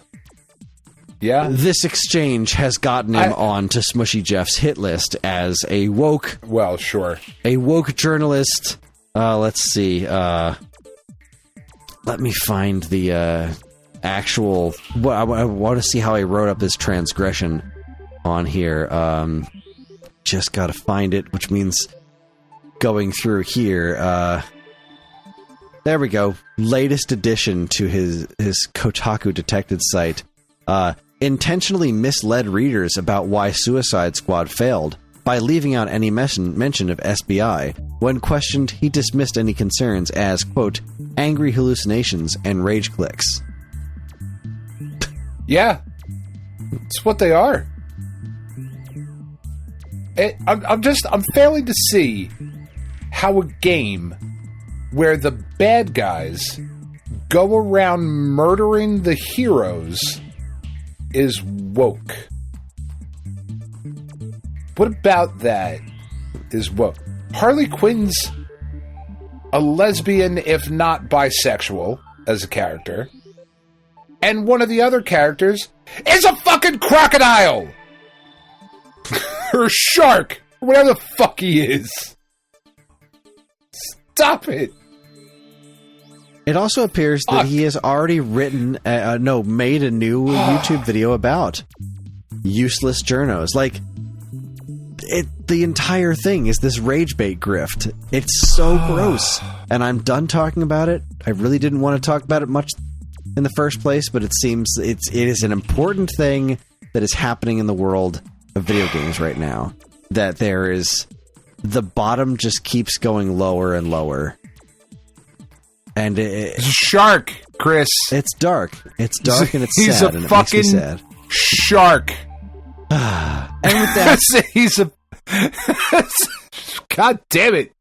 This exchange has gotten him on to Smushy Geoff's hit list as a woke... Well, sure. A woke journalist. Let's see. Let me find the actual... I want to see how he wrote up his transgression on here. Just got to find it, which means going through here. There we go. Latest addition to his Kotaku Detected site. Intentionally misled readers about why Suicide Squad failed by leaving out any mention of SBI. When questioned, he dismissed any concerns as, quote, angry hallucinations and rage clicks. Yeah. It's what they are. I'm failing to see how a game where the bad guys go around murdering the heroes is woke. What about that is woke? Harley Quinn's a lesbian, if not bisexual, as a character. And one of the other characters is a fucking crocodile! Or shark! Or whatever the fuck he is. Stop it! It also appears that he has already made a new YouTube video about useless journos. Like, the entire thing is this rage bait grift. It's so gross, and I'm done talking about it. I really didn't want to talk about it much in the first place, but it seems it is an important thing that is happening in the world of video games right now. That the bottom just keeps going lower and lower. And it's a shark, Chris. It's dark. It's dark and it's he's sad. A and fucking it makes me sad. Shark. And with that, he's a. God damn it!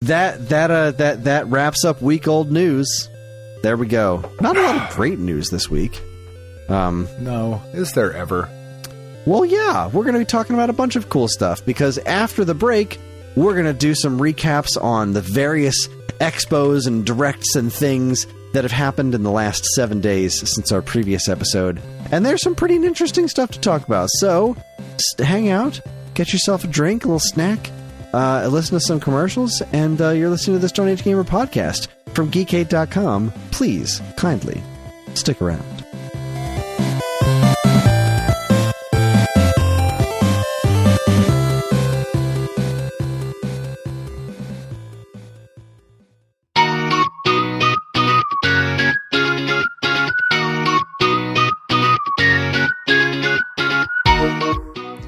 That wraps up week old news. There we go. Not a lot of great news this week. No, is there ever? Well, yeah, we're going to be talking about a bunch of cool stuff because after the break, we're going to do some recaps on the various expos and directs and things that have happened in the last 7 days since our previous episode. And there's some pretty interesting stuff to talk about. So, hang out, get yourself a drink, a little snack, listen to some commercials, and you're listening to the Stone Age Gamer podcast from Geekade.com. Please, kindly, stick around.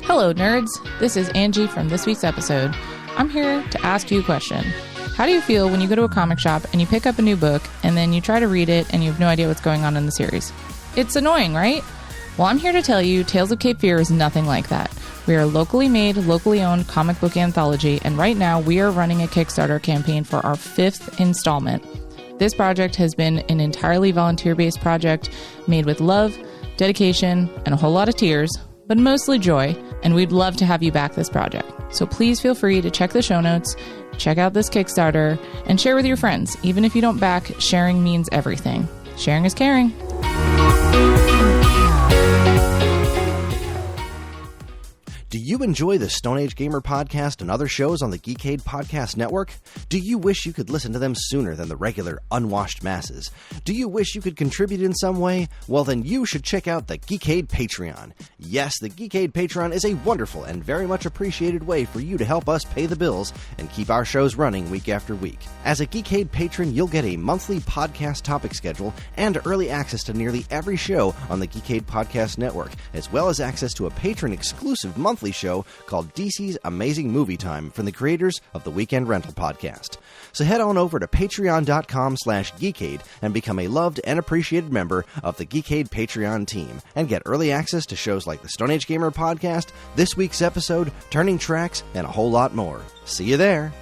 Hello, nerds. This is Angie from this week's episode. I'm here to ask you a question. How do you feel when you go to a comic shop and you pick up a new book and then you try to read it and you have no idea what's going on in the series? It's annoying, right? Well, I'm here to tell you Tales of Cape Fear is nothing like that. We are a locally made, locally owned comic book anthology, and right now we are running a Kickstarter campaign for our 5th installment. This project has been an entirely volunteer-based project made with love, dedication, and a whole lot of tears, but mostly joy, and we'd love to have you back this project. So please feel free to check the show notes, check out this Kickstarter, and share with your friends. Even if you don't back, sharing means everything. Sharing is caring. Do you enjoy the Stone Age Gamer podcast and other shows on the Geekade Podcast Network? Do you wish you could listen to them sooner than the regular unwashed masses? Do you wish you could contribute in some way? Well, then you should check out the Geekade Patreon. Yes, the Geekade Patreon is a wonderful and very much appreciated way for you to help us pay the bills and keep our shows running week after week. As a Geekade patron, you'll get a monthly podcast topic schedule and early access to nearly every show on the Geekade Podcast Network, as well as access to a patron-exclusive monthly show called DC's Amazing Movie Time from the creators of the Weekend Rental podcast. So head on over to patreon.com/Geekade and become a loved and appreciated member of the Geekade Patreon team and get early access to shows like the Stone Age Gamer podcast, this week's episode, Turning Tracks, and a whole lot more. See you there.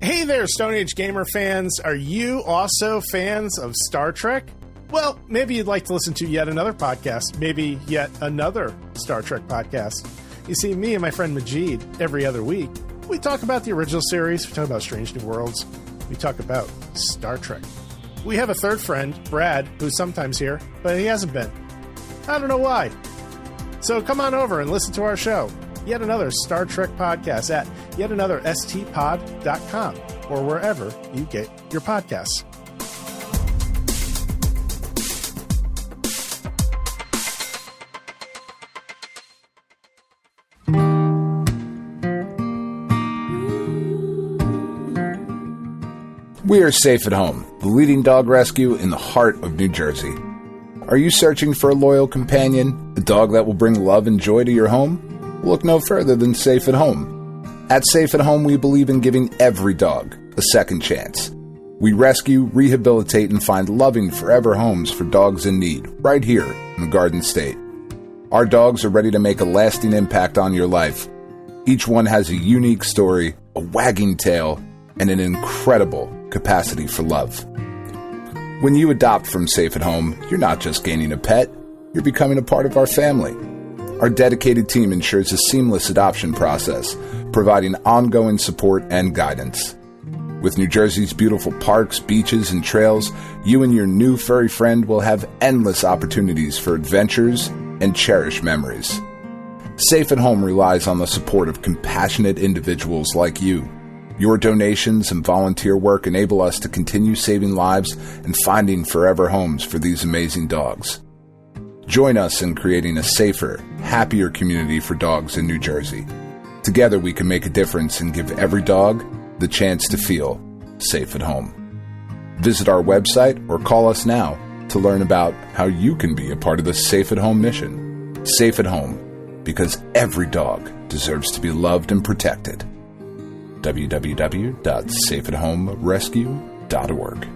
Hey there, Stone Age Gamer fans. Are you also fans of Star Trek? Well, maybe you'd like to listen to yet another podcast, maybe yet another Star Trek podcast. You see, me and my friend Majid, every other week, we talk about the original series, we talk about Strange New Worlds, we talk about Star Trek. We have a third friend, Brad, who's sometimes here, but he hasn't been. I don't know why. So come on over and listen to our show, Yet Another Star Trek Podcast, at yetanotherstpod.com or wherever you get your podcasts. We are Safe at Home, the leading dog rescue in the heart of New Jersey. Are you searching for a loyal companion, a dog that will bring love and joy to your home? Look no further than Safe at Home. At Safe at Home, we believe in giving every dog a second chance. We rescue, rehabilitate, and find loving forever homes for dogs in need, right here in the Garden State. Our dogs are ready to make a lasting impact on your life. Each one has a unique story, a wagging tail, and an incredible capacity for love. When you adopt from Safe at Home, you're not just gaining a pet, you're becoming a part of our family. Our dedicated team ensures a seamless adoption process, providing ongoing support and guidance. With New Jersey's beautiful parks, beaches, and trails, you and your new furry friend will have endless opportunities for adventures and cherished memories. Safe at Home relies on the support of compassionate individuals like you. Your donations and volunteer work enable us to continue saving lives and finding forever homes for these amazing dogs. Join us in creating a safer, happier community for dogs in New Jersey. Together we can make a difference and give every dog the chance to feel safe at home. Visit our website or call us now to learn about how you can be a part of the Safe at Home mission. Safe at Home, because every dog deserves to be loved and protected. www.safeathomerescue.org.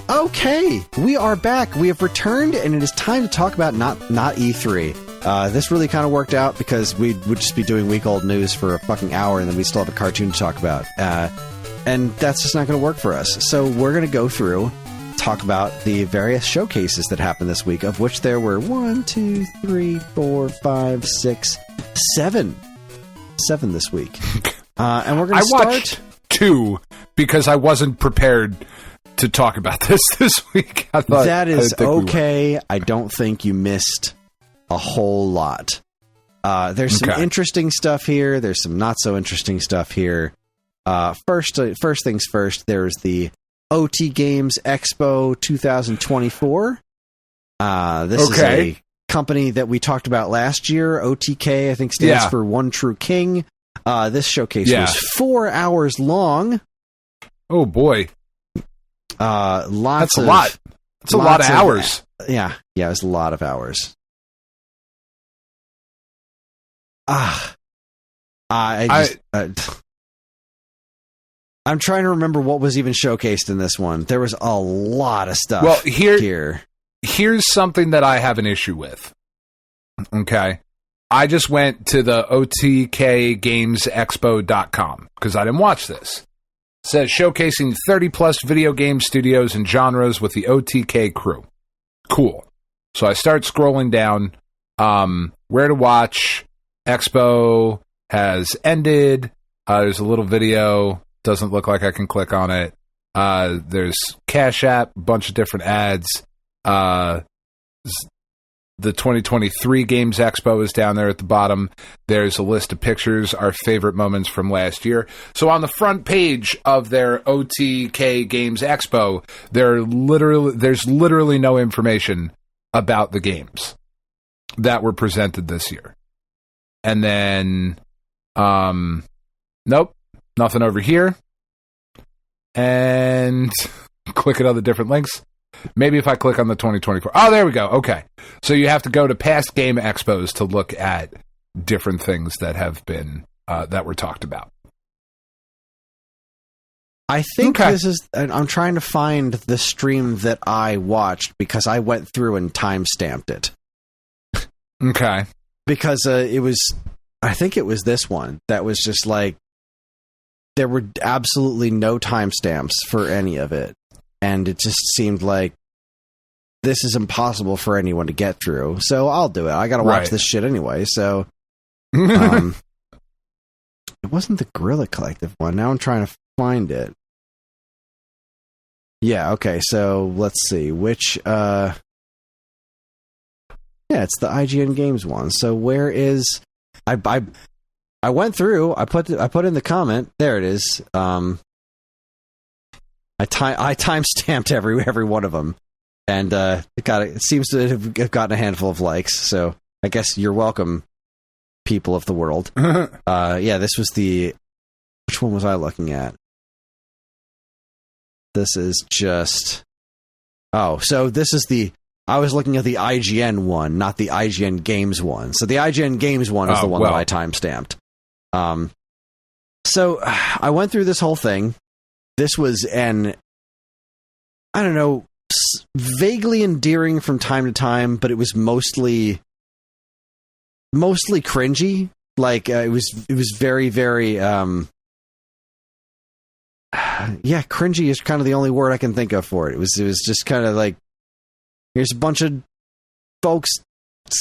Okay, we are back. We have returned, and it is time to talk about not E3. This really kind of worked out because we would just be doing week-old news for a fucking hour, and then we still have a cartoon to talk about. And that's just not going to work for us. So we're going to go through, talk about the various showcases that happened this week, of which there were 1, 2, 3, 4, 5, 6, 7. 7 this week. And we're going to start... watched 2 because I wasn't prepared to talk about this week. I thought that is okay. I don't think you missed a whole lot. There's some interesting stuff here. There's some not so interesting stuff here. First things first, there's the OT Games Expo 2024. This is a company that we talked about last year. OTK, I think, stands for One True King. This showcase was 4 hours long. Oh, boy. That's a lot. That's a lot of hours. Yeah, it was a lot of hours. I'm trying to remember what was even showcased in this one. There was a lot of stuff. Well, here's something that I have an issue with. Okay. I just went to the OTKGamesExpo.com because I didn't watch this. It says showcasing 30-plus video game studios and genres with the OTK crew. Cool. So I start scrolling down. Where to watch. Expo has ended. There's a little video. Doesn't look like I can click on it. There's Cash App, a bunch of different ads. The 2023 Games Expo is down there at the bottom. There's a list of pictures, our favorite moments from last year. So on the front page of their OTK Games Expo, there's literally no information about the games that were presented this year. And then, nope, nothing over here. And click at other different links. Maybe if I click on the 2024. Oh, there we go. Okay. So you have to go to past game expos to look at different things that have been, that were talked about. I think this is, I'm trying to find the stream that I watched because I went through and timestamped it. Okay. Because I think it was this one that was just like, there were absolutely no timestamps for any of it. And it just seemed like this is impossible for anyone to get through. So I'll do it. I got to watch this shit anyway. So it wasn't the Guerrilla Collective one. Now I'm trying to find it. Yeah, okay. So let's see. Which... yeah, it's the IGN Games one. So where is... I went through. I put in the comment. There it is. I timestamped every one of them, and it seems to have gotten a handful of likes. So I guess you're welcome, people of the world. Yeah, this was the. Which one was I looking at? This is just. Oh, so this is the. I was looking at the IGN one, not the IGN Games one. So the IGN Games one is the one that I timestamped. So I went through this whole thing. This was I don't know, vaguely endearing from time to time, but it was mostly cringy. Like it was very, very, yeah, cringy is kind of the only word I can think of for it. It was just kind of like, here's a bunch of folks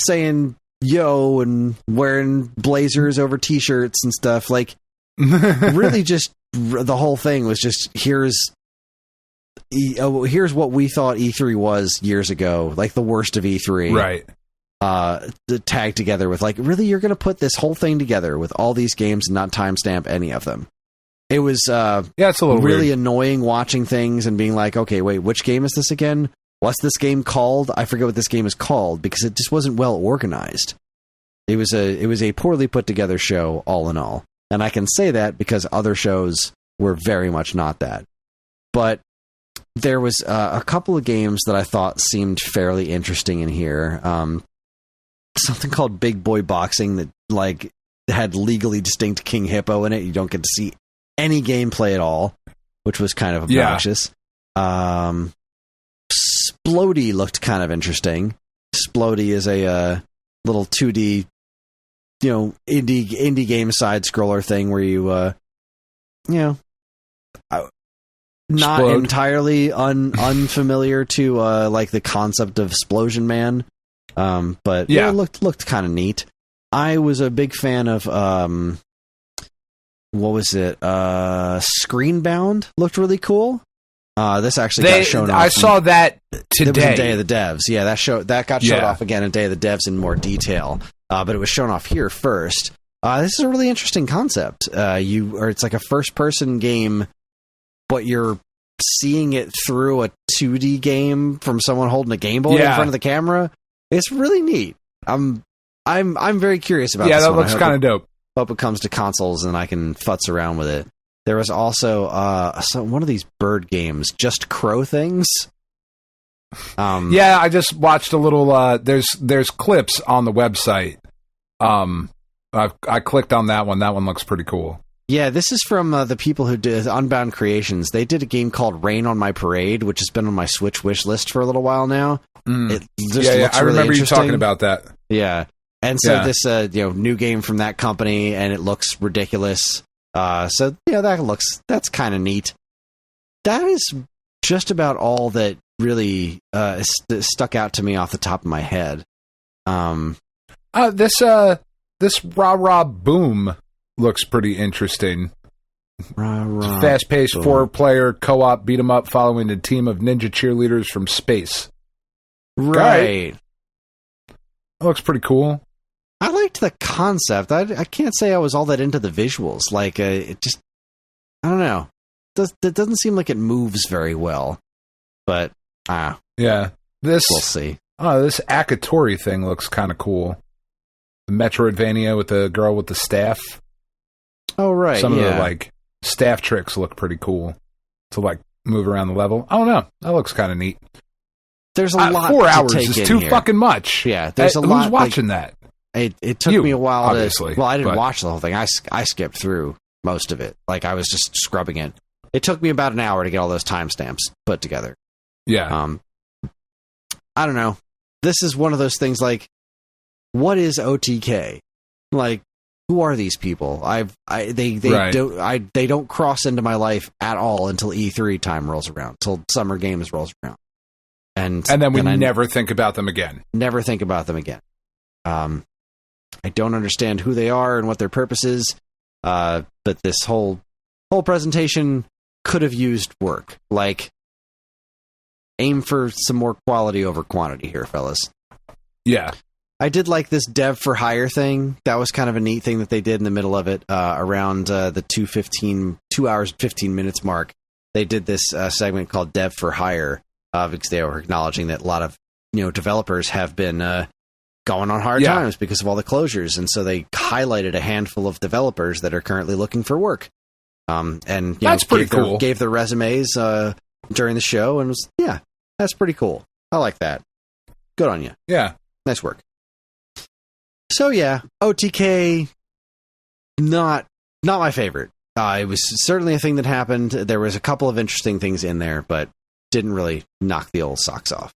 saying yo and wearing blazers over t-shirts and stuff. Like, really just the whole thing was just here's what we thought E3 was years ago, like the worst of E3. Right. tagged together with like, really, you're going to put this whole thing together with all these games and not timestamp any of them. It was it's a little really weird. annoying watching things and being like, okay, wait, which game is this again? What's this game called? I forget what this game is called because it just wasn't well organized. It was a poorly put together show all in all. And I can say that because other shows were very much not that. But there was a couple of games that I thought seemed fairly interesting in here. Something called Big Boy Boxing that like had legally distinct King Hippo in it. You don't get to see any gameplay at all, which was kind of obnoxious. Yeah. Splody looked kind of interesting. Splody is a little 2D, indie game side scroller thing where you, not Splode. entirely unfamiliar to like the concept of Splosion Man, but yeah, it looked kind of neat. I was a big fan of what was it? Screenbound looked really cool. This actually got shown off. I saw that today. It was in Day of the Devs. Yeah, that got showed off again in Day of the Devs in more detail. But it was shown off here first. This is a really interesting concept. It's like a first-person game, but you're seeing it through a 2D game from someone holding a Game Boy in front of the camera. It's really neat. I'm very curious about this. Yeah, that looks kind of dope. Hope it comes to consoles and I can futz around with it. There was also one of these bird games, Just Crow Things. I just watched a little. There's clips on the website. I clicked on that one. That one looks pretty cool. Yeah, this is from the people who did Unbound Creations. They did a game called Rain on My Parade, which has been on my Switch wish list for a little while now. It just looks I really remember you talking interesting. about that. Yeah, and so this new game from that company, and it looks ridiculous. That's kind of neat. That is just about all that really stuck out to me off the top of my head. This Rah Rah Boom looks pretty interesting. Fast-paced 4-player co-op beat 'em up following a team of ninja cheerleaders from space. Right. That looks pretty cool. I liked the concept. I can't say I was all that into the visuals. Like, it just, I don't know. It doesn't seem like it moves very well. But, we'll see. Oh, this Akatori thing looks kind of cool. The Metroidvania with the girl with the staff. Oh, right. Some of the, like, staff tricks look pretty cool to, like, move around the level. I don't know. That looks kind of neat. There's a lot 4 to hours take is in too here. fucking much. Yeah, there's a lot. Who's watching that? It took me a while obviously, I didn't watch the whole thing. I skipped through most of it. Like, I was just scrubbing it. It took me about an hour to get all those timestamps put together. Yeah. I don't know. This is one of those things like, what is OTK? Like, who are these people? They don't cross into my life at all until E3 time rolls around, until Summer Games rolls around. And then we never think about them again. Never think about them again. I don't understand who they are and what their purpose is, but this whole presentation could have used work. Like, aim for some more quality over quantity here, fellas. Yeah. I did like this dev for hire thing. That was kind of a neat thing that they did in the middle of it, around the 2 hours and 15 minutes mark. They did this segment called Dev for Hire, because they were acknowledging that a lot of developers have been going on hard times because of all the closures, and so they highlighted a handful of developers that are currently looking for work. And that's pretty cool. Gave their resumes during the show, and that's pretty cool. I like that. Good on you. Yeah, nice work. So OTK, not my favorite. It was certainly a thing that happened. There was a couple of interesting things in there, but didn't really knock the old socks off.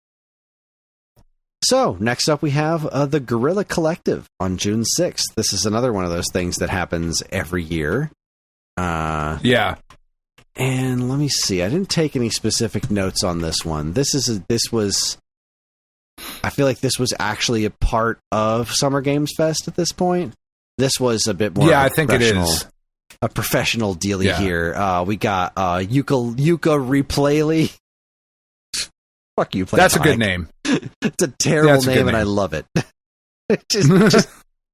So, next up we have the Guerrilla Collective on June 6th. This is another one of those things that happens every year. Yeah. And let me see. I didn't take any specific notes on this one. I feel like this was actually a part of Summer Games Fest at this point. This was a bit more I think it is. A professional dealie here. We got Yuka Replayly. Fuck you, Play That's Mike. a good name. It's a terrible name, and I love it. just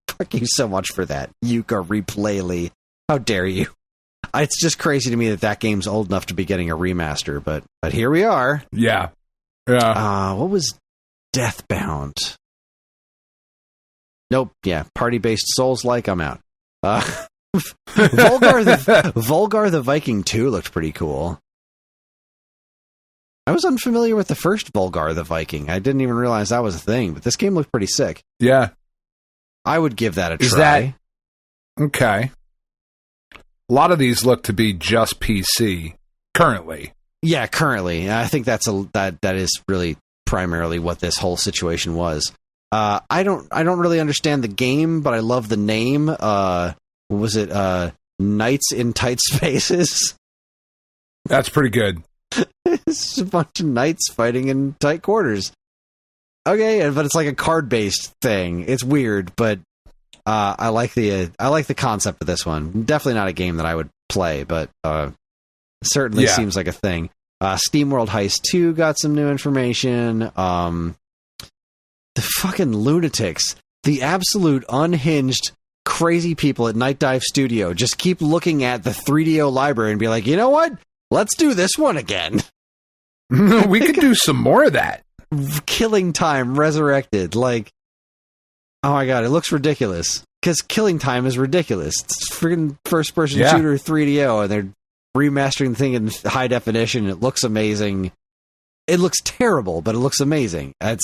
fuck you so much for that, Yuka Replayly. How dare you? It's just crazy to me that game's old enough to be getting a remaster, but here we are. Yeah. What was Deathbound? Nope. Yeah, party-based Souls-like. I'm out. Volgar the Viking 2 looked pretty cool. I was unfamiliar with the first Volgar the Viking. I didn't even realize that was a thing, but this game looked pretty sick. Yeah. I would give that a try. Is that okay? A lot of these look to be just PC currently. Yeah, currently. I think that is really primarily what this whole situation was. I don't really understand the game, but I love the name. What was it? Knights in Tight Spaces. That's pretty good. It's a bunch of knights fighting in tight quarters. Okay, but it's like a card-based thing. It's weird, but I like the concept of this one. Definitely not a game that I would play, but certainly seems like a thing. SteamWorld Heist 2 got some new information. The fucking lunatics, the absolute unhinged, crazy people at Night Dive Studio just keep looking at the 3DO library and be like, you know what? Let's do this one again. We could do some more of that. Killing Time Resurrected. Like, oh my god, it looks ridiculous. Because Killing Time is ridiculous. It's freaking first-person shooter 3DO, and they're remastering the thing in high definition. It looks amazing. It looks terrible, but it looks amazing. I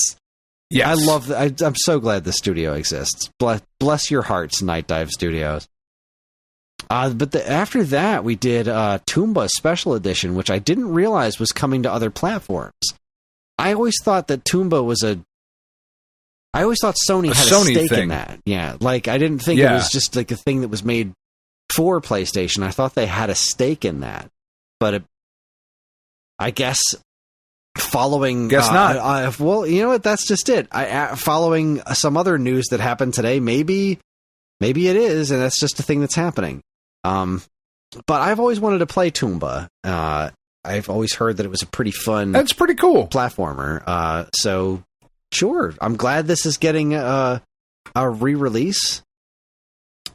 love that. I'm so glad the studio exists. Bless your hearts, Night Dive Studios. But after that, we did Toomba Special Edition, which I didn't realize was coming to other platforms. I always thought that Toomba was I always thought Sony had a stake in that. Yeah, like I didn't think it was just like a thing that was made for PlayStation. I thought they had a stake in that. But I guess following... Guess not. Well, you know what? That's just it. Following some other news that happened today, maybe it is, and that's just a thing that's happening. But I've always wanted to play Toomba. I've always heard that it was a pretty fun... That's pretty cool. ...platformer. So, sure. I'm glad this is getting a re-release.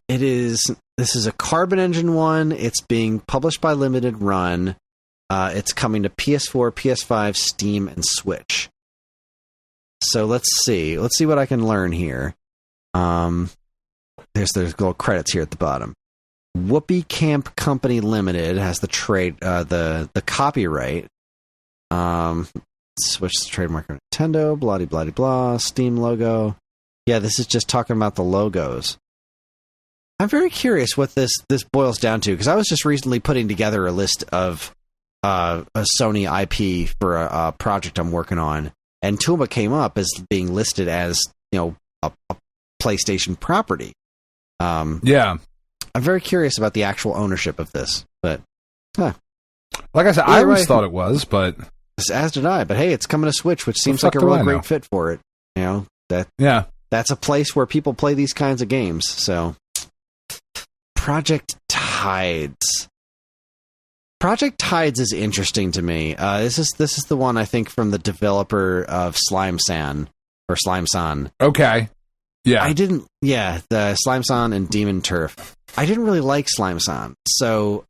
This is a Carbon Engine one. It's being published by Limited Run. It's coming to PS4, PS5, Steam, and Switch. So let's see. Let's see what I can learn here. There's little credits here at the bottom. Whoopee Camp Company Limited has the the copyright. Switch the trademark on Nintendo. Blah blah blah. Steam logo. Yeah, this is just talking about the logos. I'm very curious what this boils down to, because I was just recently putting together a list of a Sony IP for a project I'm working on, and Toomba came up as being listed as, a PlayStation property. I'm very curious about the actual ownership of this, but like I said, I always thought it was, but as did I. But hey, it's coming to Switch, which seems like a real great fit for it. That's a place where people play these kinds of games. So, Project Tides. Project Tides is interesting to me. This is the one, I think, from the developer of Slime-san. Okay. Yeah. The Slime-san and Demon Turf. I didn't really like Slime-san. So,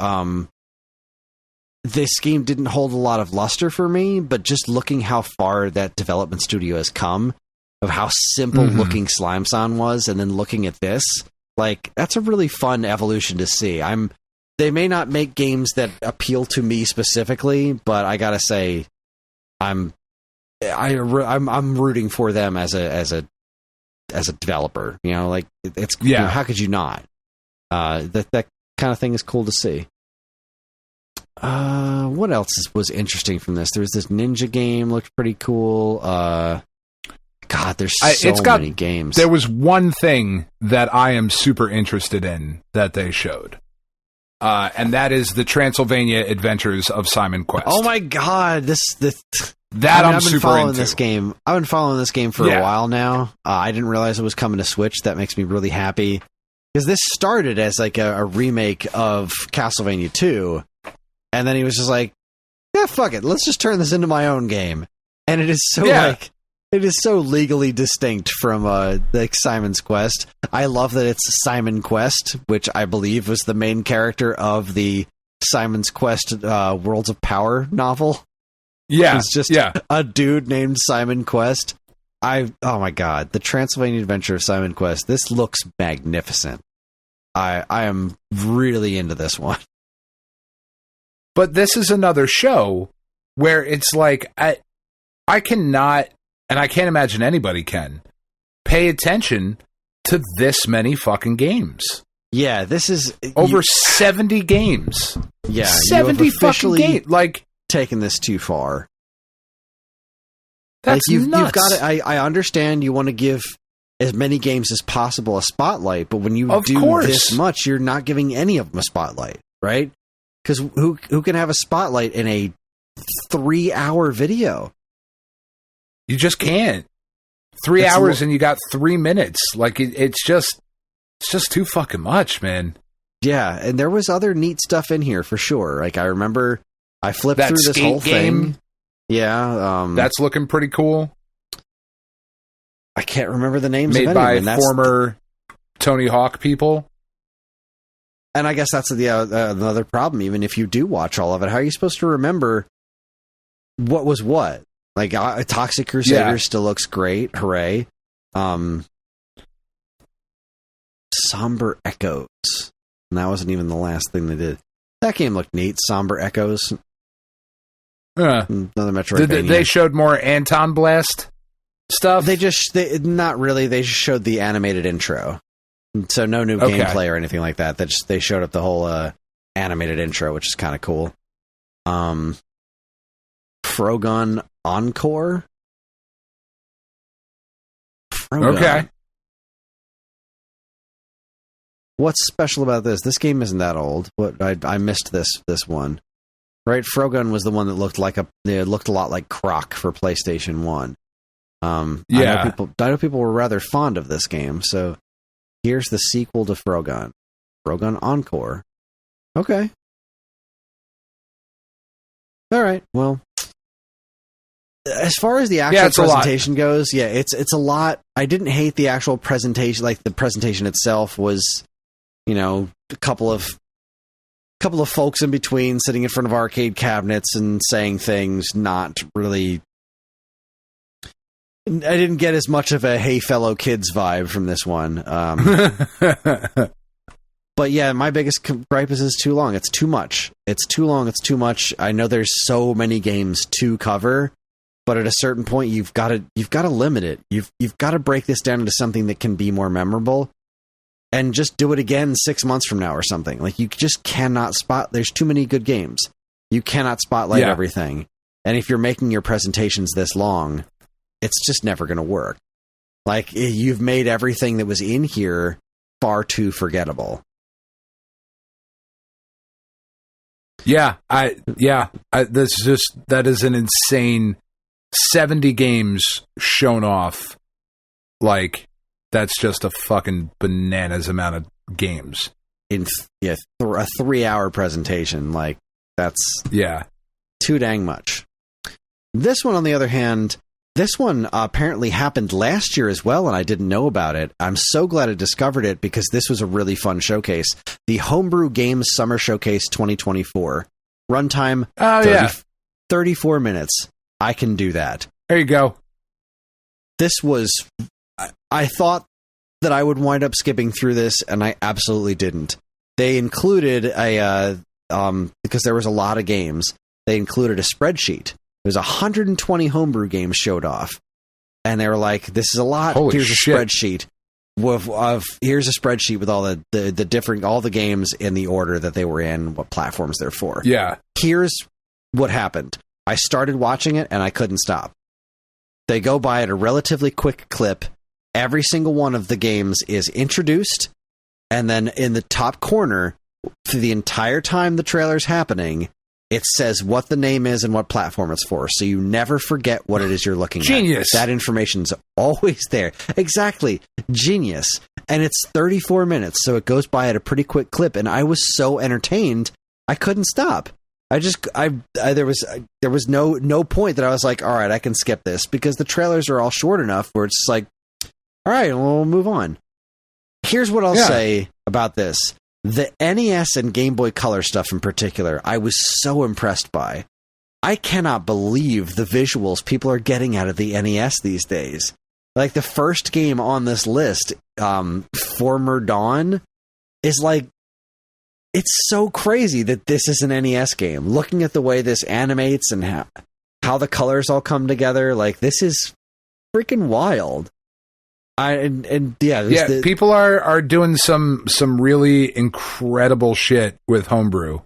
this game didn't hold a lot of luster for me, but just looking how far that development studio has come, of how simple looking Slime-san was, and then looking at this, like, that's a really fun evolution to see. They may not make games that appeal to me specifically, but I gotta say, I'm rooting for them as a developer. It's how could you not? That kind of thing is cool to see. What else was interesting from this? There was this ninja game, looked pretty cool. God, there's so many games. There was one thing that I am super interested in that they showed. And that is the Transylvania Adventures of Simon Quest. Oh my god, I'm super into. This game. I've been following this game for a while now. I didn't realize it was coming to Switch. That makes me really happy, because this started as like a remake of Castlevania 2, and then he was just like, "Yeah, fuck it, let's just turn this into my own game." And it is so It is so legally distinct from like Simon's Quest. I love that it's Simon Quest, which I believe was the main character of the Simon's Quest Worlds of Power novel. Yeah, it's just a dude named Simon Quest. Oh my god, the Transylvanian Adventure of Simon Quest. This looks magnificent. I am really into this one. But this is another show where it's like I cannot, and I can't imagine anybody can, pay attention to this many fucking games. Yeah, this is over 70 games. Yeah, 70 fucking games. Like, taking this too far. That's like nuts. You've got to, I understand you want to give as many games as possible a spotlight, but when you do this much, you're not giving any of them a spotlight, right? Because who can have a spotlight in a 3-hour video? You just can't. 3 hours and you got 3 minutes. Like it's just too fucking much, man. Yeah, and there was other neat stuff in here for sure. Like I remember I flipped that through this whole thing. Yeah, that's looking pretty cool. I can't remember the names made of by anyone. Former Tony Hawk people. And I guess that's another problem. Even if you do watch all of it, how are you supposed to remember what was what? Like Toxic Crusader still looks great. Hooray. Somber Echoes. And that wasn't even the last thing they did. That game looked neat. Somber Echoes. Another Metroidvania. They showed more Anton Blast stuff? They not really. They just showed the animated intro. So no new gameplay or anything like that. They showed up the whole animated intro, which is kind of cool. Frogun Encore. Frogun. Okay. What's special about this? This game isn't that old. I missed this one. Right, Frogun was the one that looked a lot like Croc for PlayStation 1. I know people were rather fond of this game, so here's the sequel to Frogun. Frogun Encore. Okay. All right. Well, as far as the actual presentation goes, it's a lot. I didn't hate the actual presentation. Like the presentation itself was, a couple of folks in between sitting in front of arcade cabinets and saying things. Not really. I didn't get as much of a "Hey, fellow kids" vibe from this one. But yeah, my biggest gripe is it's too long. It's too much. It's too long. It's too much. I know there's so many games to cover, but at a certain point, you've got to limit it. You've got to break this down into something that can be more memorable, and just do it again 6 months from now or something. Like you just cannot there's too many good games. You cannot spotlight everything. And if you're making your presentations this long, it's just never going to work. Like you've made everything that was in here far too forgettable. That is an insane 70 games shown off. Like that's just a fucking bananas amount of games in a 3-hour presentation. Like that's too dang much. This one, on the other hand, apparently happened last year as well, and I didn't know about it. I'm so glad I discovered it because this was a really fun showcase. The Homebrew Games Summer Showcase 2024. Runtime 34 minutes. I can do that. There you go. This was... I thought that I would wind up skipping through this, and I absolutely didn't. They included because there was a lot of games, they included a spreadsheet. There's 120 homebrew games showed off, and they were like, "This is a lot. Here's a spreadsheet. Here's a spreadsheet with all the different all the games in the order that they were in, what platforms they're for." Yeah. Here's what happened. I started watching it, and I couldn't stop. They go by at a relatively quick clip. Every single one of the games is introduced, and then in the top corner, for the entire time the trailer's happening, it says what the name is and what platform it's for, so you never forget what it is you're looking Genius. at. That information's always there. Exactly. Genius. And it's 34 minutes, so it goes by at a pretty quick clip, and I was so entertained, I couldn't stop. there was no point that I was like, all right, I can skip this, because the trailers are all short enough where it's like, all right, we'll move on. Here's what I'll say about this. The NES and Game Boy Color stuff in particular, I was so impressed by. I cannot believe the visuals people are getting out of the NES these days. Like, the first game on this list, Former Dawn, is like, it's so crazy that this is an NES game. Looking at the way this animates and how the colors all come together, like, this is freaking wild. People are doing some really incredible shit with Homebrew.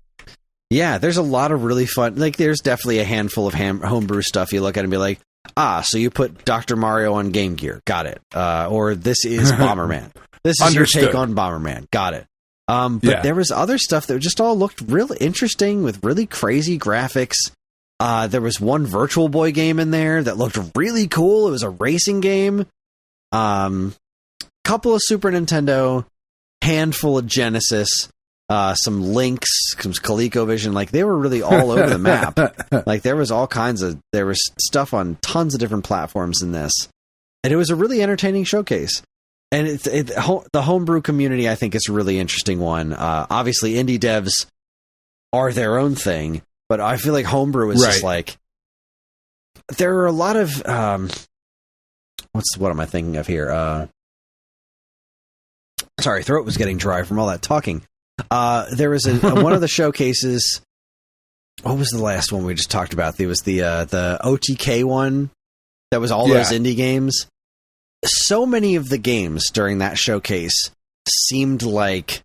Yeah, there's a lot of really fun, like, there's definitely a handful of Homebrew stuff you look at and be like, so you put Dr. Mario on Game Gear, got it. Or this is Bomberman. This is your take on Bomberman, got it. But there was other stuff that just all looked really interesting with really crazy graphics. There was one Virtual Boy game in there that looked really cool. It was a racing game. Couple of Super Nintendo, handful of Genesis, some Lynx, some ColecoVision. Like, they were really all over the map. Like, there was stuff on tons of different platforms in this. And it was a really entertaining showcase. And the Homebrew community, I think, is a really interesting one. Obviously, indie devs are their own thing, but I feel like Homebrew is just like, there are a lot of what am I thinking of here? Sorry, throat was getting dry from all that talking. There was one of the showcases. What was the last one we just talked about? There was the OTK one that was all those indie games. So many of the games during that showcase seemed like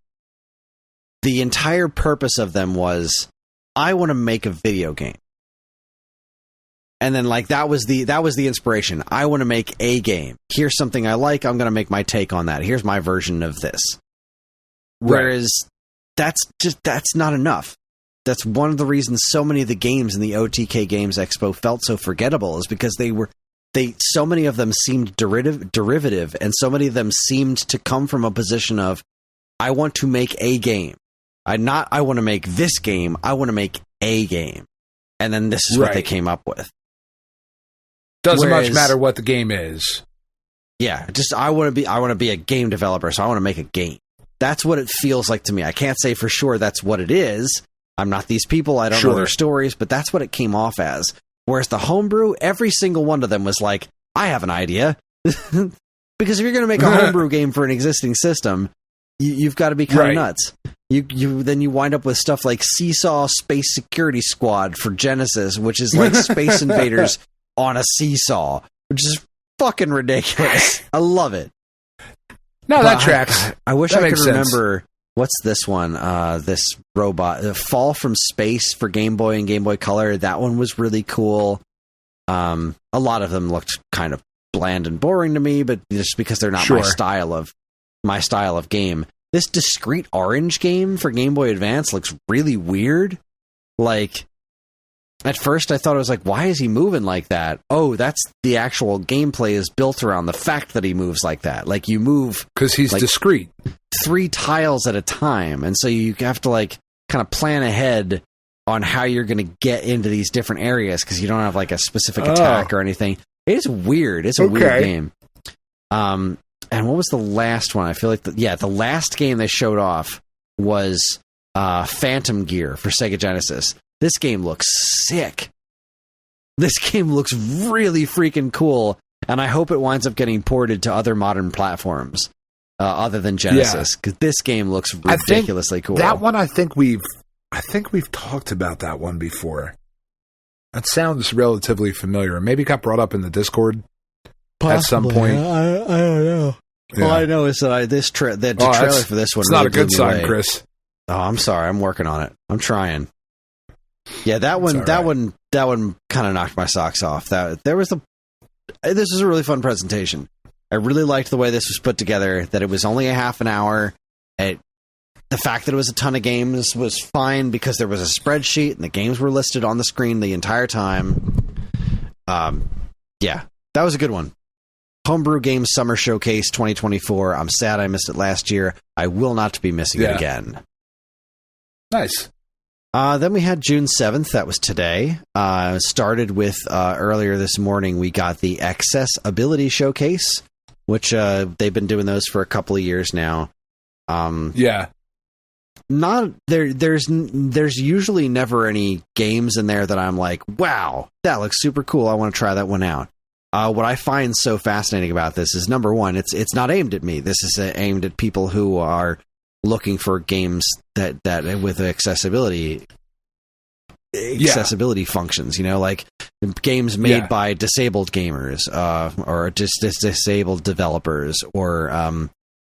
the entire purpose of them was, I want to make a video game. And then, like, that was the inspiration. I want to make a game. Here's something I like. I'm going to make my take on that. Here's my version of this. Whereas that's not enough. That's one of the reasons so many of the games in the OTK Games Expo felt so forgettable, is because so many of them seemed derivative, and so many of them seemed to come from a position of, I want to make a game. I want to make this game. I want to make a game. And then this is what they came up with. Doesn't much matter what the game is. Yeah, just I want to be a game developer, so I want to make a game. That's what it feels like to me. I can't say for sure that's what it is. I'm not these people. I don't know their stories, but that's what it came off as. Whereas the Homebrew, every single one of them was like, I have an idea. Because if you're going to make a Homebrew game for an existing system, you've got to be kind of nuts. Then you wind up with stuff like Seesaw Space Security Squad for Genesis, which is like Space Invaders on a seesaw, which is fucking ridiculous. I love it. No, that tracks. I wish I could remember, what's this one? This robot, Fall from Space for Game Boy and Game Boy Color. That one was really cool. A lot of them looked kind of bland and boring to me, but just because they're not my style of game. This Discrete Orange game for Game Boy Advance looks really weird. Like, at first I thought it was like, why is he moving like that? Oh, that's the actual gameplay is built around the fact that he moves like that. Like, you move because he's discrete 3 tiles at a time, and so you have to like kind of plan ahead on how you're going to get into these different areas because you don't have like a specific attack or anything. It's weird. It's a weird game. And what was the last one? I feel like the last game they showed off was Phantom Gear for Sega Genesis. This game looks sick. This game looks really freaking cool, and I hope it winds up getting ported to other modern platforms other than Genesis, because this game looks ridiculously cool. That one, I think we've talked about that one before. That sounds relatively familiar. Maybe it got brought up in the Discord at some point. I don't know. Yeah. All I know is that the trailer for this one. It's really not a good sign, Chris. Oh, I'm sorry. I'm working on it. I'm trying. Yeah, that one kind of knocked my socks off. This was a really fun presentation. I really liked the way this was put together. That it was only a half an hour. The fact that it was a ton of games was fine because there was a spreadsheet and the games were listed on the screen the entire time. Yeah, that was a good one. Homebrew Games Summer Showcase 2024. I'm sad I missed it last year. I will not be missing it again. Nice. Then we had June 7th. That was today. Started with earlier this morning, we got the Accessibility Showcase, which they've been doing those for a couple of years now. Yeah. Not there. There's usually never any games in there that I'm like, wow, that looks super cool. I want to try that one out. What I find so fascinating about this is, number one, it's not aimed at me. This is aimed at people who are looking for games that with accessibility functions, like games made by disabled gamers, or just disabled developers, or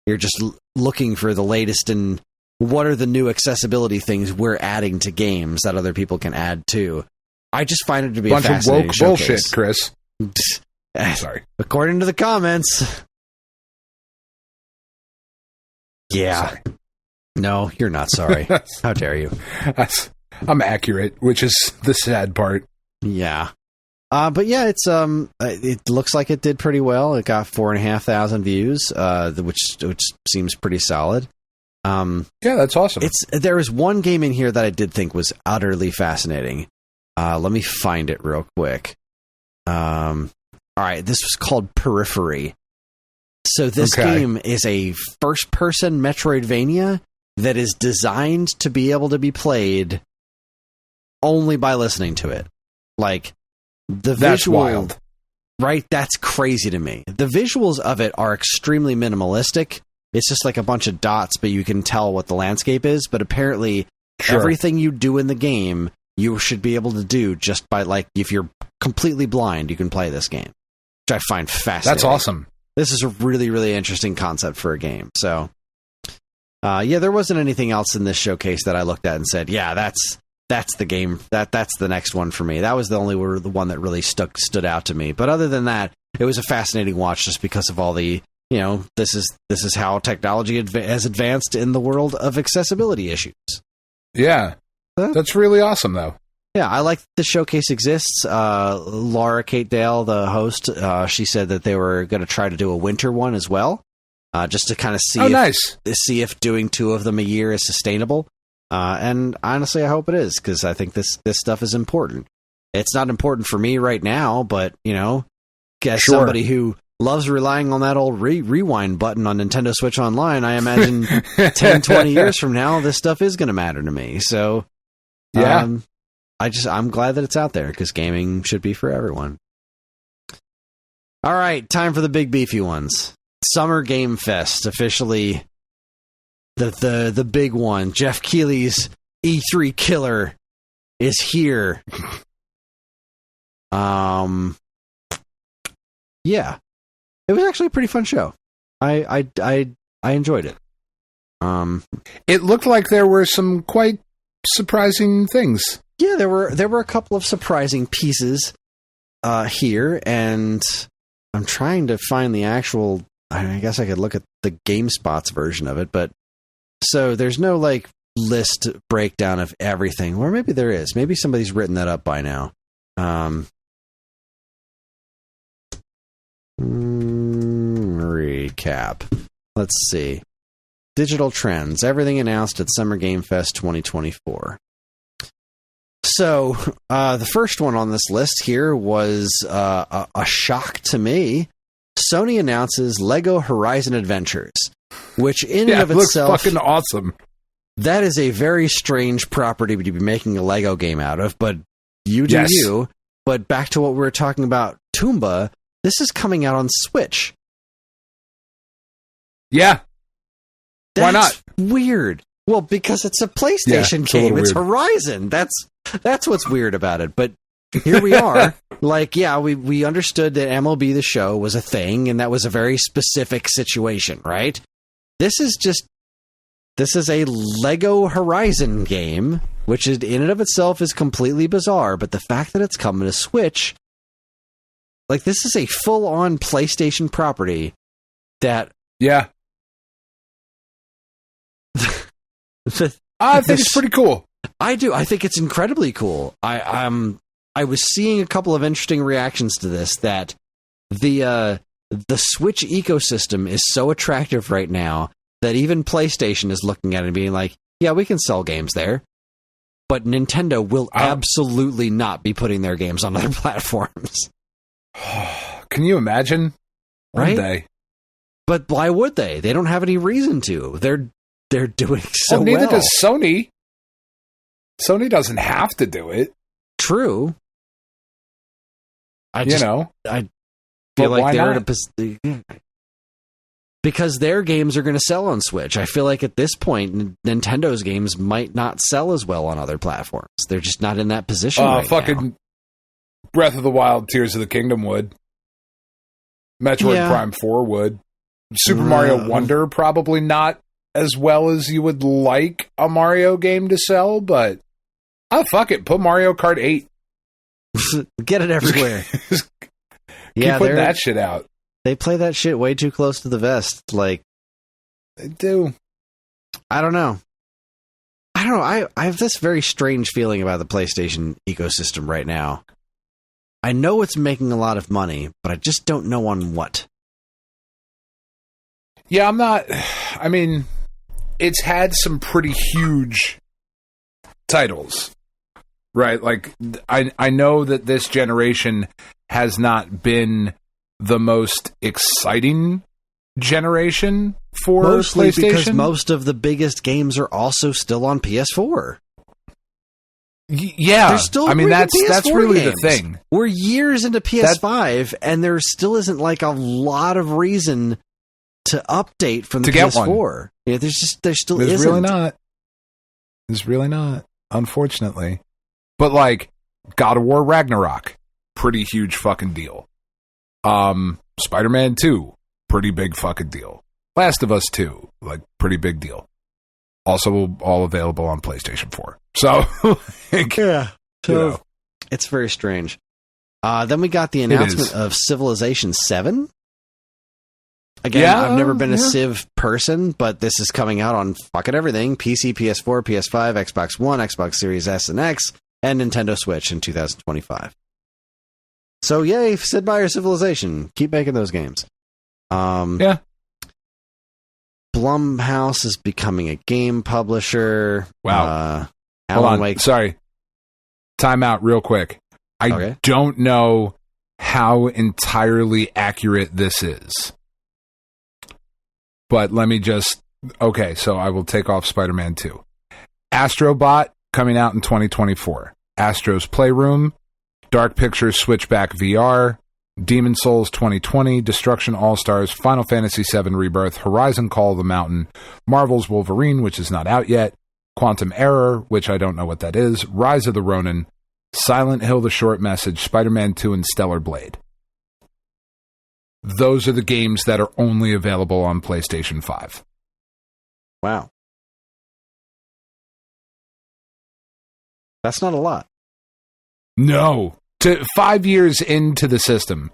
you're just looking for the latest in what are the new accessibility things we're adding to games that other people can add to. I just find it to be bunch a fascinating of woke showcase. bullshit, Chris. Sorry. According to the comments. Yeah. Sorry. No, you're not sorry. How dare you? I'm accurate, which is the sad part. Yeah. But yeah, it's it looks like it did pretty well. It got 4,500 views, which seems pretty solid. Yeah, that's awesome. There was one game in here that I did think was utterly fascinating. Let me find it real quick. All right, this was called Periphery. So this game is a first-person Metroidvania that is designed to be able to be played only by listening to it. Like, That's wild. Right? That's crazy to me. The visuals of it are extremely minimalistic. It's just like a bunch of dots, but you can tell what the landscape is. But apparently, everything you do in the game, you should be able to do just by, like, if you're completely blind, you can play this game, which I find fascinating. That's awesome. This is a really, really interesting concept for a game. So, yeah, there wasn't anything else in this showcase that I looked at and said, yeah, that's the game. That's the next one for me. That was the one that really stood out to me. But other than that, it was a fascinating watch just because of all the, this is how technology has advanced in the world of accessibility issues. Yeah. That's really awesome, though. Yeah, I like the showcase exists. Laura Kate Dale, the host, she said that they were going to try to do a winter one as well, just to kind of see if doing 2 of them a year is sustainable. And honestly, I hope it is, because I think this stuff is important. It's not important for me right now, but, as somebody who loves relying on that old rewind button on Nintendo Switch Online, I imagine 10, 20 years from now, this stuff is going to matter to me. So, yeah. I'm glad that it's out there, because gaming should be for everyone. All right, time for the big beefy ones. Summer Game Fest, officially the big one. Geoff Keighley's E3 killer is here. Yeah. It was actually a pretty fun show. I enjoyed it. It looked like there were some quite surprising things. Yeah, there were a couple of surprising pieces here, and I'm trying to find the actual. I guess I could look at the GameSpot's version of it, but so there's no like list breakdown of everything, or maybe there is. Maybe somebody's written that up by now. Recap. Let's see. Digital trends. Everything announced at Summer Game Fest 2024. So, the first one on this list here was a shock to me. Sony announces Lego Horizon Adventures, which in and of itself looks fucking awesome. That is a very strange property to be making a Lego game out of, but you do you. But back to what we were talking about, Toomba, this is coming out on Switch. Yeah. Why not? Weird. Well, because it's a PlayStation game. It's Horizon. That's what's weird about it. But here we are. Like, yeah, we understood that MLB The Show was a thing, and that was a very specific situation, right? This is a Lego Horizon game, which is, in and of itself is completely bizarre, but the fact that it's coming to Switch, like, this is a full-on PlayStation property that... Yeah. I think it's pretty cool. I do. I think it's incredibly cool. I was seeing a couple of interesting reactions to this, that the Switch ecosystem is so attractive right now that even PlayStation is looking at it and being like, yeah, we can sell games there. but Nintendo will absolutely not be putting their games on other platforms. Can you imagine? One day. But why would they? They don't have any reason to. They're doing so well. Neither does Sony. Sony doesn't have to do it. True. I feel But like they're not? in a because their games are going to sell on Switch. I feel like at this point, Nintendo's games might not sell as well on other platforms. They're just not in that position right fucking now. Breath of the Wild, Tears of the Kingdom would. Metroid Prime 4 would. Super Mario Wonder, probably not as well as you would like a Mario game to sell, but fuck it. Put Mario Kart 8. Get it everywhere. Keep putting that shit out. They play that shit way too close to the vest. Like, they do. I don't know. I have this very strange feeling about the PlayStation ecosystem right now. I know it's making a lot of money, but I just don't know on what. Yeah, I mean, it's had some pretty huge titles, right? Like, I know that this generation has not been the most exciting generation for Mostly PlayStation. because most of the biggest games are also still on PS4. Yeah, There's still that's PS4 really games. the thing. We're years into PS5, and there still isn't like a lot of reason to update from the PS4. Yeah, there still isn't. Really not. There's really not, unfortunately. But like God of War Ragnarok, pretty huge fucking deal. Spider-Man 2, pretty big fucking deal. Last of Us 2, like pretty big deal. Also all available on PlayStation 4. So, It's very strange. Then we got the announcement of Civilization 7. Again, I've never been a Civ person, but this is coming out on fucking everything. PC, PS4, PS5, Xbox One, Xbox Series S and X, and Nintendo Switch in 2025. So yay, Sid Meier's Civilization. Keep making those games. Blumhouse is becoming a game publisher. Wow. Alan Hold on. Wake. Sorry. Time out real quick. I don't know how entirely accurate this is. But let me just... Okay, so I will take off Spider-Man 2. Astrobot coming out in 2024. Astro's Playroom. Dark Pictures Switchback VR. Demon Souls 2020. Destruction All-Stars. Final Fantasy VII Rebirth. Horizon Call of the Mountain. Marvel's Wolverine, which is not out yet. Quantum Error, which I don't know what that is. Rise of the Ronin. Silent Hill The Short Message. Spider-Man 2 and Stellar Blade. Those are the games that are only available on PlayStation 5. Wow. That's not a lot. No. 5 years into the system.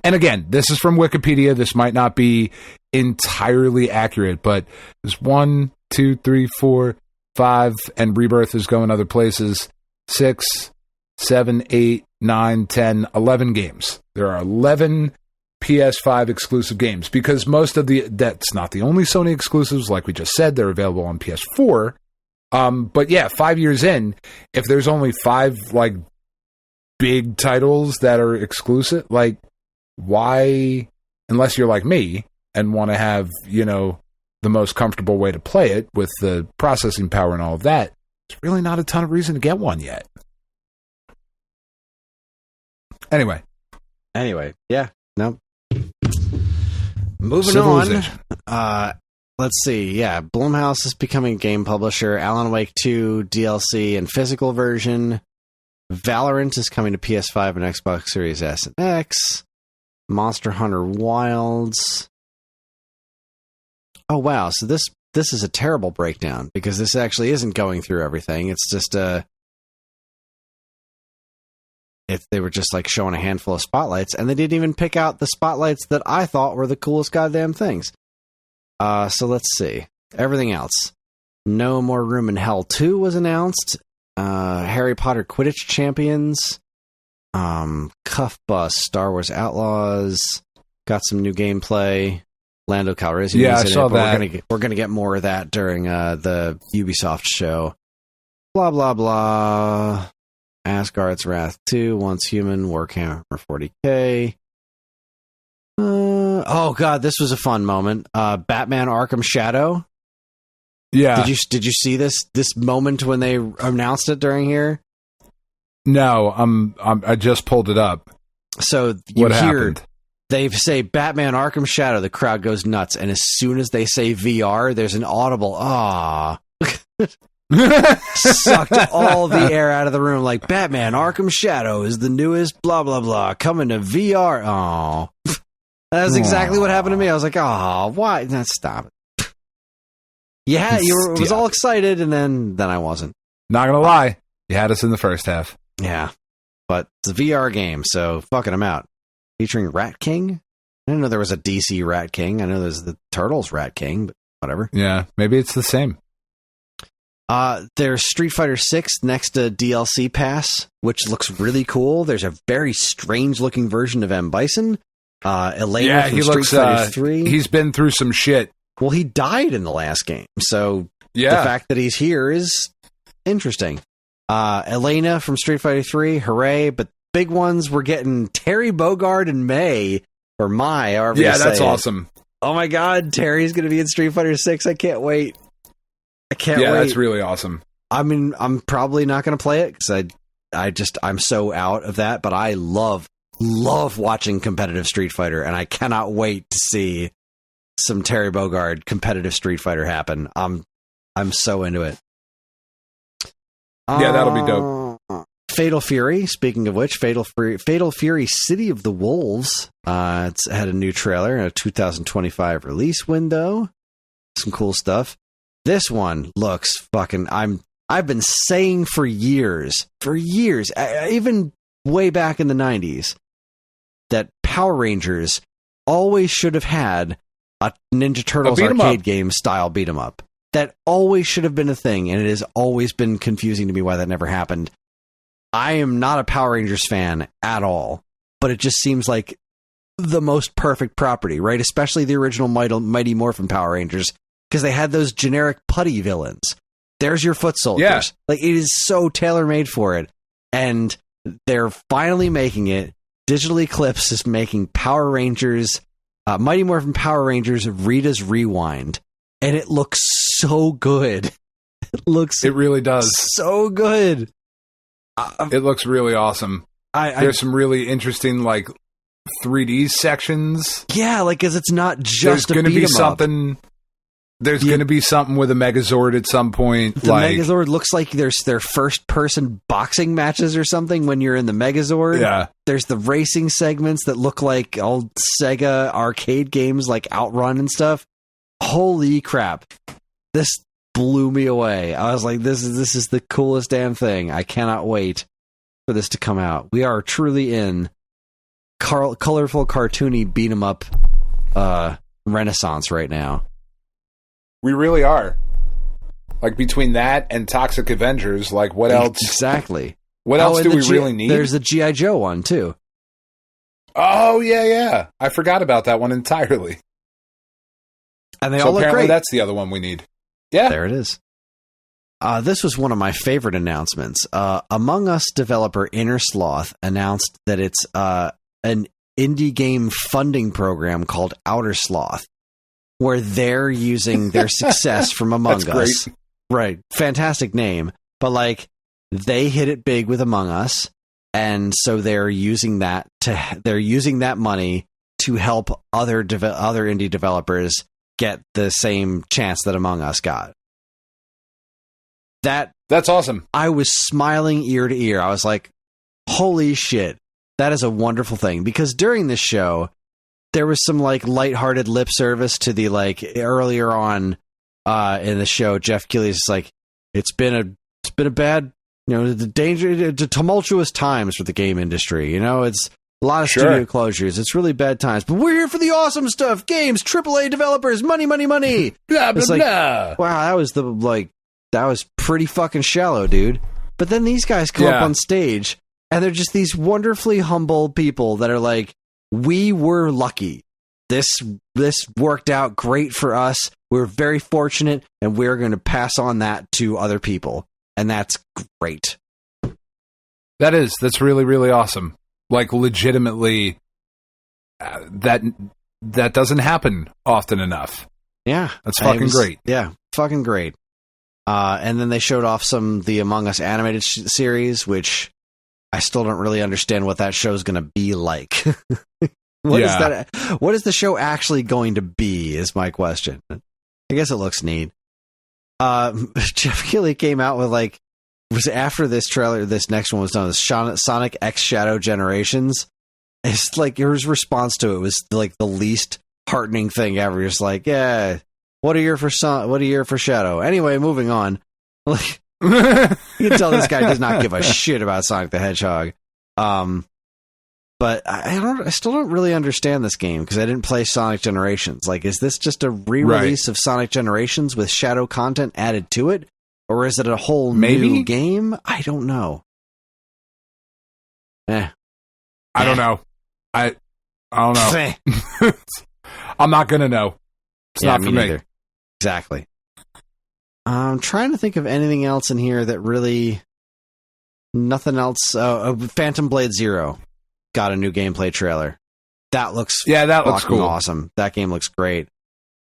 And again, this is from Wikipedia. This might not be entirely accurate, but there's 1, 2, 3, 4, 5, and Rebirth is going other places. 6, 7, 8, 9, 10, 11 games. There are 11 PS5 exclusive games because that's not the only Sony exclusives. Like we just said, they're available on PS4. But yeah, 5 years in, if there's only 5 like big titles that are exclusive, like why, unless you're like me and want to have, the most comfortable way to play it with the processing power and all of that, there's really not a ton of reason to get one yet. Anyway, yeah, no. Moving on. Let's see. Yeah, Blumhouse is becoming a game publisher. Alan Wake 2 DLC and physical version. Valorant is coming to PS5 and Xbox Series S and X. Monster Hunter Wilds. Oh wow! So this is a terrible breakdown because this actually isn't going through everything. It's just they were just like showing a handful of spotlights, and they didn't even pick out the spotlights that I thought were the coolest goddamn things. So let's see. Everything else. No More Room in Hell 2 was announced. Harry Potter Quidditch Champions. Cuff Bus Star Wars Outlaws. Got some new gameplay. Lando Calrissian. Yeah, I saw that. We're gonna get more of that during the Ubisoft show. Blah, blah, blah. Asgard's Wrath 2, Once Human, Warhammer 40K. Oh, God, this was a fun moment. Batman Arkham Shadow. Yeah. Did you see this moment when they announced it during here? No, I just pulled it up. So What happened? They say Batman Arkham Shadow, the crowd goes nuts, and as soon as they say VR, there's an audible sucked all the air out of the room, like Batman Arkham Shadow is the newest blah blah blah coming to VR. Oh, that's exactly what happened to me. I was like, oh, why? No, stop it. Yeah, was all excited, and then I wasn't. Not gonna lie, you had us in the first half. Yeah, but it's a VR game, so fucking them out. Featuring Rat King. I didn't know there was a DC Rat King. I know there's the Turtles Rat King, but whatever. Yeah, maybe it's the same. There's Street Fighter 6 next to DLC Pass, which looks really cool. There's a very strange looking version of M. Bison. Elena from Street Fighter 3. He's been through some shit. Well, he died in the last game, so yeah. The fact that he's here is interesting. Elena from Street Fighter 3, hooray, but big ones, we're getting Terry Bogard and May, or Mai, however you say that's it. awesome. Oh my god, Terry's going to be in Street Fighter 6. I can't wait. Wait. That's really awesome. I mean, I'm probably not going to play it because I'm so out of that, but I love watching competitive Street Fighter, and I cannot wait to see some Terry Bogard competitive Street Fighter happen. I'm so into it. Yeah, that'll be dope. Fatal Fury, speaking of which, Fatal Fury City of the Wolves. It's had a new trailer and a 2025 release window. Some cool stuff. This one looks fucking... I've been saying for years, even way back in the 90s, that Power Rangers always should have had a Ninja Turtles arcade game style beat 'em up. That always should have been a thing, and it has always been confusing to me why that never happened. I am not a Power Rangers fan at all, but it just seems like the most perfect property, right? Especially the original Mighty Morphin Power Rangers, because they had those generic putty villains. There's your foot soldiers. Yeah. Like, it is so tailor-made for it. And they're finally making it. Digital Eclipse is making Power Rangers, Mighty Morphin Power Rangers Rita's Rewind. And it looks so good. It really does. So good. It looks really awesome. There's some really interesting, like, 3D sections. Yeah, like, because it's not just There's going to be something with a Megazord at some point. The Megazord looks like there's their first-person boxing matches or something when you're in the Megazord. Yeah. There's the racing segments that look like old Sega arcade games like Outrun and stuff. Holy crap. This blew me away. I was like, this is the coolest damn thing. I cannot wait for this to come out. We are truly in colorful, cartoony, beat-em-up renaissance right now. We really are. Like, between that and Toxic Avengers, like, what else? Exactly. What else do we really need? There's the G.I. Joe one, too. Oh, yeah. I forgot about that one entirely. And they all look great. That's the other one we need. Yeah. There it is. This was one of my favorite announcements. Among Us developer Inner Sloth announced that it's an indie game funding program called Outer Sloth, where they're using their success from Among Us. Great. Right. Fantastic name. But, like, they hit it big with Among Us, and so they're using that money to help other indie developers get the same chance that Among Us got. That's awesome. I was smiling ear to ear. I was like, holy shit, that is a wonderful thing. Because during this show, there was some like lighthearted lip service to the like earlier on in the show. Geoff Keighley is like, it's been a bad, the tumultuous times for the game industry. It's a lot of studio closures. It's really bad times, but we're here for the awesome stuff. Games, AAA developers, money. Blah blah blah. Wow, that was pretty fucking shallow, dude. But then these guys come up on stage, and they're just these wonderfully humble people that are like, we were lucky. This worked out great for us. We're very fortunate, and we're going to pass on that to other people. and that's great. That's really, really awesome. Like, legitimately, that doesn't happen often enough. Yeah. That's fucking great. Yeah, fucking great. And then they showed off the Among Us animated series, which I still don't really understand what that show's going to be like. What is the show actually going to be, is my question. I guess it looks neat. Geoff Keighley came out with, like, was after this trailer, this next one was done, Sonic X Shadow Generations. It's like his response to it was like the least heartening thing ever. Just like, yeah, what a year for Shadow. Anyway, moving on. Like, you can tell this guy does not give a shit about Sonic the Hedgehog. But I still don't really understand this game because I didn't play Sonic Generations. Like, is this just a re-release of Sonic Generations with Shadow content added to it? Or is it a whole new game? I don't know. I don't know. I don't know. I'm not going to know. It's not for me. Neither. Exactly. I'm trying to think of anything else in here that really... Nothing else. Phantom Blade Zero got a new gameplay trailer. That looks looks cool. Awesome. That game looks great.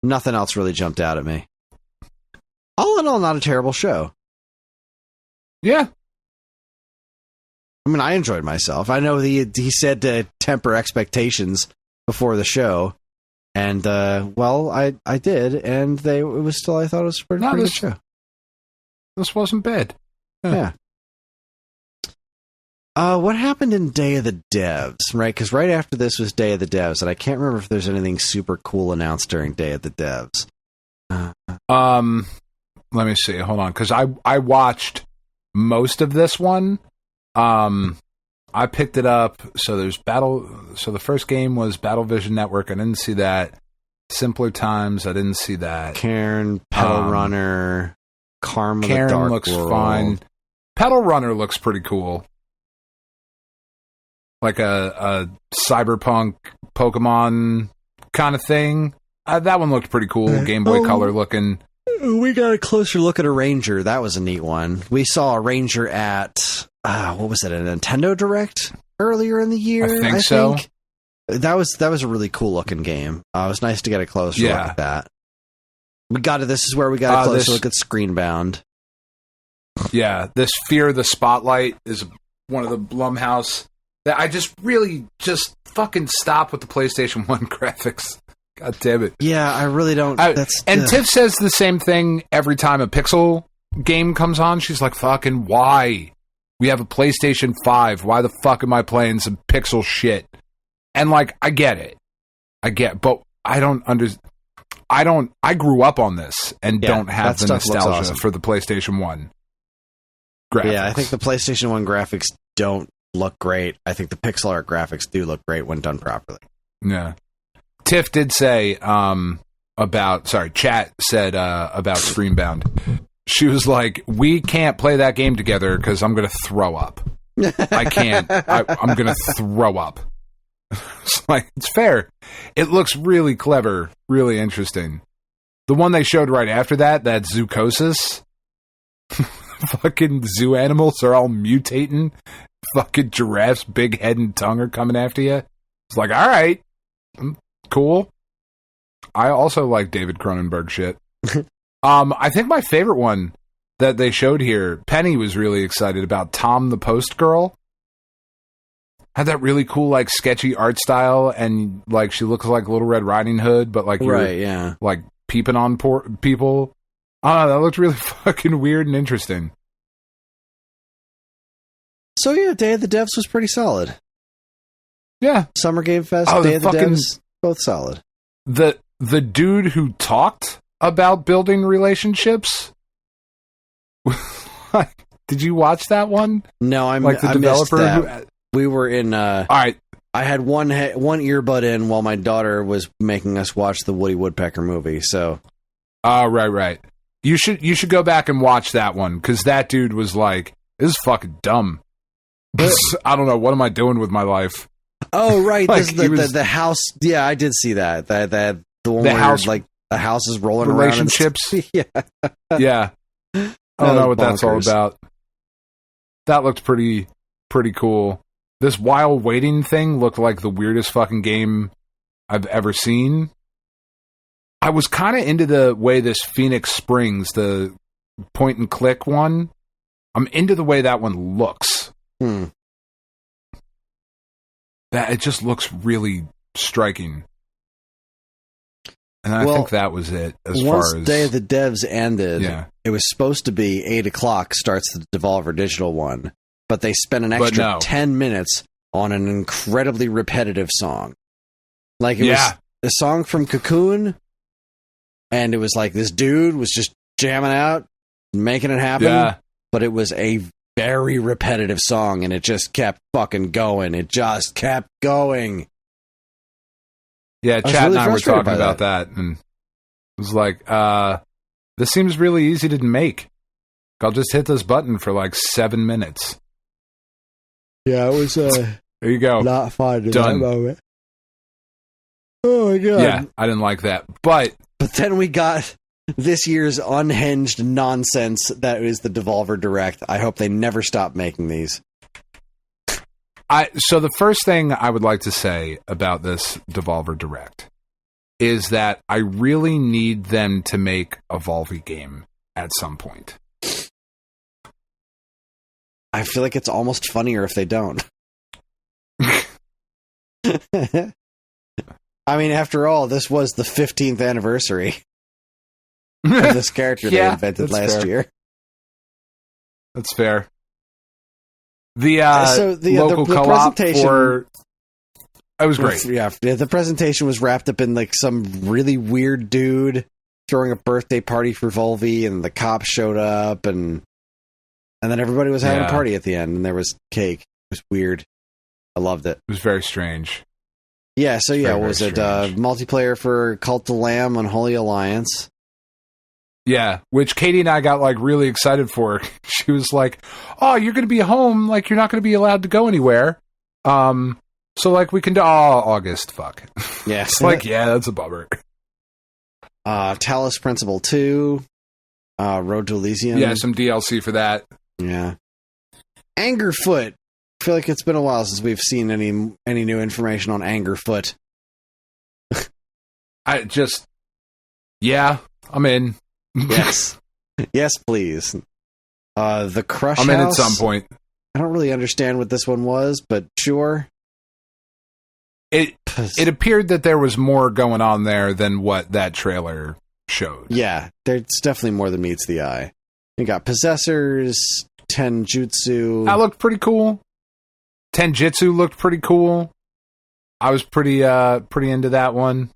Nothing else really jumped out at me. All in all, not a terrible show. Yeah. I mean, I enjoyed myself. I know he said to temper expectations before the show, and I did, and it was still, I thought it was a pretty good show. This wasn't bad. Yeah. What happened in Day of the Devs, right? Because right after this was Day of the Devs, and I can't remember if there's anything super cool announced during Day of the Devs. Let me see. Hold on, because I watched most of this one. I picked it up. So there's So the first game was Battle Vision Network. I didn't see that. Simpler Times. I didn't see that. Cairn, Pedal Runner, Karma. Cairn the Dark looks World. fine. Pedal Runner looks pretty cool. Like a cyberpunk Pokemon kind of thing. That one looked pretty cool. Game Boy Color looking. We got a closer look at a Ranger. That was a neat one. We saw a Ranger at, what was it, a Nintendo Direct earlier in the year? I think so. That was a really cool looking game. It was nice to get a closer look at that. This is where we got a closer look at Screenbound. Yeah, this Fear of the Spotlight is one of the Blumhouse that I just fucking stop with the PlayStation 1 graphics. God damn it. Yeah, I really don't. Tiff says the same thing every time a Pixel game comes on. She's like, fucking why? We have a PlayStation 5. Why the fuck am I playing some Pixel shit? And like, I get it. But I don't understand. I grew up on this and don't have the nostalgia for the PlayStation 1 graphics. Yeah, I think the PlayStation 1 graphics don't look great. I think the pixel art graphics do look great when done properly. Yeah. Tiff did say Chat said about Screenbound. She was like, we can't play that game together because I'm going to throw up. I can't. I'm going to throw up. It's like, it's fair. It looks really clever, really interesting. The one they showed right after that Zoocosis. Fucking zoo animals are all mutating. Fucking giraffes, big head and tongue are coming after you. It's like, all right. Cool. I also like David Cronenberg shit. I think my favorite one that they showed here, Penny was really excited about. Tom the Post Girl had that really cool, like, sketchy art style, and like she looks like Little Red Riding Hood, but like you're like peeping on people. That looked really fucking weird and interesting. So yeah, Day of the Devs was pretty solid. Yeah, Summer Game Fest, Day of the Devs, both solid. The dude who talked about building relationships. Did you watch that one? No, I developer. Who, we were in. All right, I had one earbud in while my daughter was making us watch the Woody Woodpecker movie. So, right. You should go back and watch that one because that dude was like, "This is fucking dumb." I don't know, what am I doing with my life? Oh, right. Like, the house. Yeah, I did see that. The one where house, like the house is rolling relationships. Around. Yeah. I don't know what that's all about. That looked pretty cool. This while waiting thing looked like the weirdest fucking game I've ever seen. I was kind of into the way this Phoenix Springs, the point and click one, I'm into the way that one looks. That it just looks really striking. And I think that was it as far as... Once Day of the Devs ended, it was supposed to be 8 o'clock starts the Devolver Digital one, but they spent an extra 10 minutes on an incredibly repetitive song. Like, it was a song from Cocoon, and it was like this dude was just jamming out, making it happen, but it was a very repetitive song, and it just kept fucking going. It just kept going. Yeah, Chad and I were talking about that, and it was like, this seems really easy to make. I'll just hit this button for like 7 minutes. Yeah, it was there you go. Not fun in Done. that moment. Oh my god. Yeah, I didn't like that. But then we got this year's unhinged nonsense that is the Devolver Direct. I hope they never stop making these. So the first thing I would like to say about this Devolver Direct is that I really need them to make a Volvi game at some point. I feel like it's almost funnier if they don't. I mean, after all, this was the 15th anniversary of this character they invented last year. That's fair. The local co-op for... It was great. Yeah, the presentation was wrapped up in like some really weird dude throwing a birthday party for Volvi, and the cops showed up, and then everybody was having a party at the end, and there was cake. It was weird. I loved it. It was very strange. Yeah, so was it multiplayer for Cult of Lamb Unholy Alliance? Yeah, which Katie and I got like really excited for. She was like, "Oh, you're going to be home, like you're not going to be allowed to go anywhere. So like we can do August, fuck." Yeah. It's like, yeah, that's a bummer. Talos Principle 2, Road to Elysium. Yeah, some DLC for that. Yeah. Angerfoot. I feel like it's been a while since we've seen any new information on Angerfoot. I'm in. Yes. Yes, please. The Crush I'm House. in at some point. I don't really understand what this one was, but sure. It appeared that there was more going on there than what that trailer showed. Yeah, there's definitely more than meets the eye. You got Possessors, Tenjutsu. That looked pretty cool. Tenjutsu looked pretty cool. I was pretty into that one.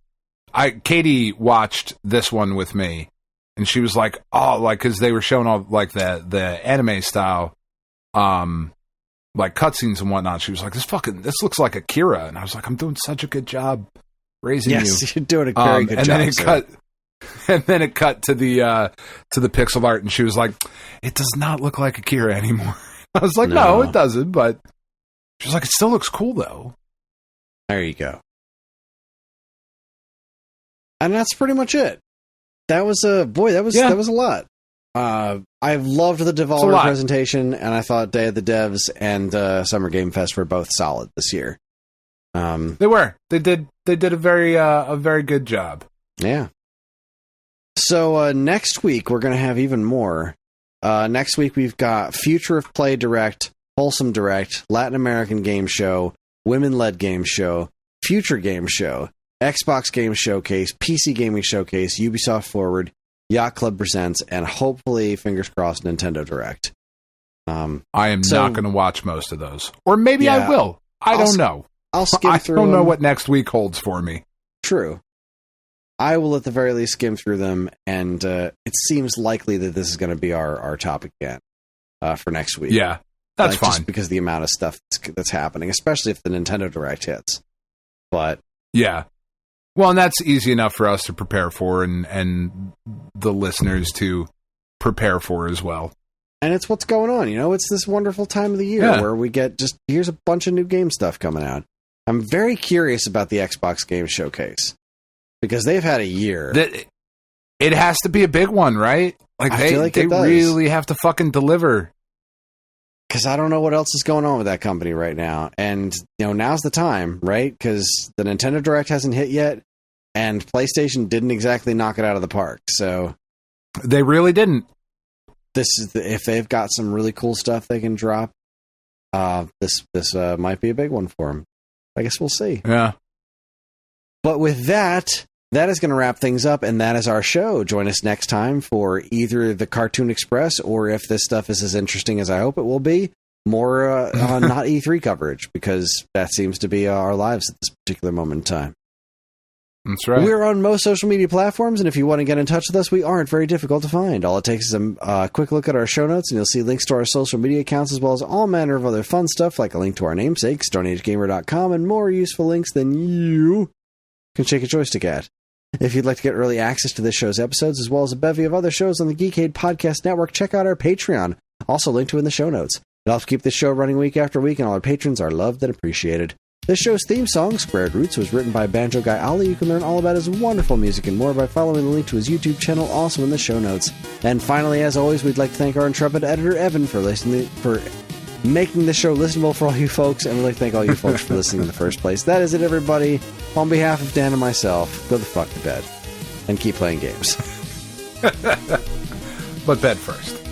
Katie watched this one with me, and she was like, "Oh, like because they were showing all like the anime style, like cutscenes and whatnot." She was like, "This looks like Akira," and I was like, "I'm doing such a good job raising you." Yes, you're doing a very good job. And then it cut to the pixel art, and she was like, "It does not look like Akira anymore." I was like, "No, it doesn't," but she was like, "It still looks cool though." There you go. And that's pretty much it. That was that was a lot. I loved the Devolver presentation, and I thought Day of the Devs and Summer Game Fest were both solid this year. They were. They did a very good job. Yeah. So next week we're going to have even more. Next week we've got Future of Play Direct, Wholesome Direct, Latin American Game Show, Women-Led Game Show, Future Game Show, Xbox Game Showcase, PC Gaming Showcase, Ubisoft Forward, Yacht Club Presents, and hopefully, fingers crossed, Nintendo Direct. I am not going to watch most of those. Or maybe I will. I don't know. I'll skim through them. I don't know what next week holds for me. True. I will at the very least skim through them, and it seems likely that this is going to be our topic again for next week. Yeah, that's fine. Just because of the amount of stuff that's happening, especially if the Nintendo Direct hits. But yeah. Well, and that's easy enough for us to prepare for and the listeners to prepare for as well. And it's what's going on, it's this wonderful time of the year where we get here's a bunch of new game stuff coming out. I'm very curious about the Xbox Game Showcase because they've had a year. It has to be a big one, right? Like I feel like they it does. really have to fucking deliver. Because I don't know what else is going on with that company right now. And, now's the time, right? Because the Nintendo Direct hasn't hit yet, and PlayStation didn't exactly knock it out of the park. So they really didn't. This is if they've got some really cool stuff they can drop, this might be a big one for them. I guess we'll see. Yeah. But with that is going to wrap things up, and that is our show. Join us next time for either the Cartoon Express, or if this stuff is as interesting as I hope it will be, more not E3 coverage, because that seems to be our lives at this particular moment in time. That's right. We're on most social media platforms, and if you want to get in touch with us, we aren't very difficult to find. All it takes is a quick look at our show notes, and you'll see links to our social media accounts, as well as all manner of other fun stuff, like a link to our namesake, StoneAgeGamer.com, and more useful links than you can shake a joystick at. If you'd like to get early access to this show's episodes, as well as a bevy of other shows on the Geekade Podcast Network, check out our Patreon, also linked to in the show notes. It helps keep this show running week after week, and all our patrons are loved and appreciated. This show's theme song, Squared Roots, was written by banjo guy Ali. You can learn all about his wonderful music and more by following the link to his YouTube channel, also in the show notes. And finally, as always, we'd like to thank our intrepid editor, Evan, for making the show listenable for all you folks, and we'd like to thank all you folks for listening in the first place. That is it, everybody. On behalf of Dan and myself, go the fuck to bed. And keep playing games. But bed first.